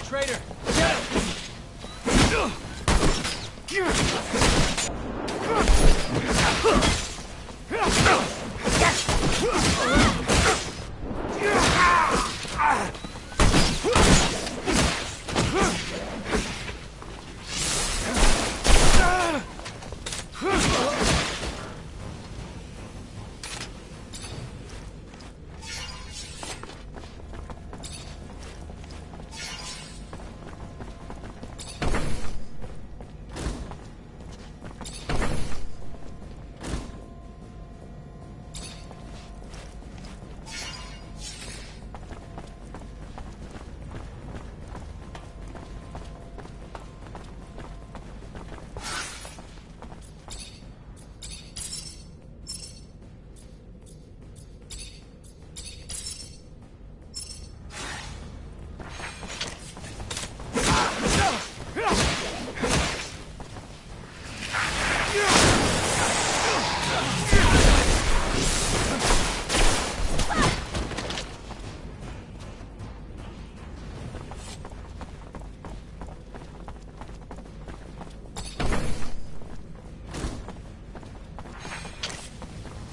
Traitor! Get him!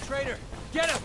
Traitor! Get him!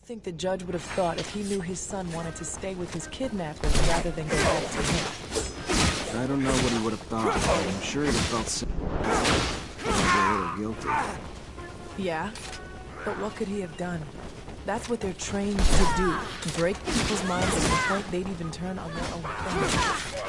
think the judge would have thought if he knew his son wanted to stay with his kidnappers rather than go back to him? I don't know what he would have thought, but I'm sure he'd have felt sick. A little guilty. Yeah? But what could he have done? That's what they're trained to do. Break people's minds to the point they'd even turn on their own family.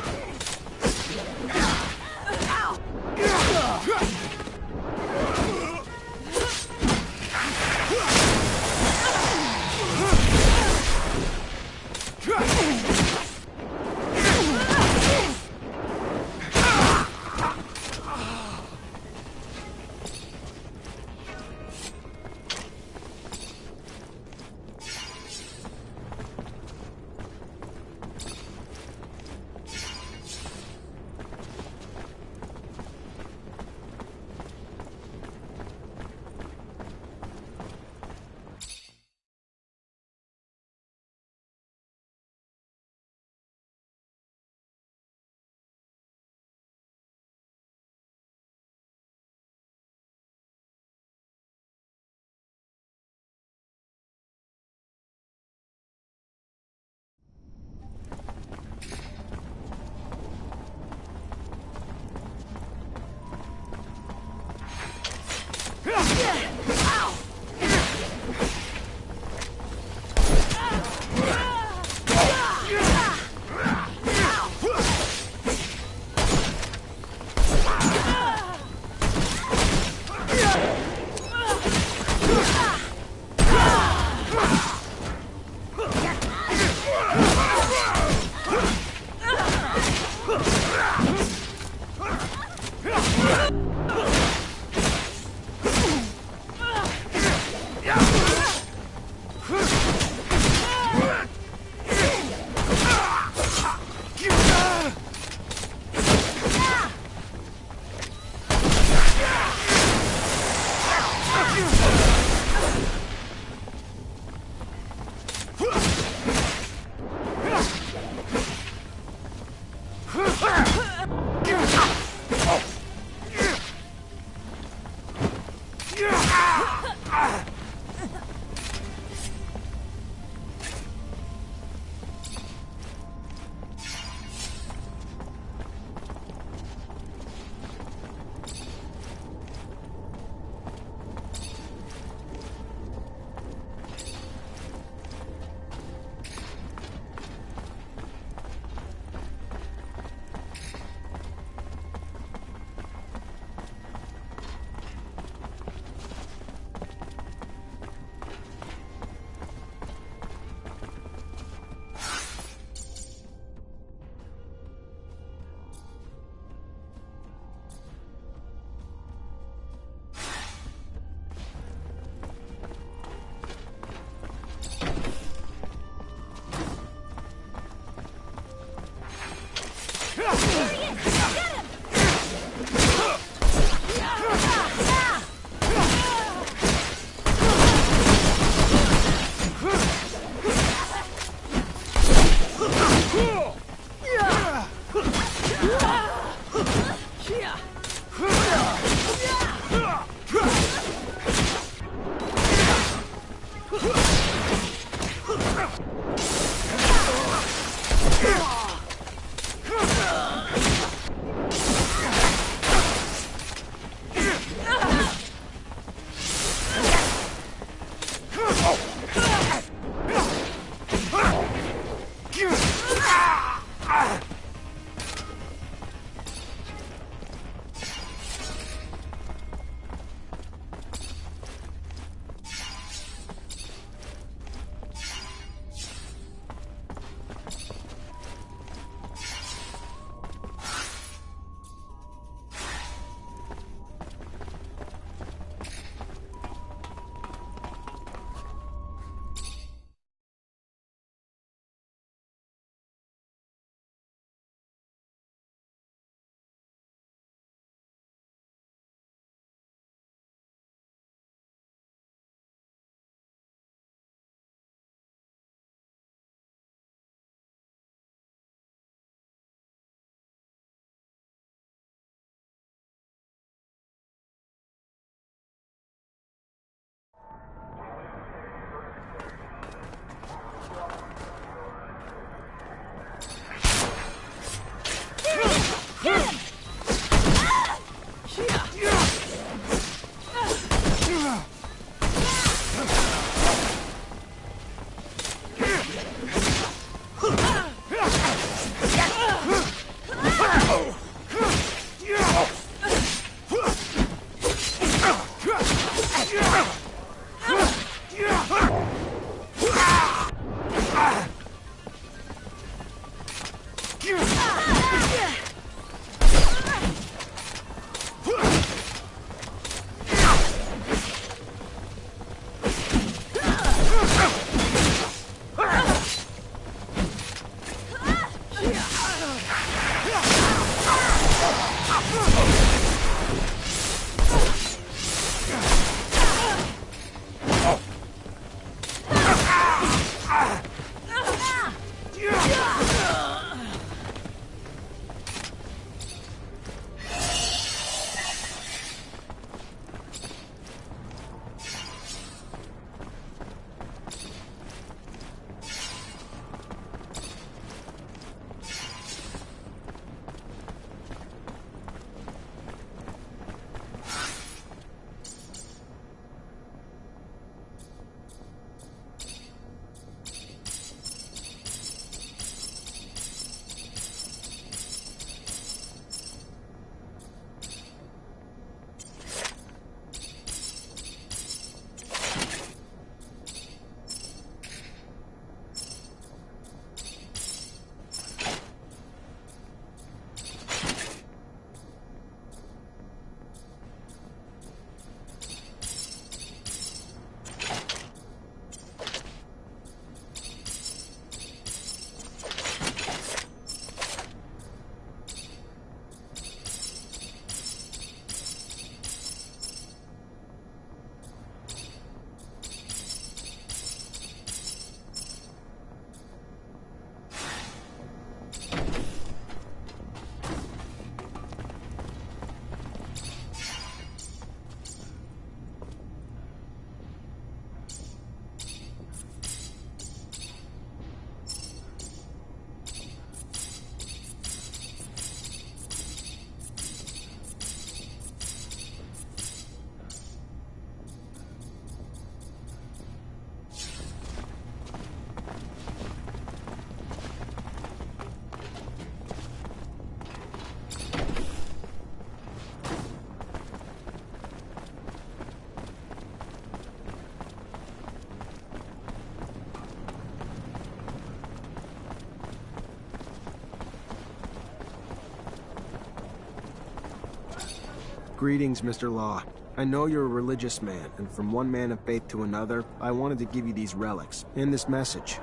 Greetings, Mr. Law. I know you're a religious man, and from one man of faith to another, I wanted to give you these relics, and this message.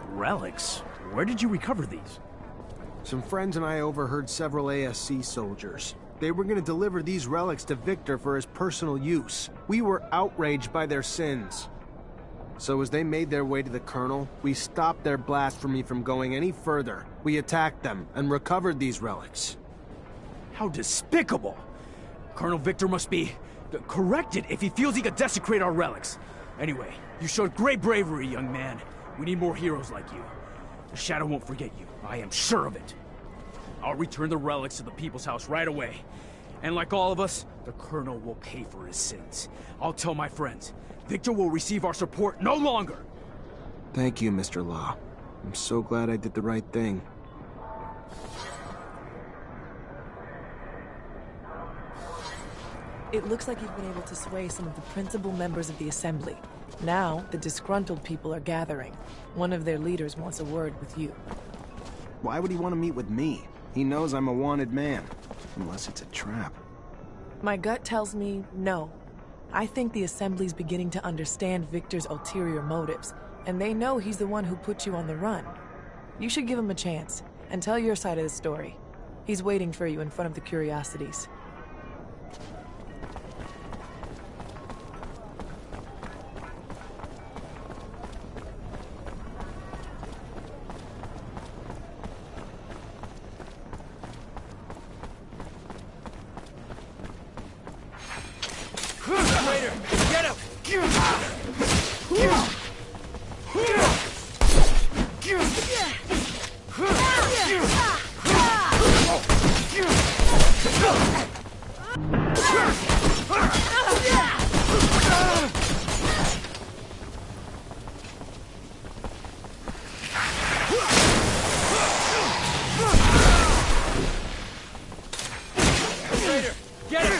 Relics? Where did you recover these? Some friends and I overheard several ASC soldiers. They were going to deliver these relics to Victor for his personal use. We were outraged by their sins. So as they made their way to the Colonel, we stopped their blasphemy from going any further. We attacked them and recovered these relics. How despicable! Colonel Victor must be corrected if he feels he could desecrate our relics. Anyway, you showed great bravery, young man. We need more heroes like you. The Shadow won't forget you. I am sure of it. I'll return the relics to the People's House right away. And like all of us, the Colonel will pay for his sins. I'll tell my friends. Victor will receive our support no longer! Thank you, Mr. Law. I'm so glad I did the right thing. It looks like you've been able to sway some of the principal members of the Assembly. Now, the disgruntled people are gathering. One of their leaders wants a word with you. Why would he want to meet with me? He knows I'm a wanted man. Unless it's a trap. My gut tells me no. I think the Assembly's beginning to understand Victor's ulterior motives, and they know he's the one who put you on the run. You should give him a chance, and tell your side of the story. He's waiting for you in front of the Curiosities. Get him!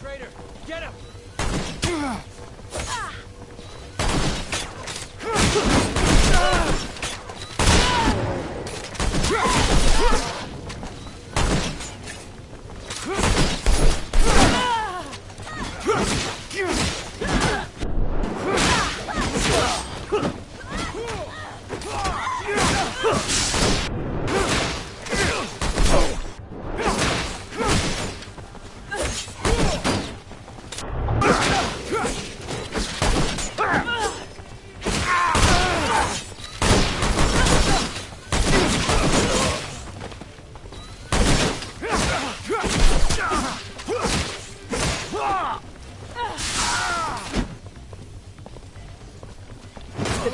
Traitor, get him!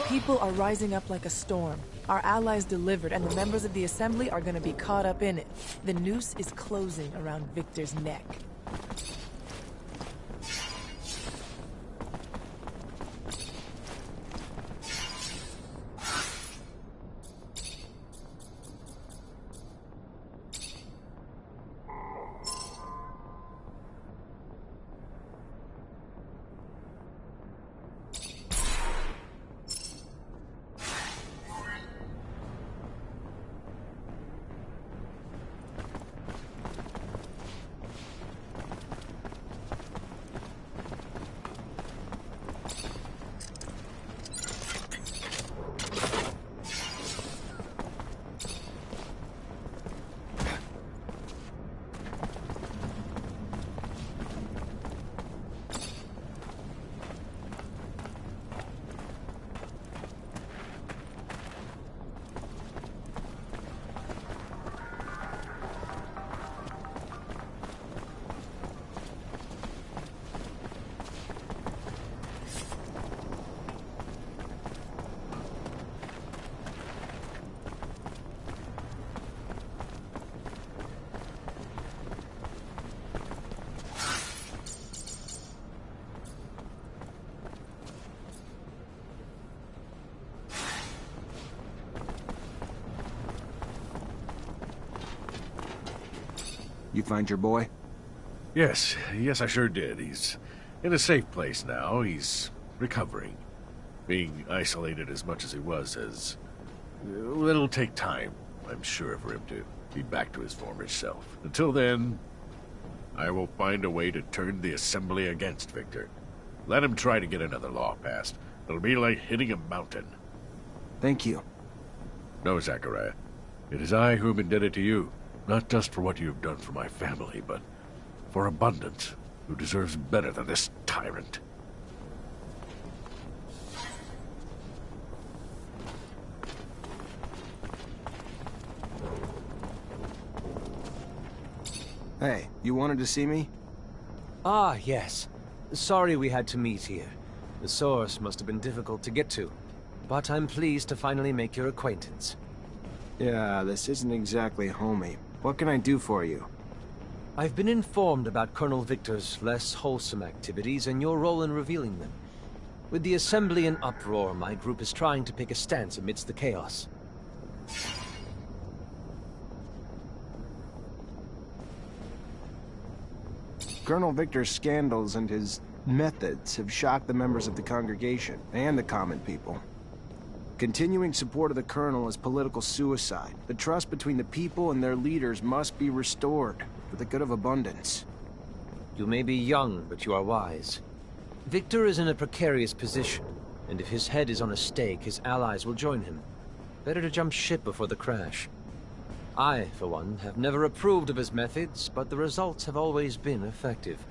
People are rising up like a storm. Our allies delivered, and the members of the Assembly are gonna be caught up in it. The noose is closing around Victor's neck. You find your boy? Yes, I sure did. He's in a safe place now. He's recovering. Being isolated as much as he was it'll take time, I'm sure, for him to be back to his former self. Until then, I will find a way to turn the Assembly against Victor. Let him try to get another law passed. It'll be like hitting a mountain. Thank you. No, Zachariah. It is I who am indebted to you. Not just for what you have done for my family, but for Abundance, who deserves better than this tyrant. Hey, you wanted to see me? Ah, yes. Sorry we had to meet here. The source must have been difficult to get to. But I'm pleased to finally make your acquaintance. Yeah, this isn't exactly homey. What can I do for you? I've been informed about Colonel Victor's less wholesome activities and your role in revealing them. With the Assembly in uproar, my group is trying to pick a stance amidst the chaos. Colonel Victor's scandals and his methods have shocked the members of the congregation and the common people. Continuing support of the Colonel is political suicide. The trust between the people and their leaders must be restored for the good of Abundance. You may be young, but you are wise. Victor is in a precarious position, and if his head is on a stake, his allies will join him. Better to jump ship before the crash. I, for one, have never approved of his methods, but the results have always been effective.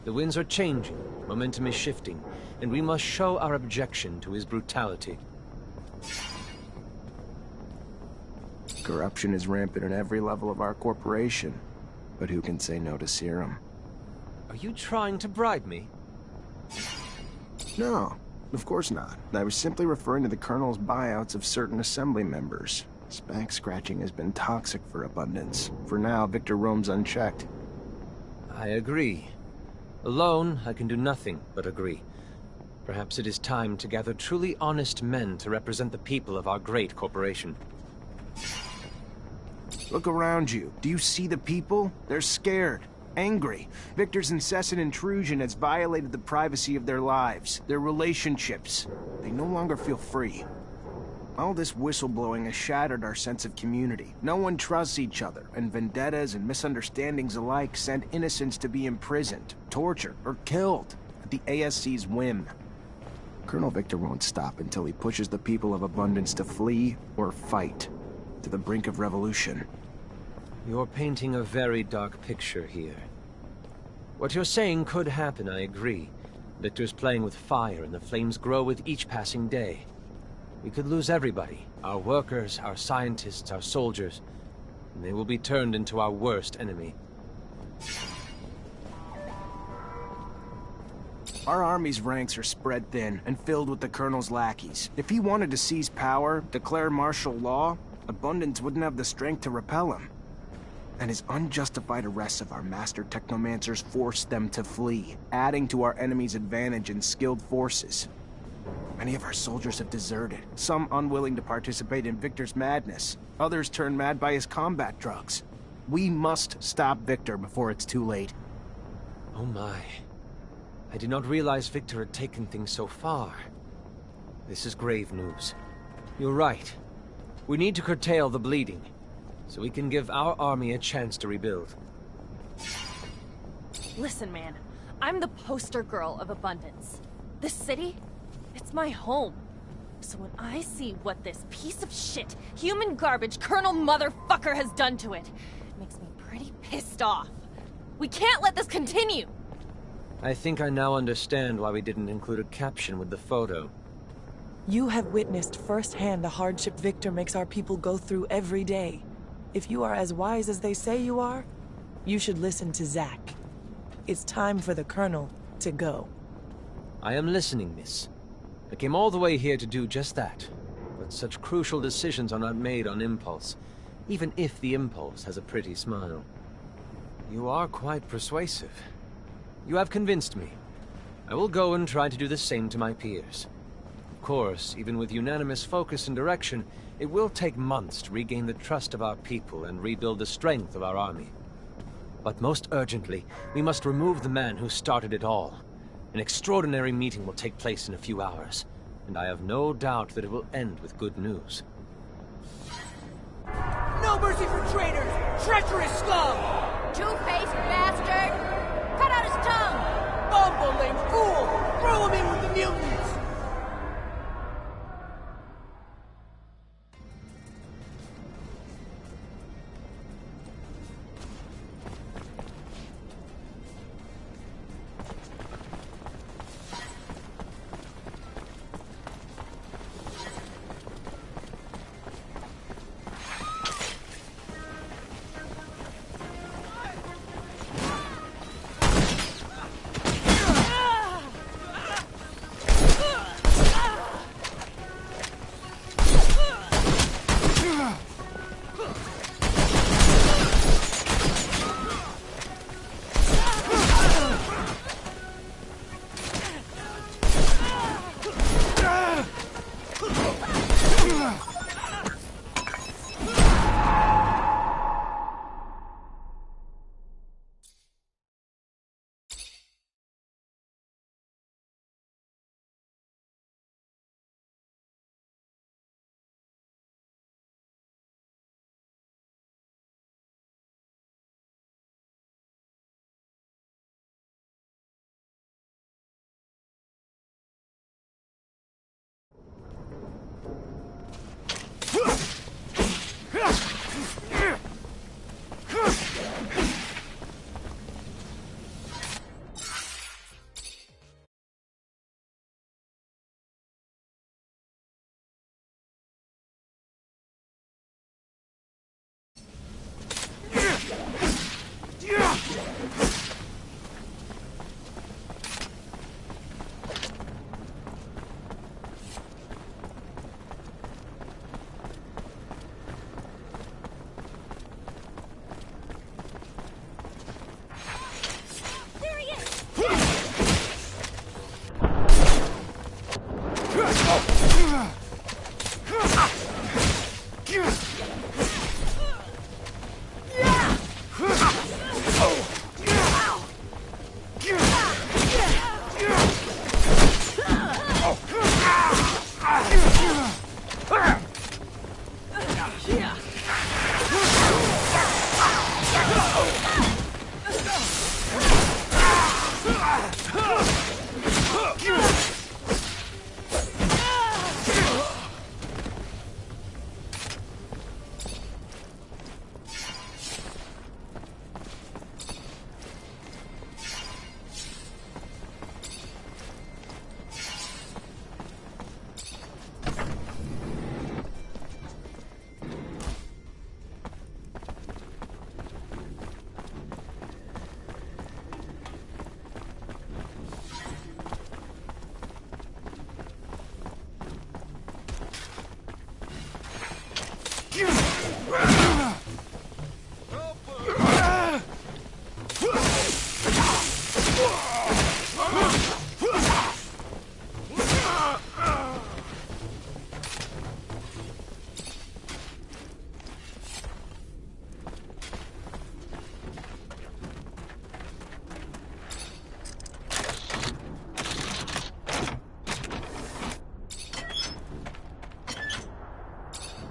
The winds are changing, momentum is shifting, and we must show our objection to his brutality. Corruption is rampant at every level of our corporation, but who can say no to serum? Are you trying to bribe me? No, of course not. I was simply referring to the Colonel's buyouts of certain Assembly members. Back scratching has been toxic for Abundance. For now, Victor roams unchecked. I agree. Alone, I can do nothing but agree. Perhaps it is time to gather truly honest men to represent the people of our great corporation. Look around you. Do you see the people? They're scared, angry. Victor's incessant intrusion has violated the privacy of their lives, their relationships. They no longer feel free. All this whistleblowing has shattered our sense of community. No one trusts each other, and vendettas and misunderstandings alike send innocents to be imprisoned, tortured, or killed at the ASC's whim. Colonel Victor won't stop until he pushes the people of Abundance to flee or fight to the brink of revolution. You're painting a very dark picture here. What you're saying could happen, I agree. Victor's playing with fire, and the flames grow with each passing day. We could lose everybody. Our workers, our scientists, our soldiers. And they will be turned into our worst enemy. Our army's ranks are spread thin and filled with the Colonel's lackeys. If he wanted to seize power, declare martial law, Abundance wouldn't have the strength to repel him. And his unjustified arrests of our master Technomancers forced them to flee, adding to our enemy's advantage in skilled forces. Many of our soldiers have deserted, some unwilling to participate in Victor's madness. Others turned mad by his combat drugs. We must stop Victor before it's too late. Oh my. I did not realize Victor had taken things so far. This is grave news. You're right. We need to curtail the bleeding, so we can give our army a chance to rebuild. Listen, man. I'm the poster girl of Abundance. This city, it's my home. So when I see what this piece of shit, human garbage Colonel Motherfucker has done to it, it makes me pretty pissed off. We can't let this continue! I think I now understand why we didn't include a caption with the photo. You have witnessed firsthand the hardship Victor makes our people go through every day. If you are as wise as they say you are, you should listen to Zach. It's time for the Colonel to go. I am listening, miss. I came all the way here to do just that. But such crucial decisions are not made on impulse, even if the impulse has a pretty smile. You are quite persuasive. You have convinced me. I will go and try to do the same to my peers. Of course, even with unanimous focus and direction, it will take months to regain the trust of our people and rebuild the strength of our army. But most urgently, we must remove the man who started it all. An extraordinary meeting will take place in a few hours, and I have no doubt that it will end with good news. No mercy for traitors! Treacherous scum! Two-faced bastard! Cut out his tongue! Bumbling fool! Throw him in with the mutants!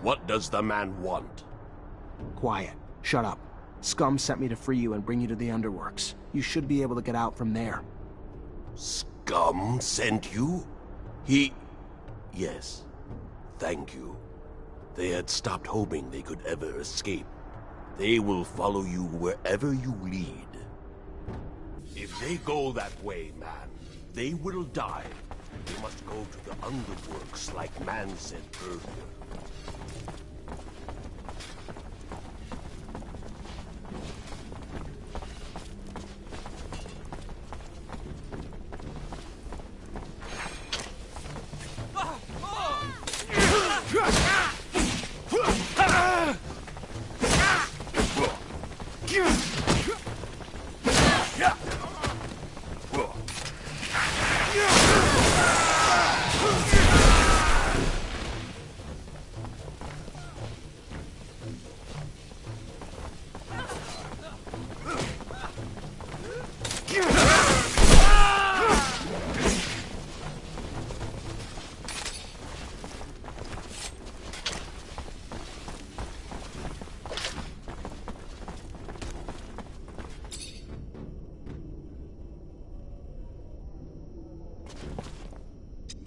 What does the man want? Quiet. Shut up. Scum sent me to free you and bring you to the Underworks. You should be able to get out from there. Scum sent you? He... Yes. Thank you. They had stopped hoping they could ever escape. They will follow you wherever you lead. If they go that way, man, they will die. They must go to the Underworks like man said earlier.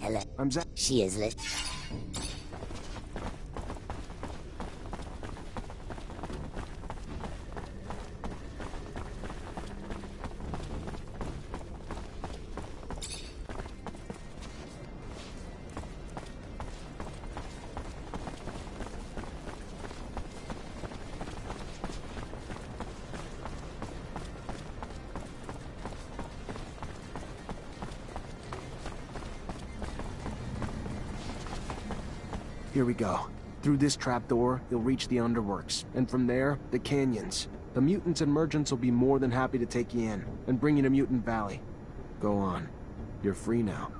Hello. I'm Zach. She is lit. Here we go. Through this trapdoor, you'll reach the underworks, and from there, the canyons. The mutants and merchants will be more than happy to take you in, and bring you to Mutant Valley. Go on. You're free now.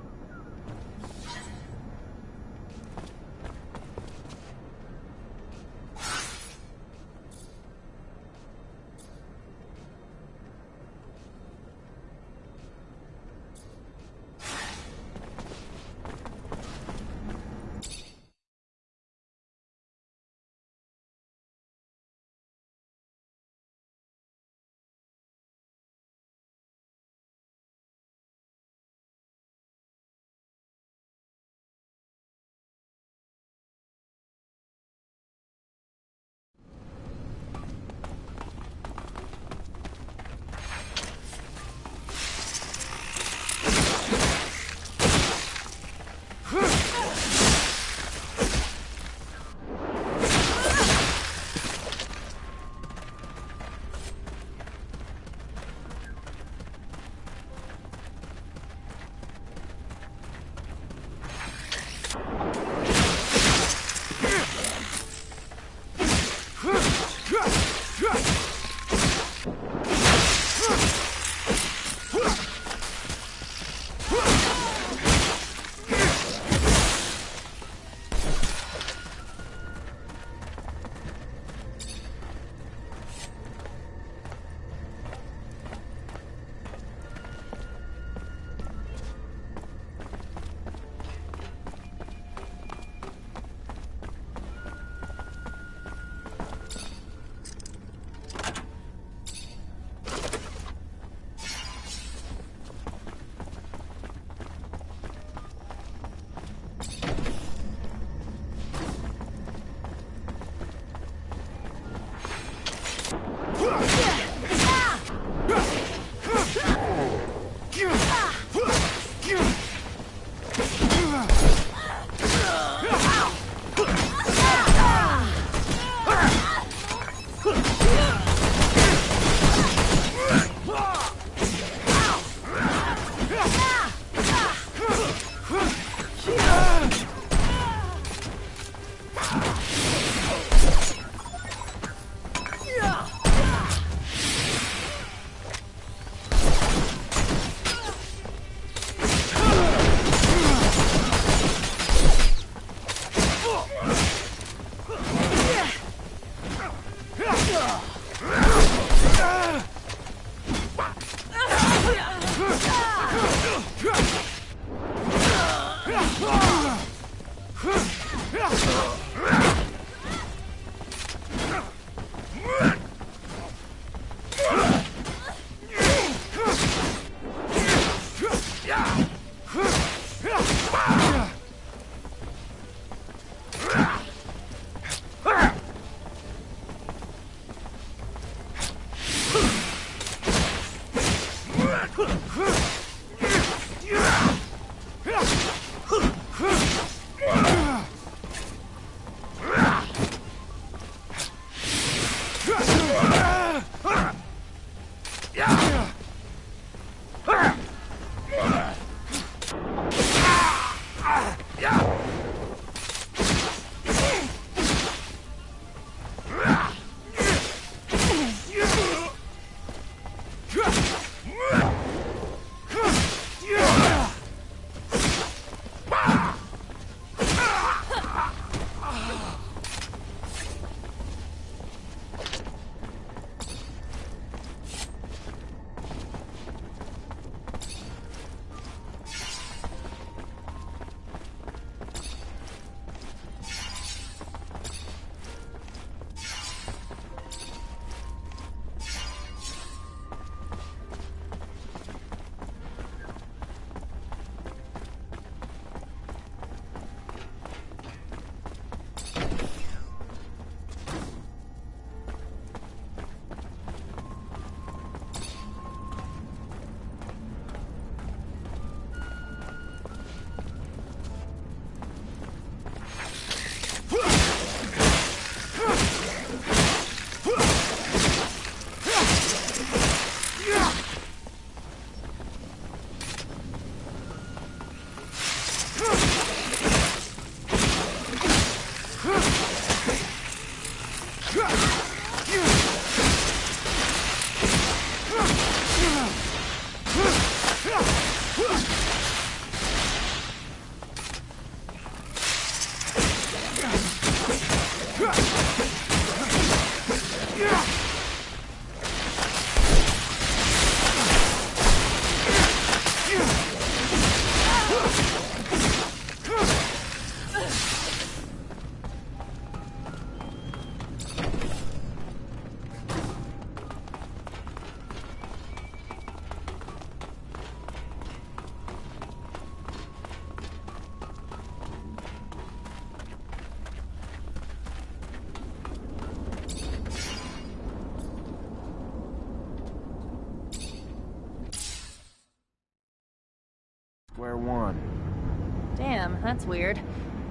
Damn, that's weird.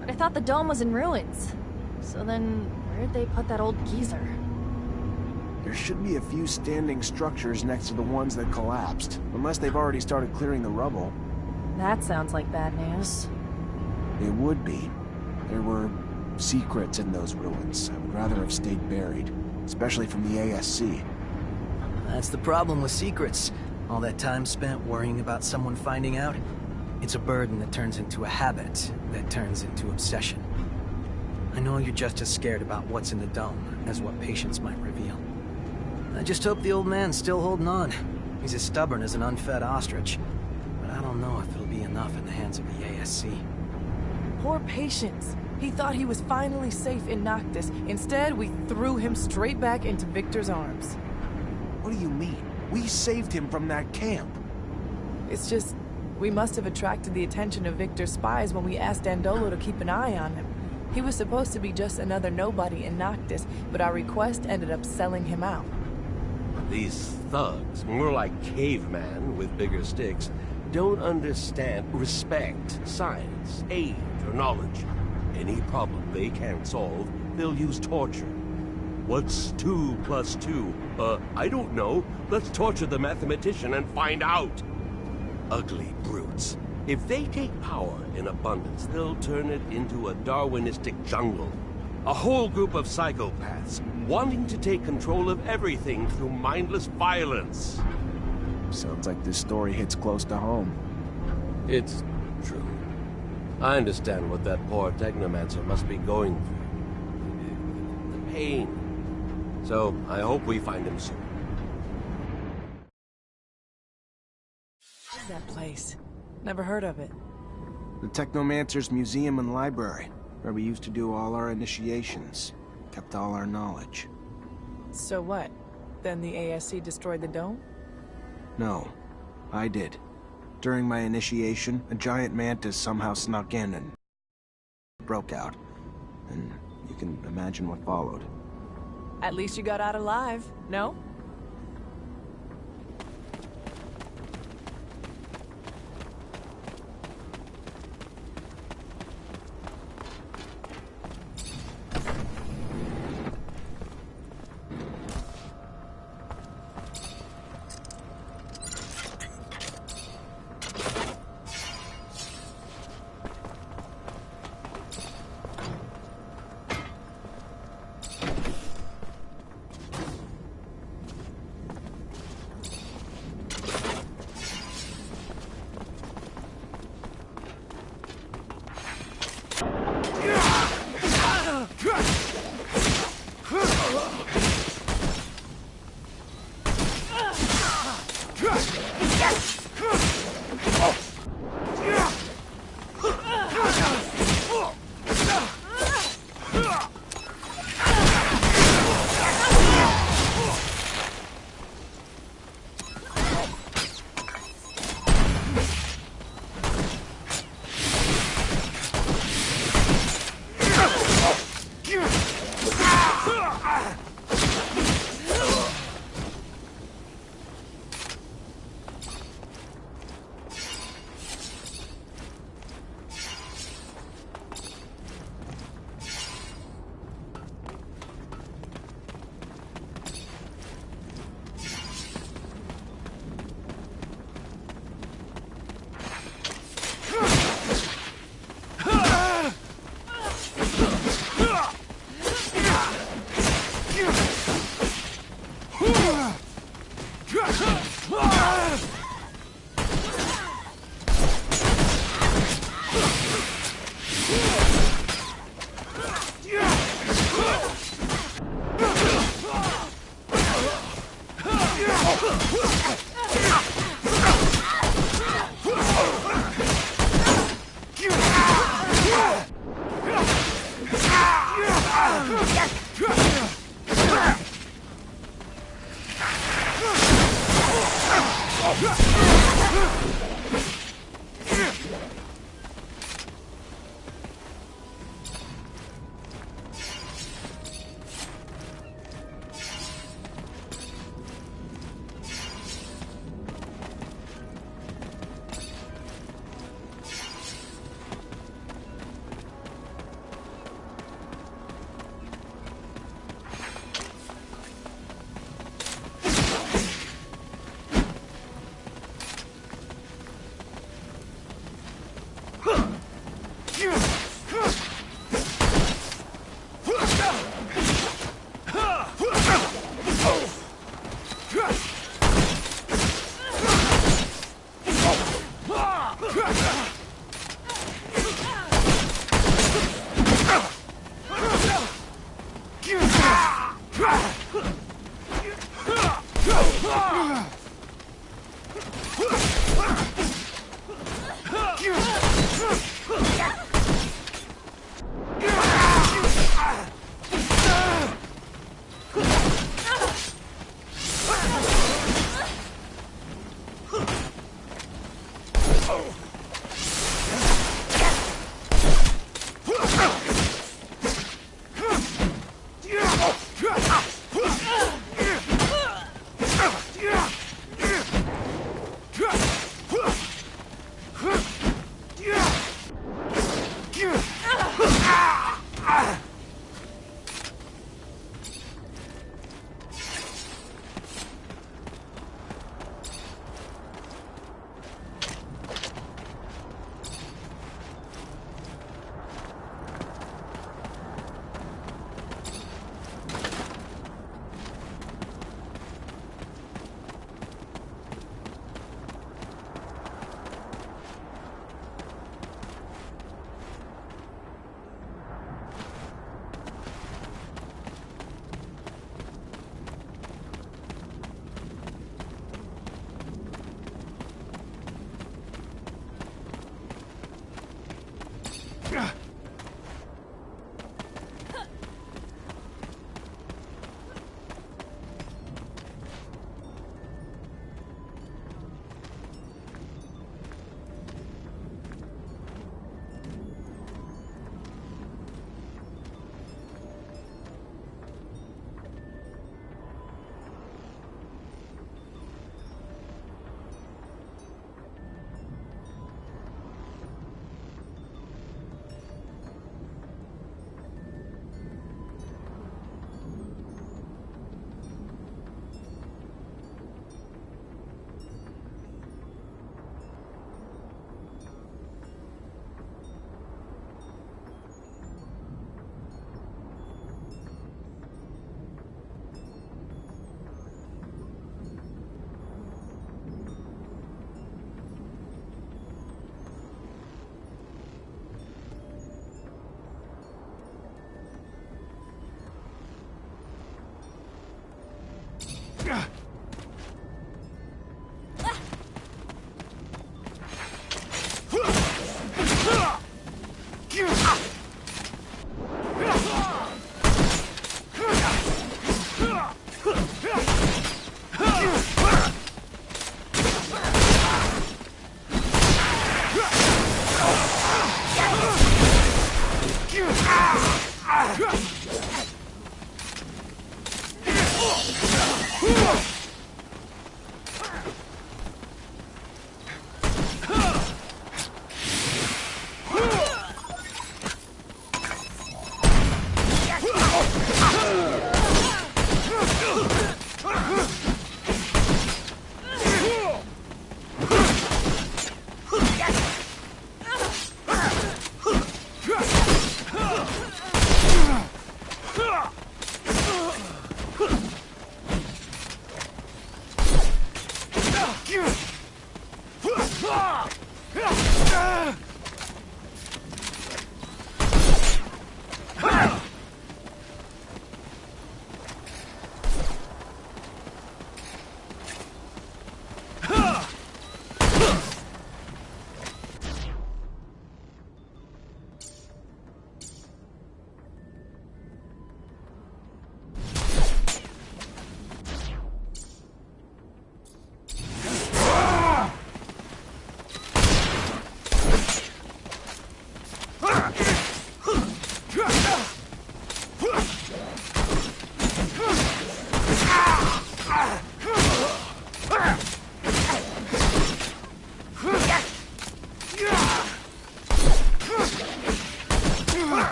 But I thought the dome was in ruins. So then, where'd they put that old geezer? There should be a few standing structures next to the ones that collapsed, unless they've already started clearing the rubble. That sounds like bad news. It would be. There were secrets in those ruins. I would rather have stayed buried, especially from the ASC. That's the problem with secrets. All that time spent worrying about someone finding out, it's a burden that turns into a habit, that turns into obsession. I know you're just as scared about what's in the dome as what patience might reveal. I just hope the old man's still holding on. He's as stubborn as an unfed ostrich. But I don't know if it'll be enough in the hands of the ASC. Poor Patience. He thought he was finally safe in Noctis. Instead, we threw him straight back into Victor's arms. What do you mean? We saved him from that camp. It's just, we must have attracted the attention of Victor's spies when we asked Dandolo to keep an eye on him. He was supposed to be just another nobody in Noctis, but our request ended up selling him out. These thugs, more like cavemen with bigger sticks, don't understand respect, science, age, or knowledge. Any problem they can't solve, they'll use torture. What's 2 plus 2? I don't know. Let's torture the mathematician and find out. Ugly brutes. If they take power in abundance, they'll turn it into a Darwinistic jungle. A whole group of psychopaths, wanting to take control of everything through mindless violence. Sounds like this story hits close to home. It's true. I understand what that poor Technomancer must be going through. The pain. So, I hope we find him soon. What's that place? Never heard of it. The Technomancer's museum and library, where we used to do all our initiations. Kept all our knowledge. So what? Then the ASC destroyed the dome? No, I did. During my initiation, a giant mantis somehow snuck in and broke out. And you can imagine what followed. At least you got out alive, no?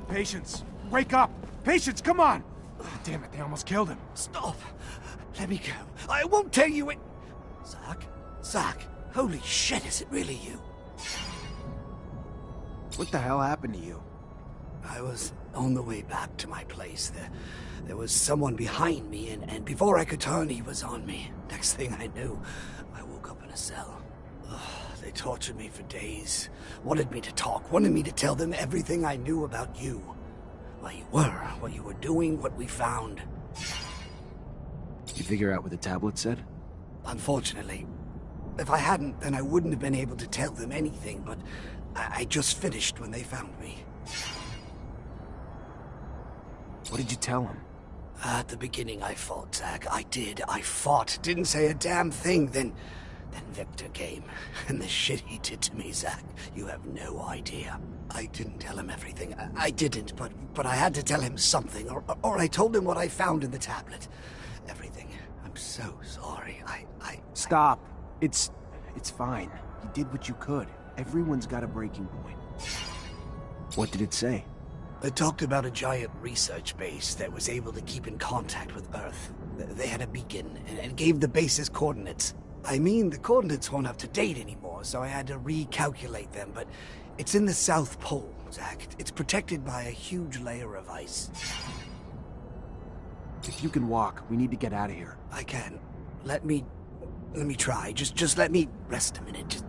Patience! Wake up! Patience, come on! Damn it, they almost killed him. Stop! Let me go. I won't tell you it. Zack? Zack? Holy shit, is it really you? What the hell happened to you? I was on the way back to my place. There was someone behind me, and before I could turn, he was on me. Next thing I knew, I woke up in a cell. Ugh, they tortured me for days. Wanted me to talk, wanted me to tell them everything I knew about you. Where you were, what you were doing, what we found. You figure out what the tablet said? Unfortunately. If I hadn't, then I wouldn't have been able to tell them anything, but I just finished when they found me. What did you tell them? At the beginning I fought, Zack. I did. I fought. Didn't say a damn thing. Then Victor came. And the shit he did to me, Zack, you have no idea. I didn't tell him everything. I didn't, but I had to tell him something. Or I told him what I found in the tablet. Everything. I'm so sorry. Stop. It's fine. You did what you could. Everyone's got a breaking point. What did it say? It talked about a giant research base that was able to keep in contact with Earth. They had a beacon and gave the base's coordinates. I mean, the coordinates weren't up to date anymore, so I had to recalculate them, but it's in the South Pole, Zack. It's protected by a huge layer of ice. If you can walk, we need to get out of here. I can. Let me try. Just let me rest a minute.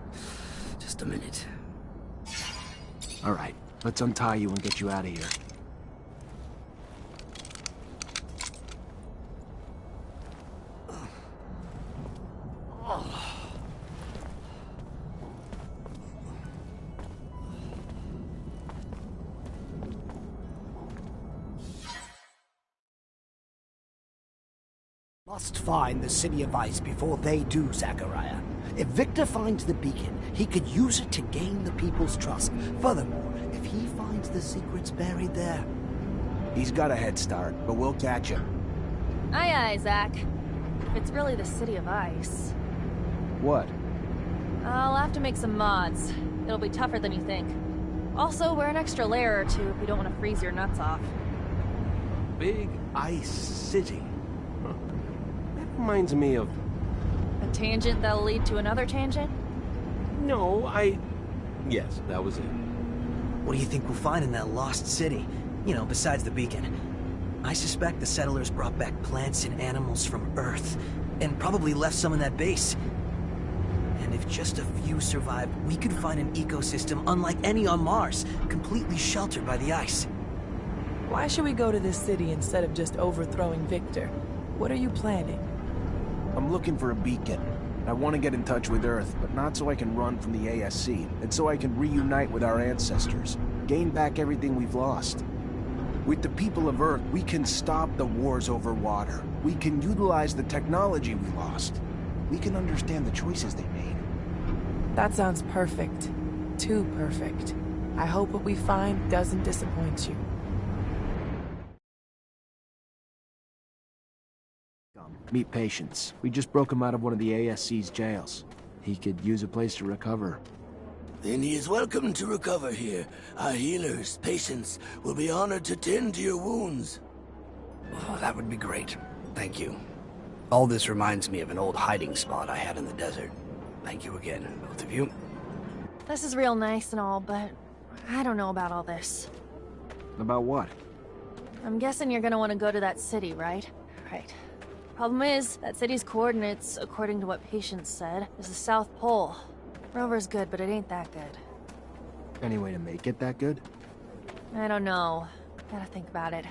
Just a minute. All right, let's untie you and get you out of here. Must find the City of Ice before they do, Zachariah. If Victor finds the beacon, he could use it to gain the people's trust. Furthermore, if he finds the secrets buried there... He's got a head start, but we'll catch him. Aye, aye, Zack. If it's really the City of Ice... What? I'll have to make some mods. It'll be tougher than you think. Also, wear an extra layer or two if you don't want to freeze your nuts off. Big Ice City. Huh. That reminds me of... A tangent that'll lead to another tangent? No, Yes, that was it. What do you think we'll find in that lost city? You know, besides the beacon. I suspect the settlers brought back plants and animals from Earth, and probably left some in that base. And if just a few survived, we could find an ecosystem unlike any on Mars, completely sheltered by the ice. Why should we go to this city instead of just overthrowing Victor? What are you planning? I'm looking for a beacon. I want to get in touch with Earth, but not so I can run from the ASC, and so I can reunite with our ancestors. Gain back everything we've lost. With the people of Earth, we can stop the wars over water. We can utilize the technology we lost. We can understand the choices they made. That sounds perfect. Too perfect. I hope what we find doesn't disappoint you. Meet Patience. We just broke him out of one of the ASC's jails. He could use a place to recover. Then he is welcome to recover here. Our healers, Patience, will be honored to tend to your wounds. Oh, that would be great. Thank you. All this reminds me of an old hiding spot I had in the desert. Thank you again, both of you. This is real nice and all, but I don't know about all this. About what? I'm guessing you're gonna want to go to that city, right? Right. Problem is, that city's coordinates, according to what Patience said, is the South Pole. Rover's good, but it ain't that good. Any way to make it that good? I don't know. Gotta think about it.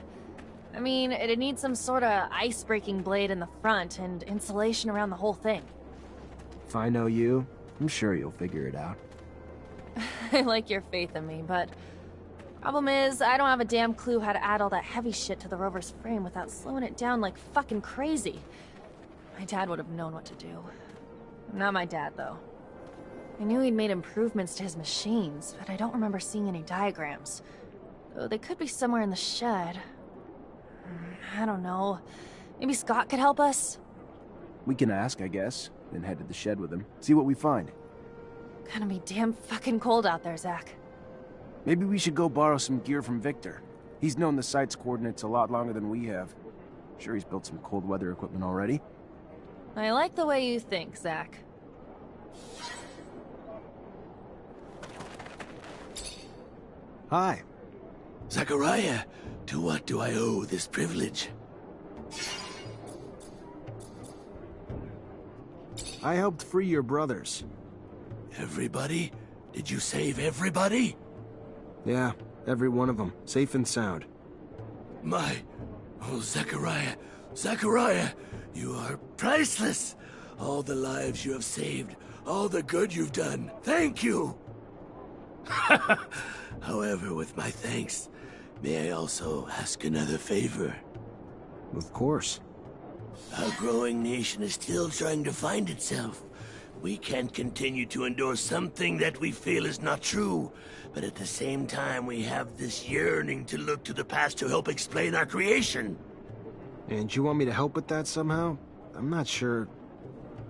I mean, it'd need some sort of ice-breaking blade in the front and insulation around the whole thing. If I know you, I'm sure you'll figure it out. I like your faith in me, but... Problem is, I don't have a damn clue how to add all that heavy shit to the rover's frame without slowing it down like fucking crazy. My dad would have known what to do. Not my dad, though. I knew he'd made improvements to his machines, but I don't remember seeing any diagrams. Though they could be somewhere in the shed. I don't know. Maybe Scott could help us? We can ask, I guess, then head to the shed with him. See what we find. Gonna be damn fucking cold out there, Zach. Maybe we should go borrow some gear from Victor. He's known the site's coordinates a lot longer than we have. Sure, he's built some cold weather equipment already. I like the way you think, Zach. Hi. Zachariah, to what do I owe this privilege? I helped free your brothers. Everybody? Did you save everybody? Yeah, every one of them, safe and sound. Oh, Zachariah, Zachariah, you are priceless. All the lives you have saved, all the good you've done, thank you. However, with my thanks, may I also ask another favor? Of course. Our growing nation is still trying to find itself. We can't continue to endure something that we feel is not true, but at the same time we have this yearning to look to the past to help explain our creation. And you want me to help with that somehow? I'm not sure.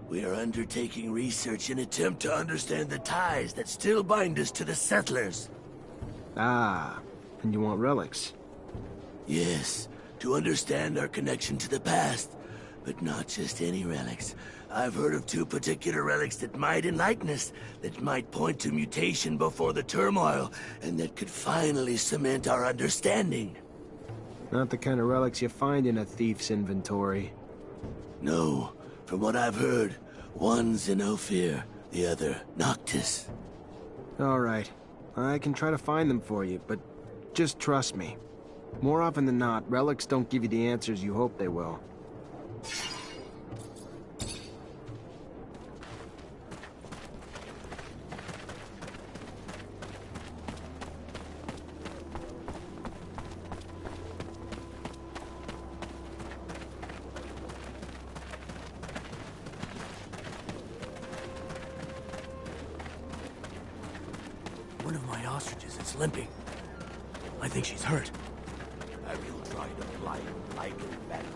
We are undertaking research in attempt to understand the ties that still bind us to the settlers. Ah, and you want relics? Yes, to understand our connection to the past, but not just any relics. I've heard of 2 particular relics that might enlighten us, that might point to mutation before the turmoil, and that could finally cement our understanding. Not the kind of relics you find in a thief's inventory. No, from what I've heard, one's in Ophir, the other Noctis. All right, I can try to find them for you, but just trust me. More often than not, relics don't give you the answers you hope they will. One of my ostriches is limping. I think she's hurt. I will try to fly like a bandage.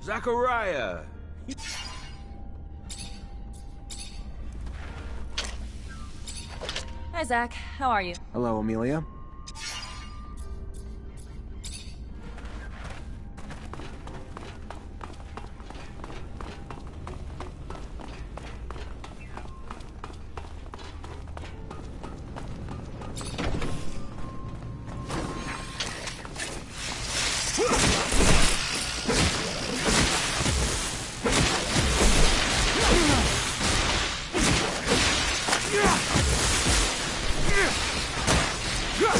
Zachariah! Hi, Zach. How are you? Hello, Amelia. Yeah!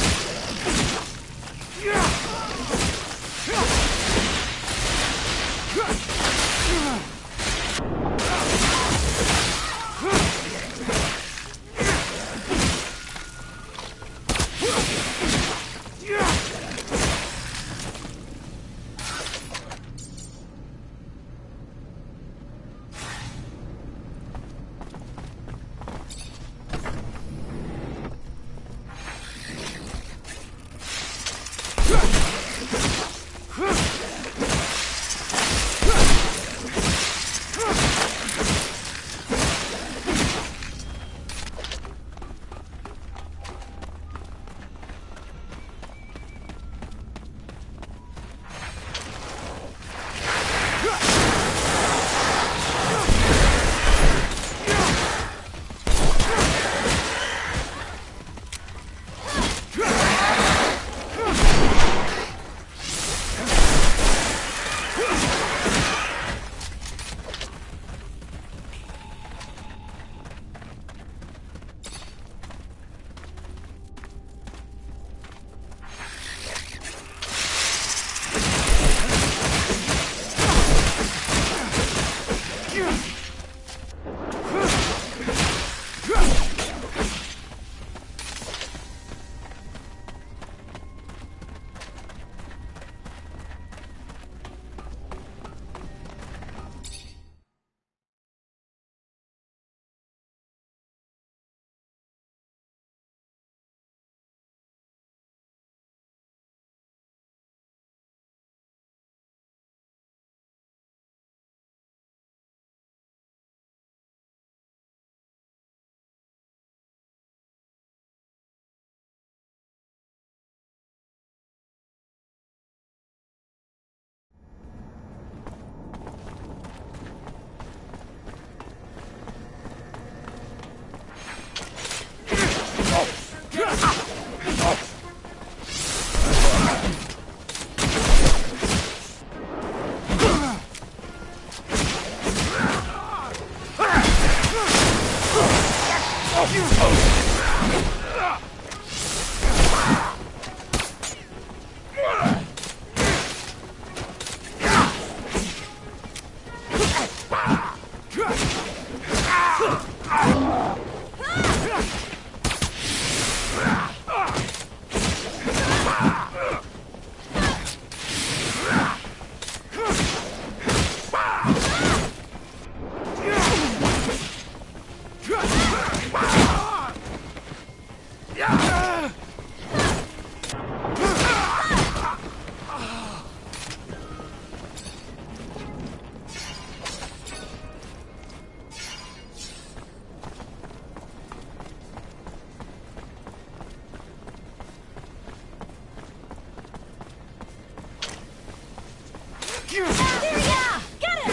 Yeah! Get it!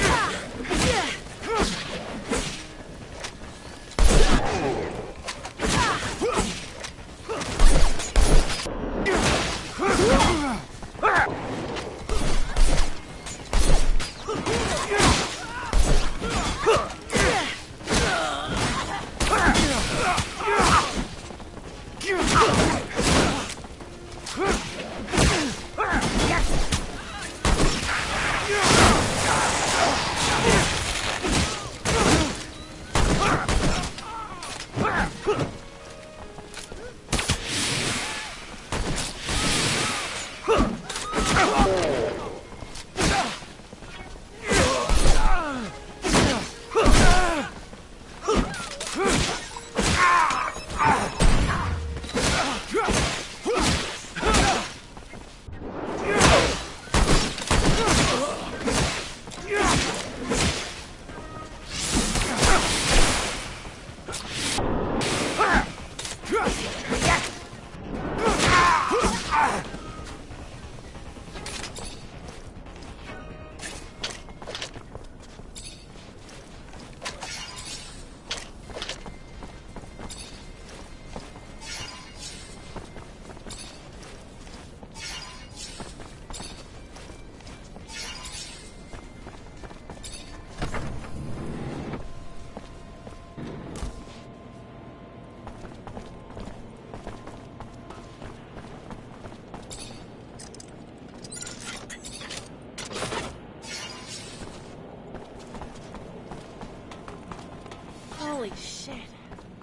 Holy shit.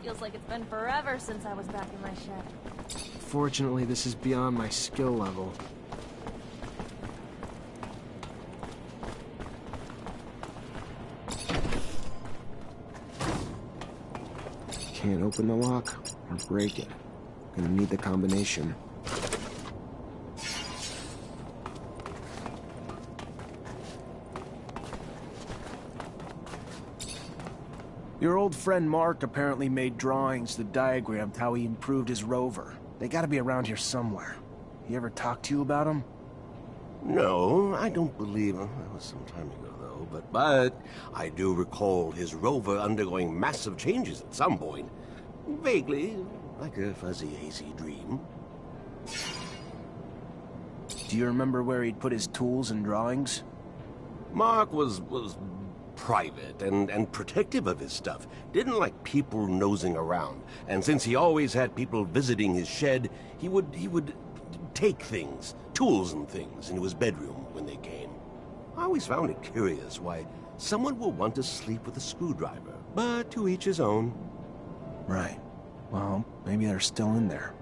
Feels like it's been forever since I was back in my shed. Fortunately, this is beyond my skill level. Can't open the lock or break it. Gonna need the combination. Your old friend Mark apparently made drawings that diagrammed how he improved his rover. They gotta be around here somewhere. He ever talk to you about them? No, I don't believe him. That was some time ago, though. But I do recall his rover undergoing massive changes at some point. Vaguely, like a fuzzy, hazy dream. Do you remember where he'd put his tools and drawings? Mark was private and protective of his stuff. Didn't like people nosing around. And since he always had people visiting his shed, he would take things, tools and things, into his bedroom when they came. I always found it curious why someone would want to sleep with a screwdriver, but to each his own. Right. Well, maybe they're still in there.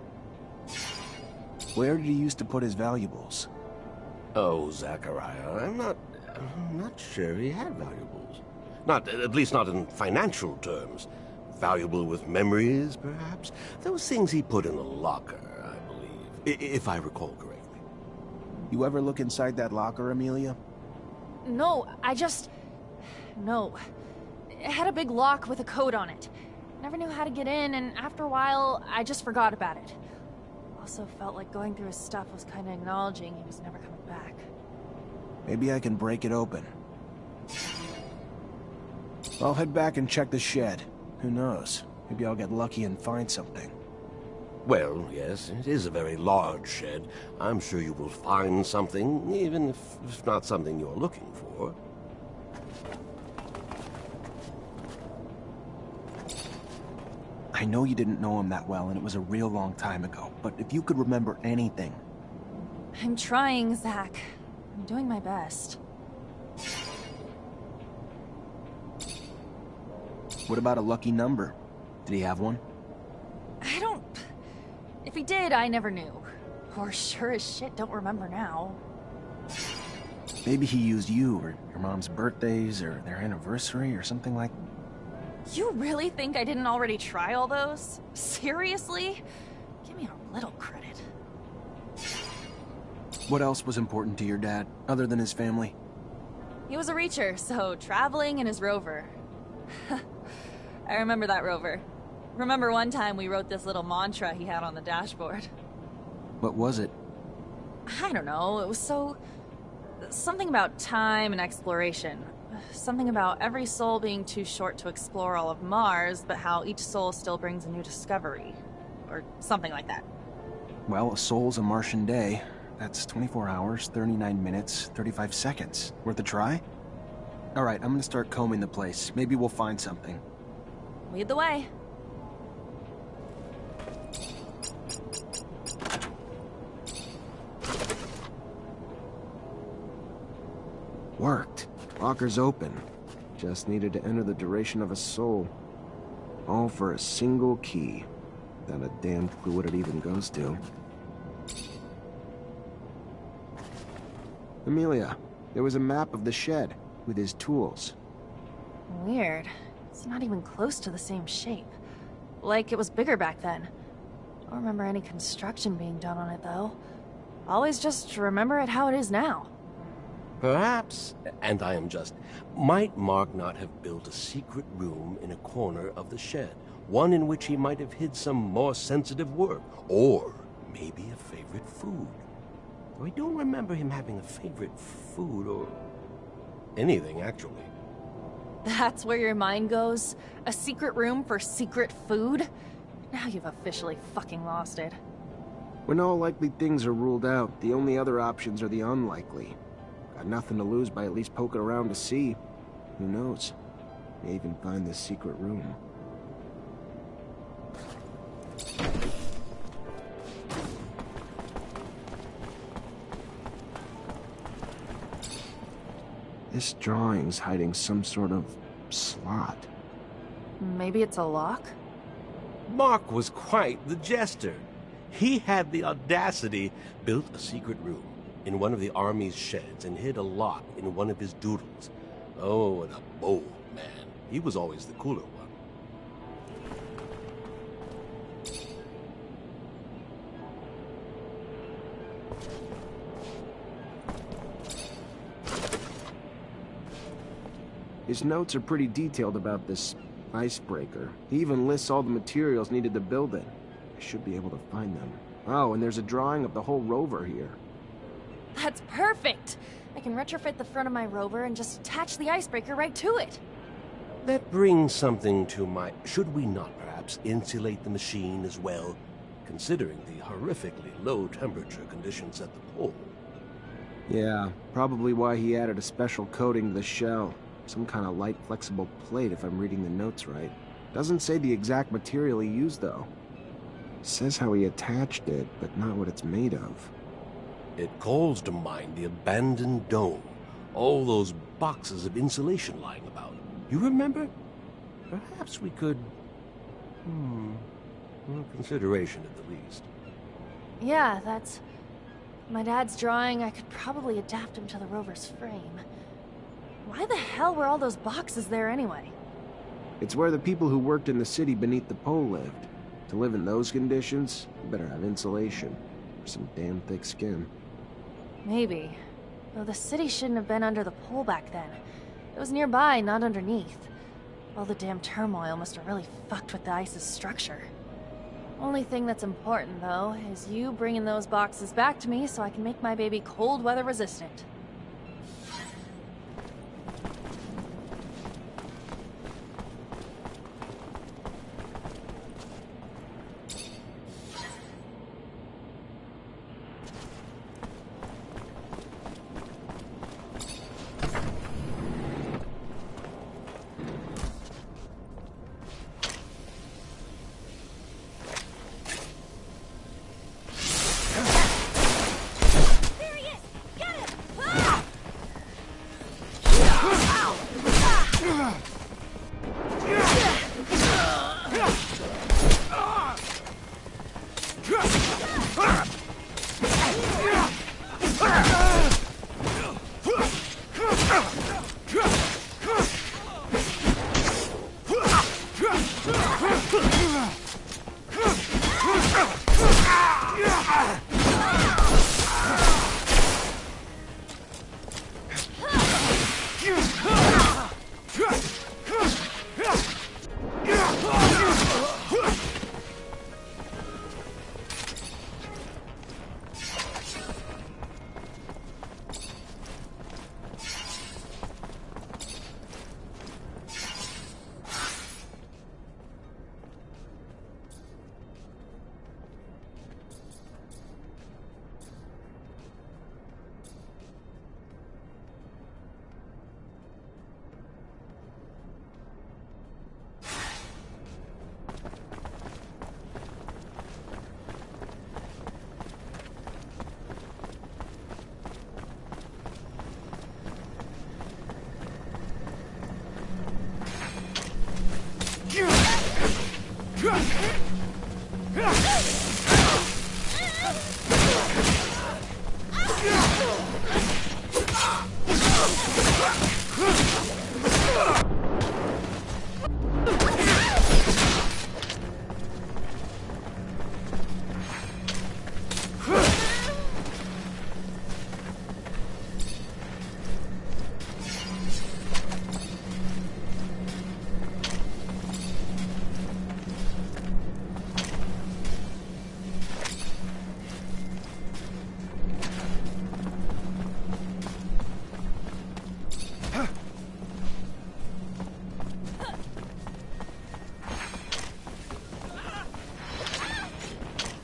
Where did he used to put his valuables? Oh, Zachariah, I'm not sure he had valuables. At least not in financial terms. Valuable with memories, perhaps? Those things he put in a locker, I believe, if I recall correctly. You ever look inside that locker, Amelia? No, No. It had a big lock with a code on it. Never knew how to get in, and after a while, I just forgot about it. Also felt like going through his stuff was kind of acknowledging he was never coming back. Maybe I can break it open. I'll head back and check the shed. Who knows? Maybe I'll get lucky and find something. Well, yes, it is a very large shed. I'm sure you will find something, even if not something you're looking for. I know you didn't know him that well, and it was a real long time ago, but if you could remember anything... I'm trying, Zach. I'm doing my best. What about a lucky number? Did he have one? I don't... If he did, I never knew. Or sure as shit don't remember now. Maybe he used you, or your mom's birthdays, or their anniversary, or something like... You really think I didn't already try all those? Seriously? Give me a little credit. What else was important to your dad, other than his family? He was a reacher, so traveling in his rover. I remember that rover. Remember one time we wrote this little mantra he had on the dashboard. What was it? I don't know, it was Something about time and exploration. Something about every soul being too short to explore all of Mars, but how each soul still brings a new discovery. Or something like that. Well, a soul's a Martian day. That's 24 hours, 39 minutes, 35 seconds. Worth a try? Alright, I'm gonna start combing the place. Maybe we'll find something. Lead the way. Worked. Locker's open. Just needed to enter the duration of a soul. All for a single key. Without a damn clue what it even goes to. Amelia, there was a map of the shed with his tools. Weird. It's not even close to the same shape. Like it was bigger back then. Don't remember any construction being done on it, though. Always just remember it how it is now. Perhaps, and I am just, might Mark not have built a secret room in a corner of the shed? One in which he might have hid some more sensitive work, or maybe a favorite food. Though I don't remember him having a favorite food or anything, actually. That's where your mind goes? A secret room for secret food? Now you've officially fucking lost it. When all likely things are ruled out, the only other options are the unlikely. Got nothing to lose by at least poking around to see. Who knows? May even find this secret room. This drawing's hiding some sort of slot. Maybe it's a lock? Mark was quite the jester. He had the audacity, built a secret room in one of the army's sheds and hid a lock in one of his doodles. Oh, what a bold man. He was always the cooler one. His notes are pretty detailed about this icebreaker. He even lists all the materials needed to build it. I should be able to find them. Oh, and there's a drawing of the whole rover here. That's perfect! I can retrofit the front of my rover and just attach the icebreaker right to it. That brings something to mind. Should we not perhaps insulate the machine as well, considering the horrifically low temperature conditions at the pole? Yeah, probably why he added a special coating to the shell. Some kind of light, flexible plate, if I'm reading the notes right. Doesn't say the exact material he used, though. Says how he attached it, but not what it's made of. It calls to mind the abandoned dome. All those boxes of insulation lying about. You remember? Perhaps we could... consideration at the least. Yeah, that's... my dad's drawing. I could probably adapt him to the rover's frame. Why the hell were all those boxes there anyway? It's where the people who worked in the city beneath the pole lived. To live in those conditions, you better have insulation. Or some damn thick skin. Maybe. Though the city shouldn't have been under the pole back then. It was nearby, not underneath. All the damn turmoil must have really fucked with the ice's structure. Only thing that's important, though, is you bringing those boxes back to me so I can make my baby cold weather resistant.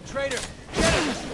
Traitor! Get him!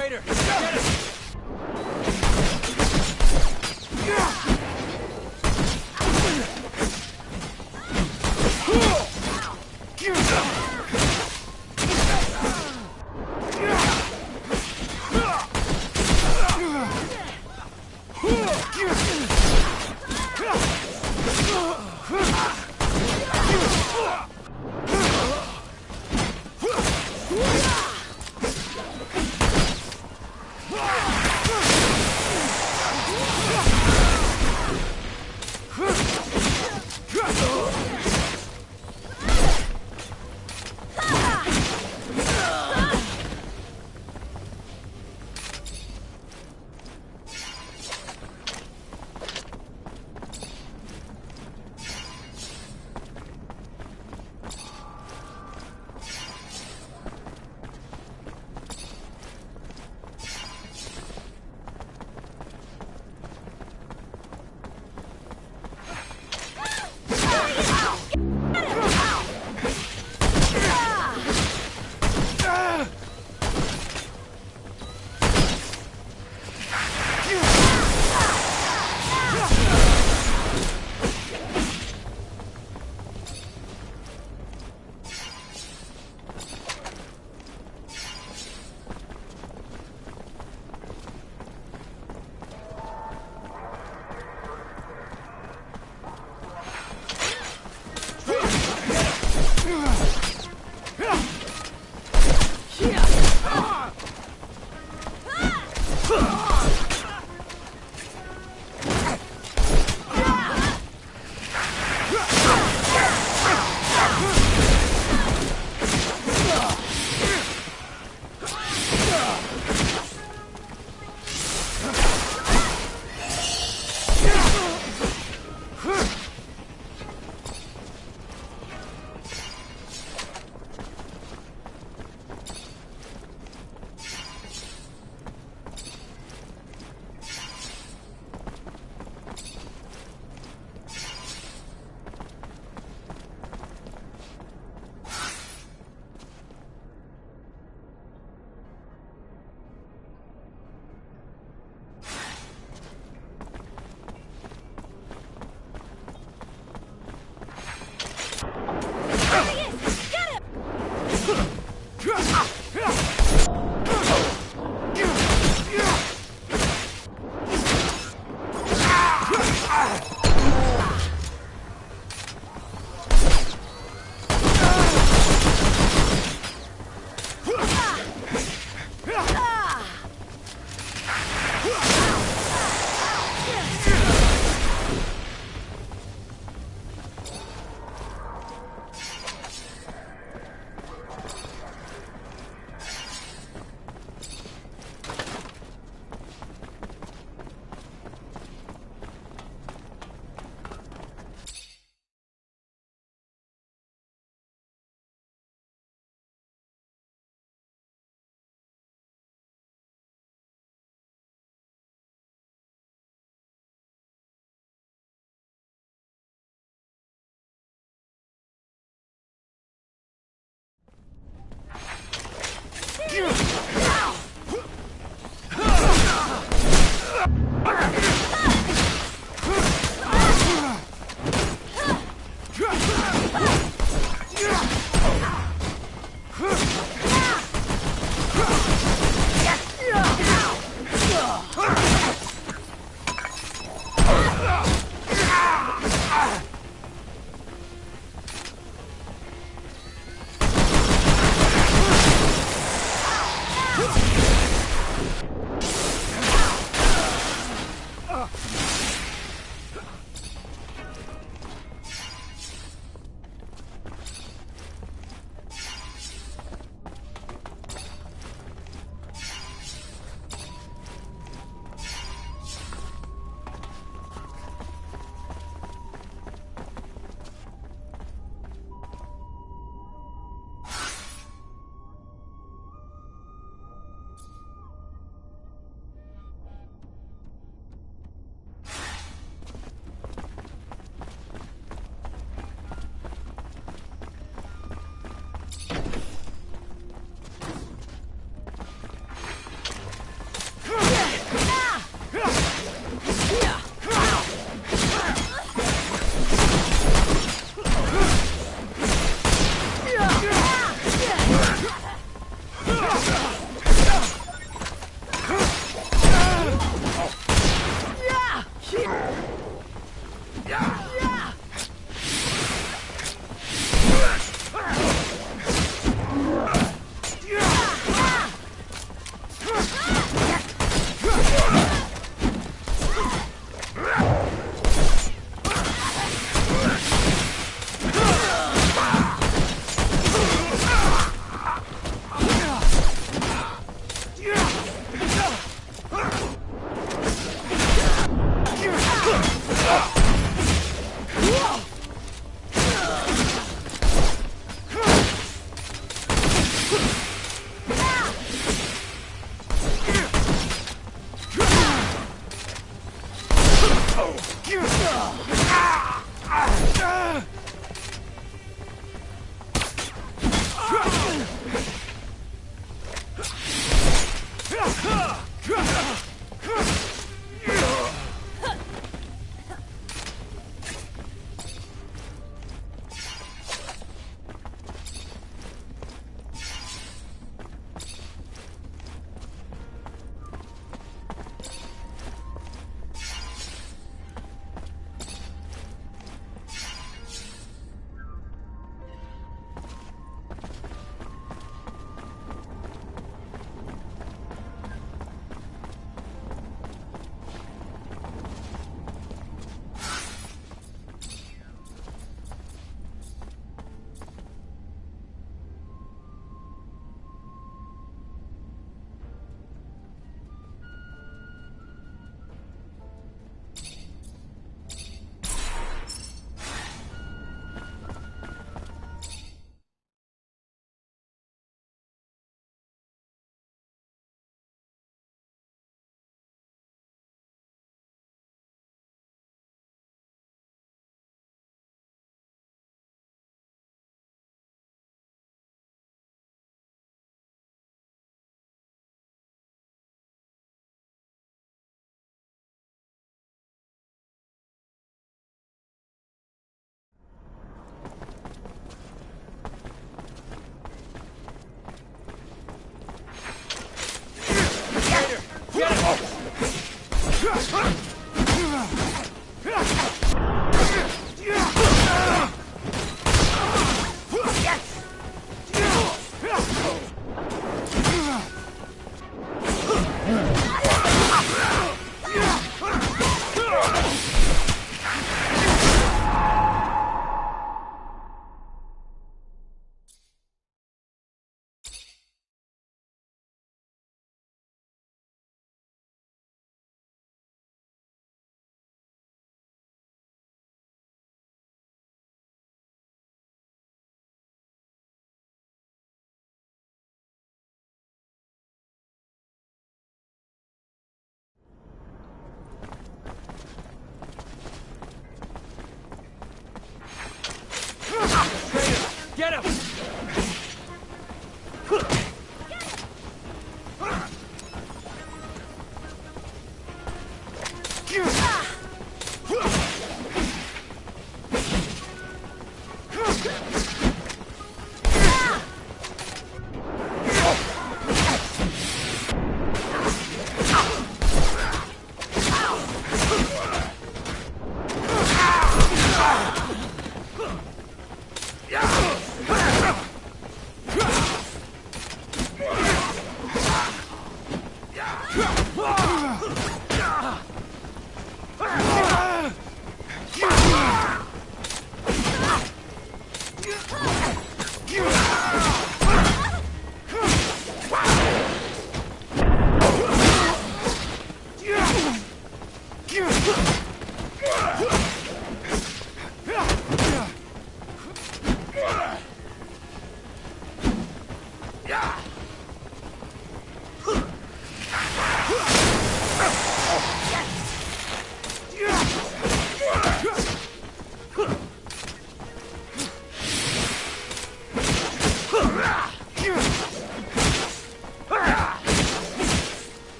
Traitor! Get him!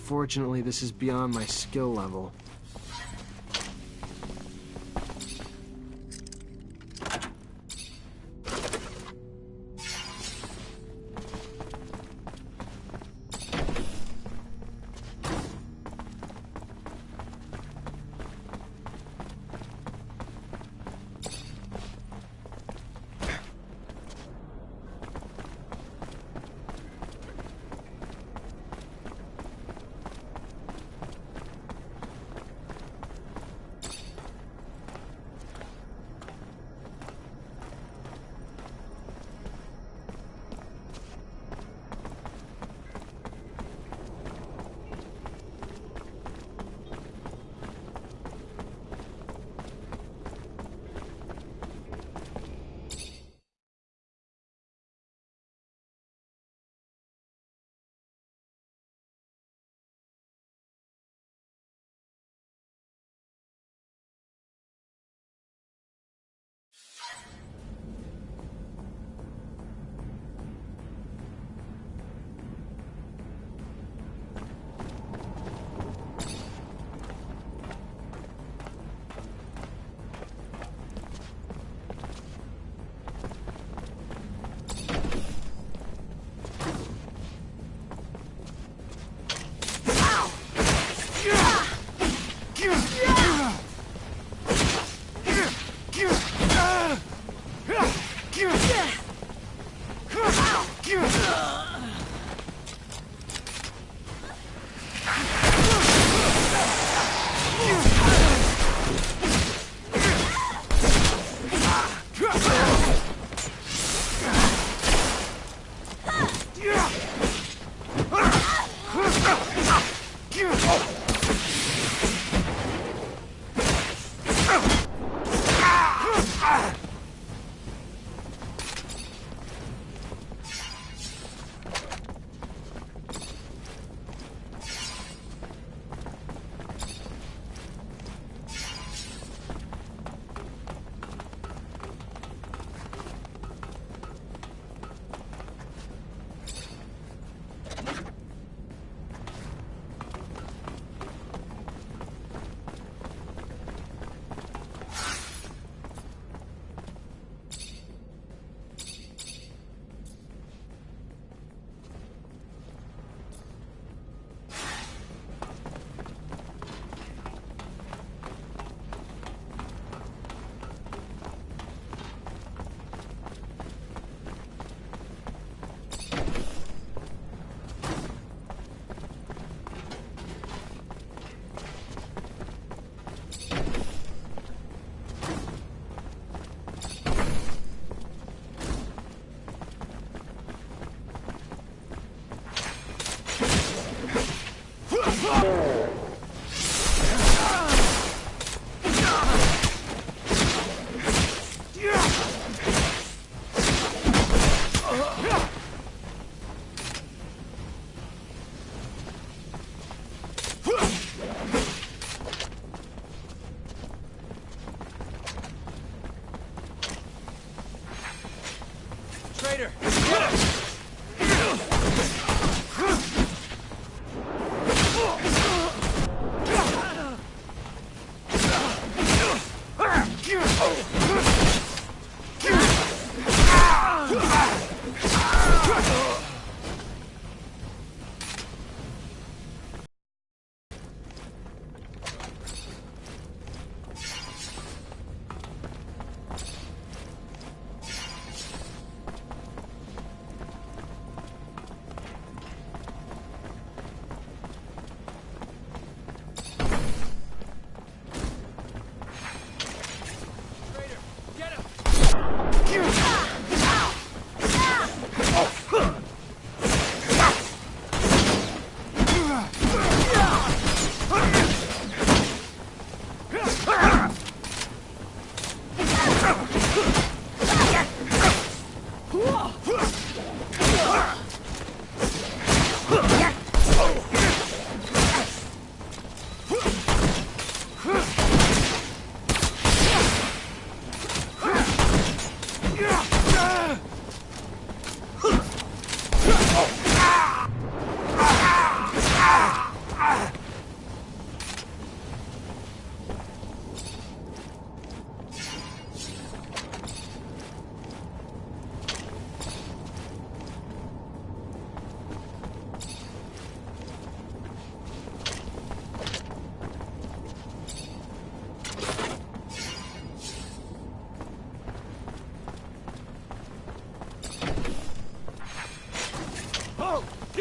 Unfortunately, this is beyond my skill level.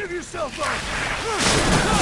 Give yourself up!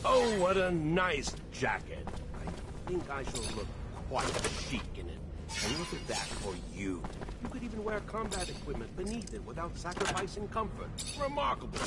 Oh, what a nice jacket. I think I shall look quite chic in it. And look at that for you. You could even wear combat equipment beneath it without sacrificing comfort. Remarkable.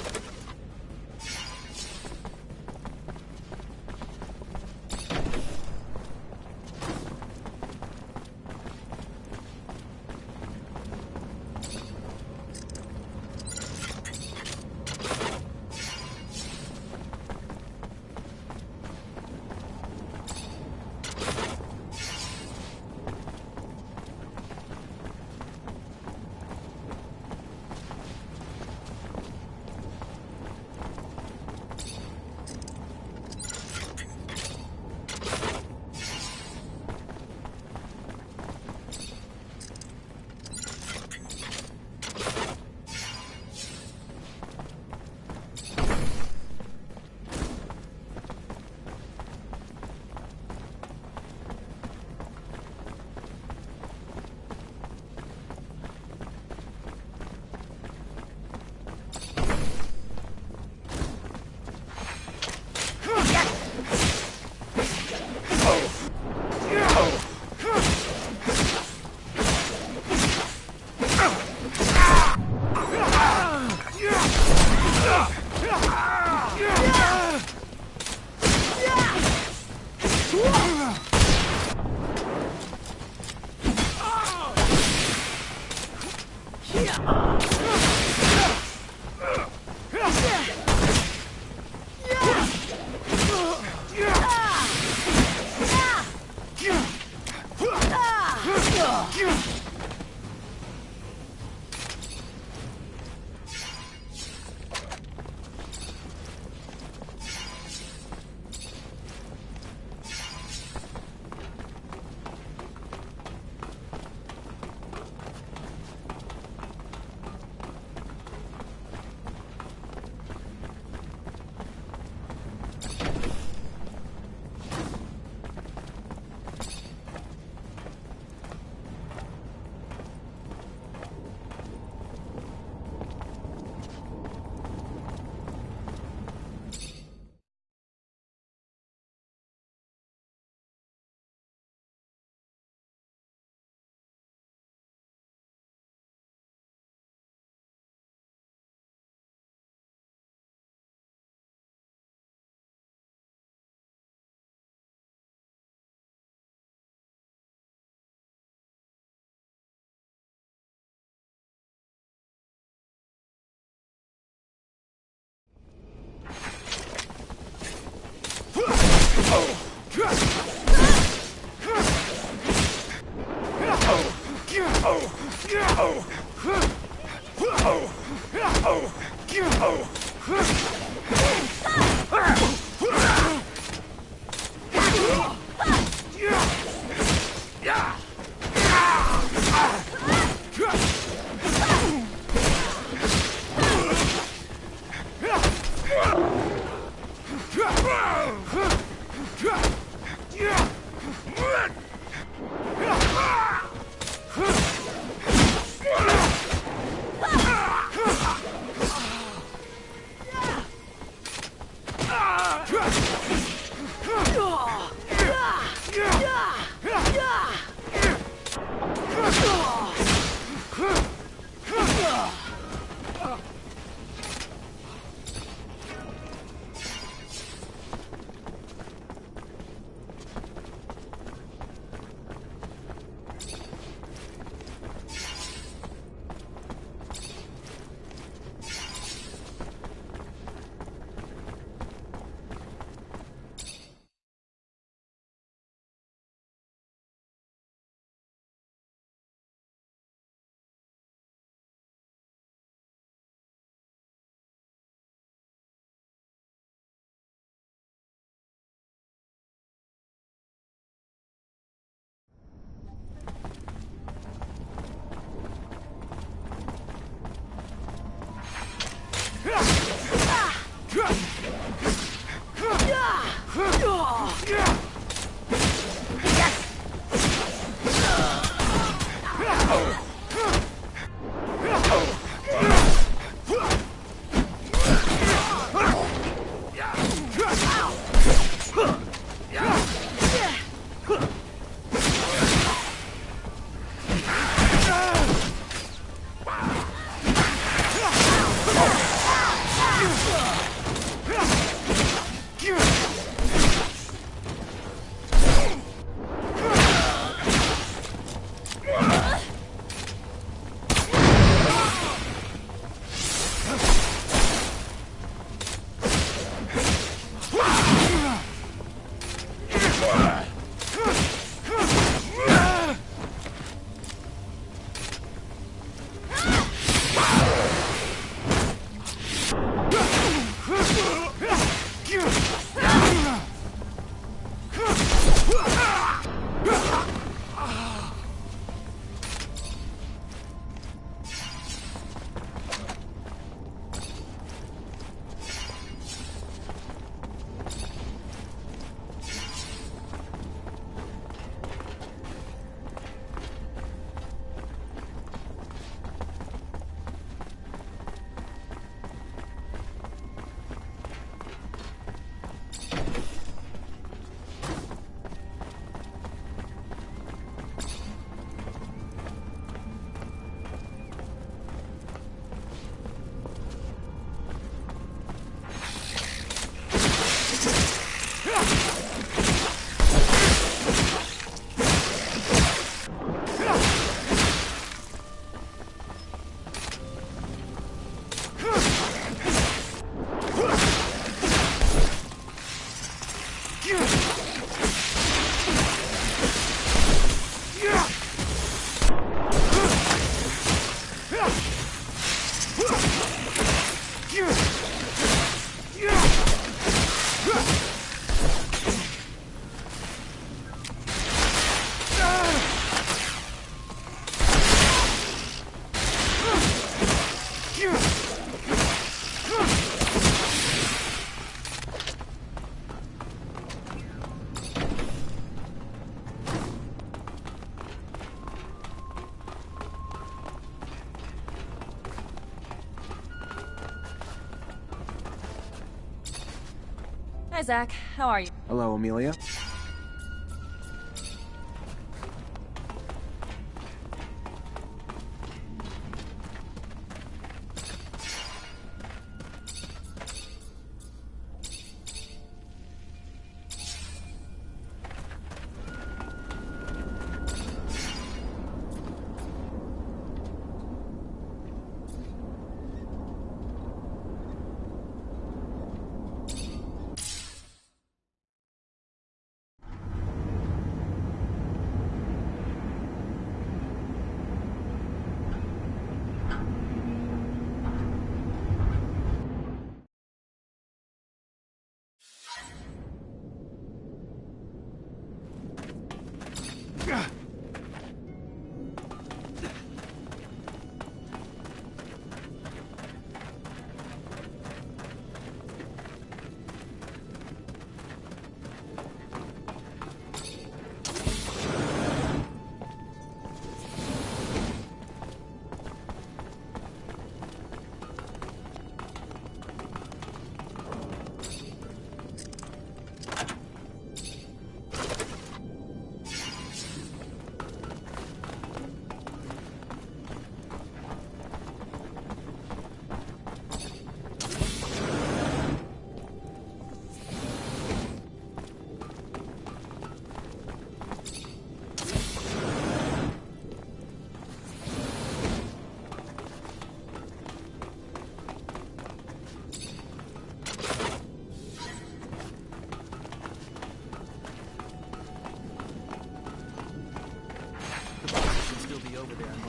Hi, Zach. How are you? Hello, Amelia.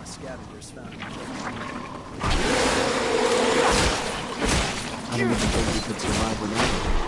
Scavengers found. I don't even think we could survive without it.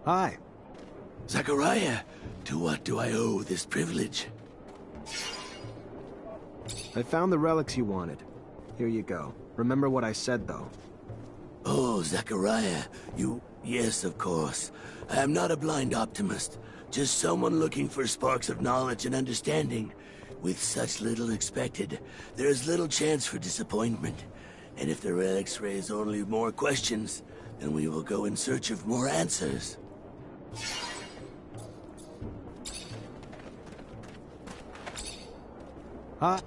Hi. Zachariah, to what do I owe this privilege? I found the relics you wanted. Here you go. Remember what I said, though. Oh, Zachariah, you... Yes, of course. I am not a blind optimist. Just someone looking for sparks of knowledge and understanding. With such little expected, there is little chance for disappointment. And if the relics raise only more questions, then we will go in search of more answers. Huh?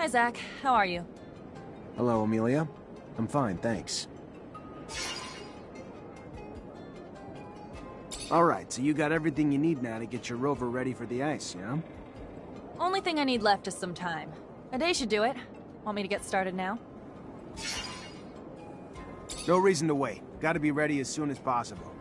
Hi, Zach. How are you? Hello, Amelia. I'm fine, thanks. Alright, so you got everything you need now to get your rover ready for the ice, yeah? Only thing I need left is some time. A day should do it. Want me to get started now? No reason to wait. Gotta be ready as soon as possible.